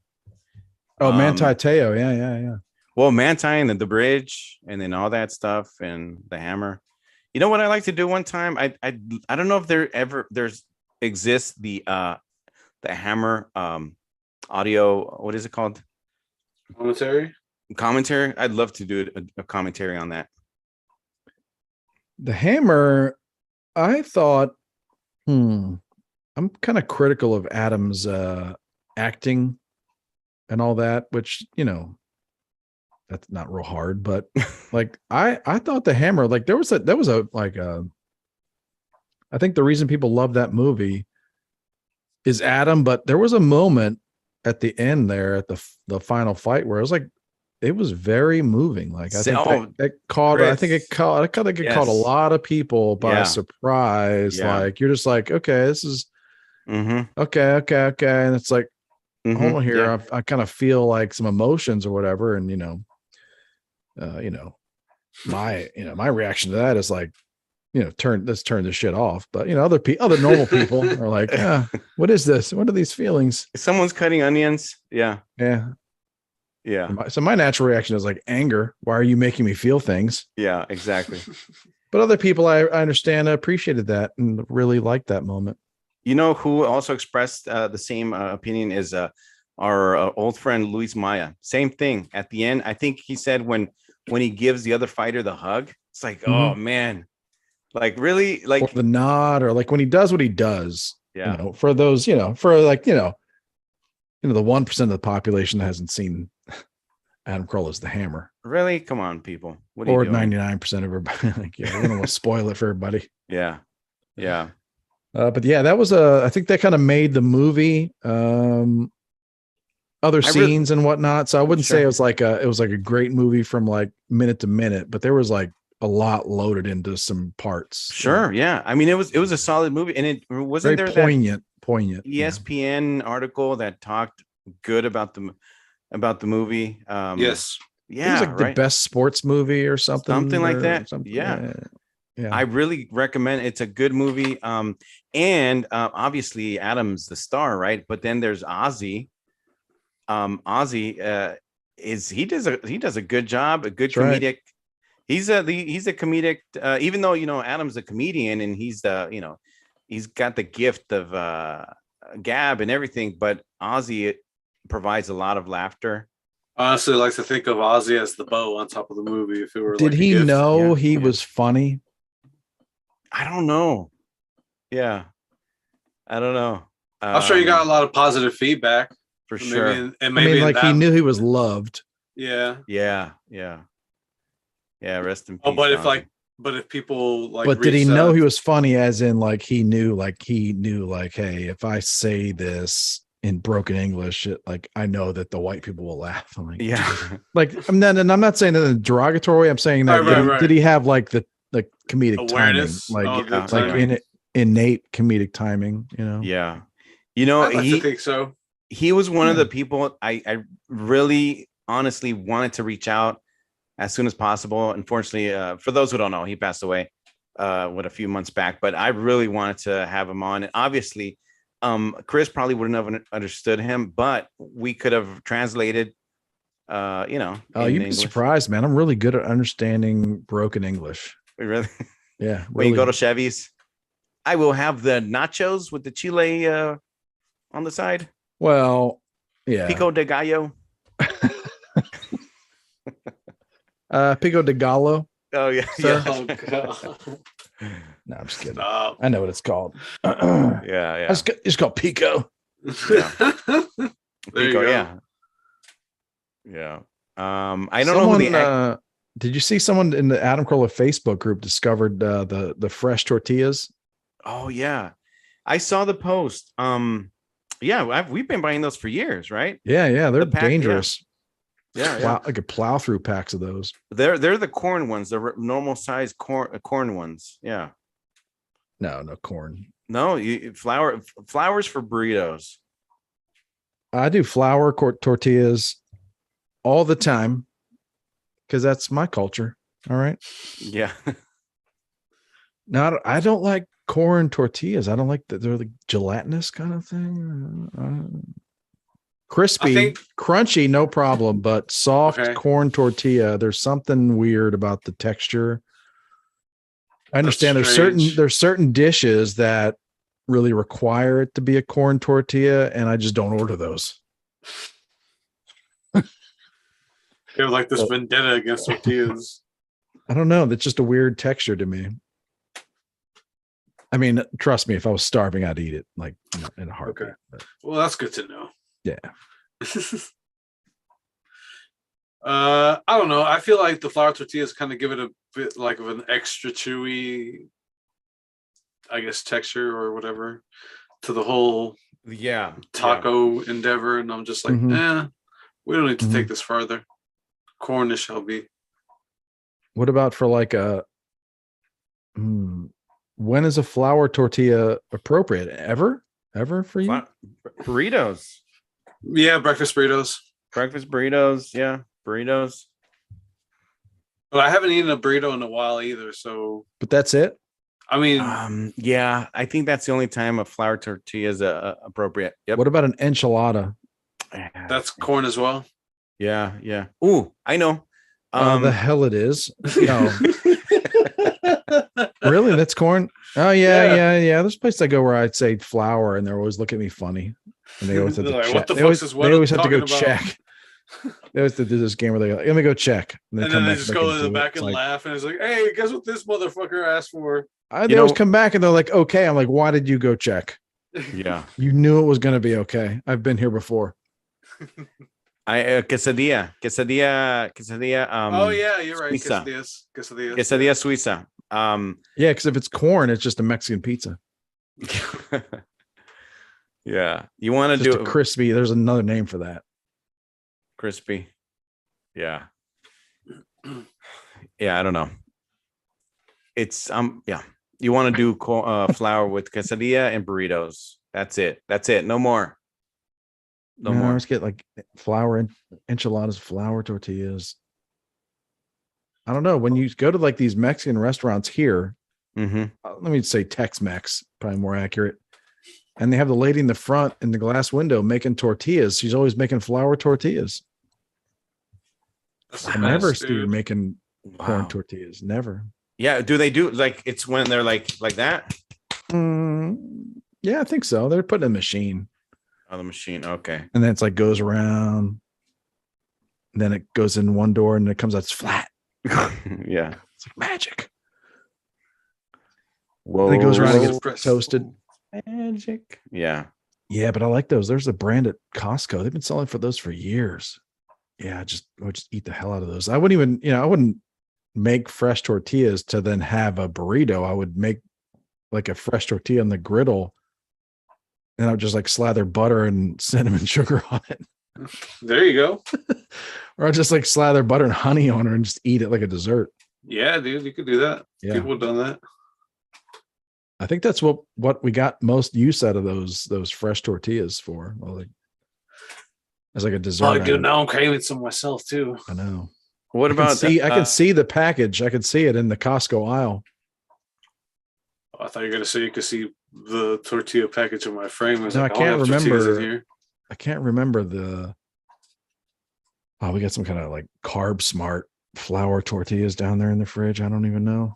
Oh, Manti Te'o. Yeah. Well, Manti and the bridge, and then all that stuff, and the hammer. You know what I like to do one time? I don't know if there's exists the hammer audio. What is it called? Commentary. I'd love to do a commentary on that. The hammer. I thought. I'm kind of critical of Adam's acting and all that, which that's not real hard, but like I thought the hammer, like I think the reason people love that movie is Adam, but there was a moment at the end there at the final fight where it was very moving. Like I think it caught a lot of people by surprise. Yeah. Like you're just like, okay, this is okay. And it's like, hold on here. Yeah. I kind of feel like some emotions or whatever. And, my reaction to that is like, let's turn this shit off. But, other normal people are like, what is this? What are these feelings? Someone's cutting onions. Yeah. Yeah. Yeah. So my natural reaction is like anger. Why are you making me feel things? Yeah, exactly. But other people, I understand, appreciated that and really liked that moment. You know who also expressed the same opinion is our old friend Luis Maya. Same thing at the end. I think he said when he gives the other fighter the hug, it's like, oh man, like really, like or the nod, or like when he does what he does. Yeah. For those, for like the 1% of the population that hasn't seen Adam Carolla's The Hammer. Really, come on, people. What are you doing? 99% of everybody. Like, we're gonna want to spoil it for everybody. Yeah. But yeah, that was I think that kind of made the movie other I really- scenes and whatnot. So I wouldn't say Sure. it was like a great movie from like minute to minute, but there was like a lot loaded into some parts. Sure, yeah. I mean, it was a solid movie, and it wasn't Very there poignant. that ESPN article that talked good about the movie. Yes. It was Yeah, like the right. best sports movie or something. Something like or that. something. Yeah. Yeah. I really recommend. It's a good movie. And obviously Adam's the star, right? But then there's Ozzy. Ozzy he does a good job, a good That's right. comedic. He's a comedic. Even though Adam's a comedian and he's got the gift of gab and everything, but Ozzy provides a lot of laughter. I honestly like to think of Ozzy as the bow on top of the movie. If it were Did like a he gift. know Yeah, he yeah. was funny? I don't know. Yeah, I don't know. I'm sure you got a lot of positive feedback. for Maybe sure. and I maybe mean, like he that, knew he was loved. Yeah. Yeah. Rest in peace. Oh, but if Ozzy. if people like, But did he reached know out- he was funny as in like he knew like, hey, if I say this in broken English, like I know that the white people will laugh. I'm like, Yeah. like I'm not saying that in a derogatory way. I'm saying that Right. did he have like the comedic awareness, timing, like yeah, good like timing. innate comedic timing, Yeah. I'd like to think so. He was one of the people I really honestly wanted to reach out as soon as possible. Unfortunately, for those who don't know, he passed away a few months back, but I really wanted to have him on. And obviously, Chris probably wouldn't have understood him, but we could have translated, Oh, in you'd be English. surprised, man. I'm really good at understanding broken English. Really? Yeah. When you really. go to Chevy's, I will have the nachos with the chile on the side. Well, yeah. Pico de gallo. Pico de Gallo. Oh yeah. Sir? Oh god. No, I'm just kidding. Stop. I know what it's called. Yeah. It's called Pico. Yeah. There you Pico, go. yeah. I don't know who the did you see someone in the Adam Carolla Facebook group discovered the fresh tortillas? Oh yeah, I saw the post. Yeah, we've been buying those for years, right? Yeah, they're The pack, yeah. dangerous. Yeah. I could plow through packs of those. They're the corn ones, the normal size corn ones. Yeah. No corn. No, flowers for burritos. I do flour tortillas all the time because that's my culture. All right. Yeah. Now I don't like corn tortillas. I don't like that they're the gelatinous kind of thing. Crispy, crunchy, no problem, but soft corn tortilla. There's something weird about the texture. I understand there's certain dishes that really require it to be a corn tortilla, and I just don't order those. You have like this vendetta against tortillas. I don't know. That's just a weird texture to me. I mean, trust me, if I was starving, I'd eat it like in a heartbeat. Okay. Well, that's good to know. Yeah. I don't know. I feel like the flour tortillas kind of give it a bit like of an extra chewy, I guess, texture or whatever to the whole taco endeavor. And I'm just like, we don't need to take this further. Corn it shall be. What about for like a when is a flour tortilla appropriate? Ever for you? Burritos. Yeah, breakfast burritos. Yeah, burritos. But I haven't eaten a burrito in a while either. So, but that's it. I mean, yeah, I think that's the only time a flour tortilla is appropriate. Yep. What about an enchilada? That's corn as well. Yeah. Ooh, I know. The hell it is. No. Really? That's corn? Oh yeah. There's a place I go where I'd say flour, and they're always looking at me funny. And they always have to like, check. What the they fuck always, is they always have to go about? check. They always have to do this game where they go, let me go check. And then they just go to the back and laugh, and it's like, hey, guess what this motherfucker asked for? They always come back and they're like, okay. I'm like, why did you go check? Yeah. You knew it was going to be okay. I've been here before. Quesadilla. Oh yeah, you're right. Suiza. Quesadilla Suiza. Yeah, because if it's corn, it's just a Mexican pizza. Yeah, you want to do crispy. There's another name for that. crispy. Yeah. Yeah, I don't know. It's yeah. You want to do flour with quesadilla and burritos. That's it. That's it. No more. No Man, I more. always get like flour and enchiladas, flour tortillas. I don't know. When you go to like these Mexican restaurants here, let me say Tex-Mex, probably more accurate. And they have the lady in the front in the glass window making tortillas. She's always making flour tortillas. I never see her making corn tortillas. Never. Yeah. Do they do like it's when they're like that? Yeah, I think so. They're putting in a machine. Oh, the machine. Okay. And then it's like goes around. And then it goes in one door and it comes out it's flat. Yeah. It's like magic. Whoa. And it goes around and gets toasted. Magic. Yeah. Yeah, but I like those. There's a brand at Costco. They've been selling for those for years. Yeah, I would just eat the hell out of those. I wouldn't even, I wouldn't make fresh tortillas to then have a burrito. I would make like a fresh tortilla on the griddle. And I would just like slather butter and cinnamon sugar on it. There you go. Or I'd just like slather butter and honey on her and just eat it like a dessert. Yeah, dude, you could do that. Yeah. People have done that. I think that's what we got most use out of those fresh tortillas for. Well, like as like a dessert. Oh, dude, now I'm craving some myself too. I know. What about I can see the package. I could see it in the Costco aisle. I thought you were gonna say you could see the tortilla package in my frame. No, I can't remember. I can't remember the. Oh, we got some kind of like Carb Smart flour tortillas down there in the fridge. I don't even know.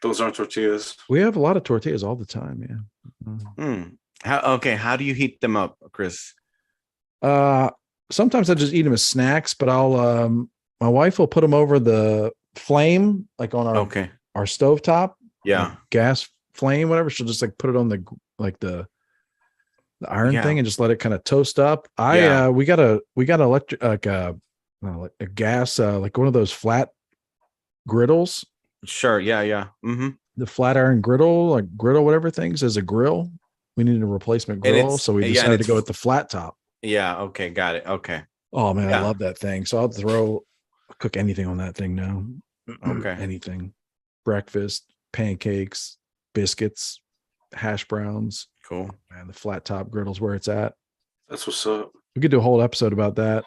Those aren't tortillas. We have a lot of tortillas all the time. Yeah. How do you heat them up, Chris? Sometimes I just eat them as snacks, but I'll my wife will put them over the flame, like on our stovetop. Yeah. Like gas flame, whatever. She'll just like put it on the iron thing and just let it kind of toast up. We got electric like a gas like one of those flat griddles. Sure. Yeah. The flat iron griddle, whatever things as a grill. We needed a replacement grill, so we decided to go with the flat top. Yeah. Okay. Got it. Okay. Oh man, I love that thing. So I'll cook anything on that thing now. Okay. Anything. Breakfast, pancakes, biscuits, hash browns. Cool. Man, the flat top griddle's where it's at. That's what's up. We could do a whole episode about that.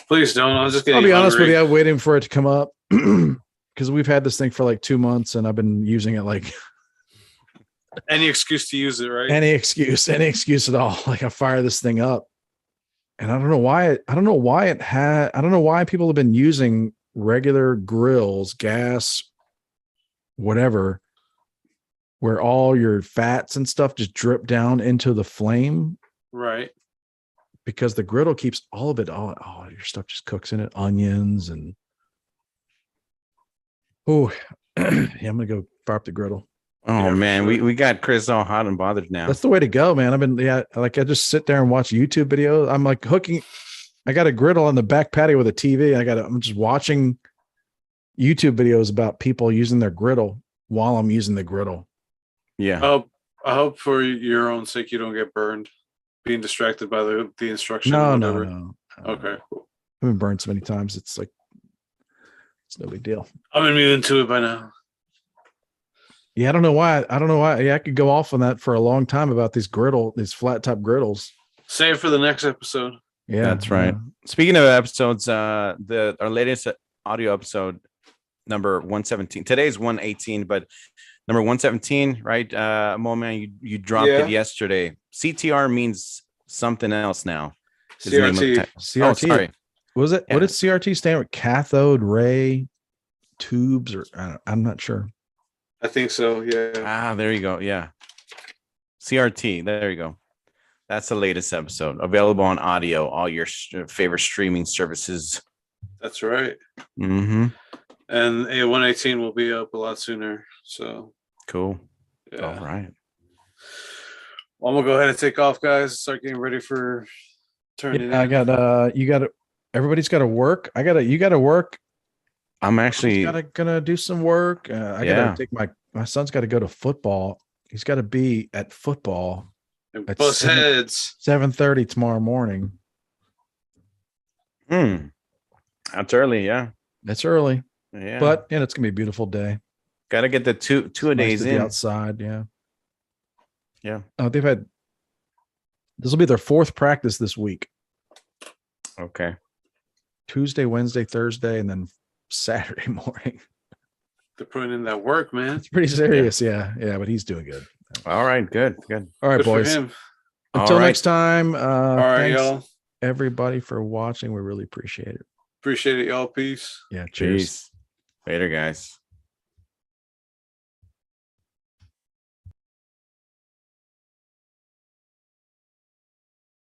Please don't. I'll be honest with you. I'm waiting for it to come up because we've had this thing for like 2 months and I've been using it like any excuse to use it, right? Any excuse at all. Like I fire this thing up. And I don't know why people have been using regular grills, gas, whatever, where all your fats and stuff just drip down into the flame. Right. Because the griddle keeps all of it, all your stuff just cooks in it, onions and yeah, I'm gonna go fire up the griddle. Oh man, we got Chris all hot and bothered now. That's the way to go, man. I just sit there and watch YouTube videos. I'm like I got a griddle on the back patio with a TV. I'm just watching YouTube videos about people using their griddle while I'm using the griddle. Yeah. I hope for your own sake you don't get burned being distracted by the instruction. No. Okay, cool. I've been burned so many times. It's like, it's no big deal. I'm immune to it by now. Yeah, I don't know why. Yeah, I could go off on that for a long time about these flat top griddles. Save for the next episode. Yeah, that's right. Speaking of episodes, our latest audio episode, number 117. Today's 118, but number 117, right? Moment you dropped it yesterday. CTR means something else now. CRT. CRT. Oh, sorry. Was it? Yeah. What did CRT stand for? Cathode ray tubes, or I'm not sure. I think so. Yeah. There you go. Yeah. CRT. There you go. That's the latest episode, available on audio, all your favorite streaming services. That's right. Mm-hmm. And A118 will be up a lot sooner. So cool. Yeah. All right. Well, I'm gonna go ahead and take off, guys. Start getting ready for turning. I got everybody's got to work. You got to work. I'm actually gonna do some work. I gotta take my son's got to go to football. He's got to be at football. Bust heads. 7:30 tomorrow morning. That's early. Yeah. It's early, Yeah. but it's gonna be a beautiful day. Got to get the two a Nice days to be in. outside. Yeah. Yeah. They've had. This will be their 4th practice this week. Okay. Tuesday, Wednesday, Thursday, and then Saturday morning. They're putting in that work, man. It's pretty serious. Yeah. But he's doing good. All right. Good. All right, Good for boys. him. Until All right. next time. All right, Thanks y'all. everybody for watching. We really appreciate it. Appreciate it, y'all. Peace. Yeah. Cheers. Peace. Later, guys.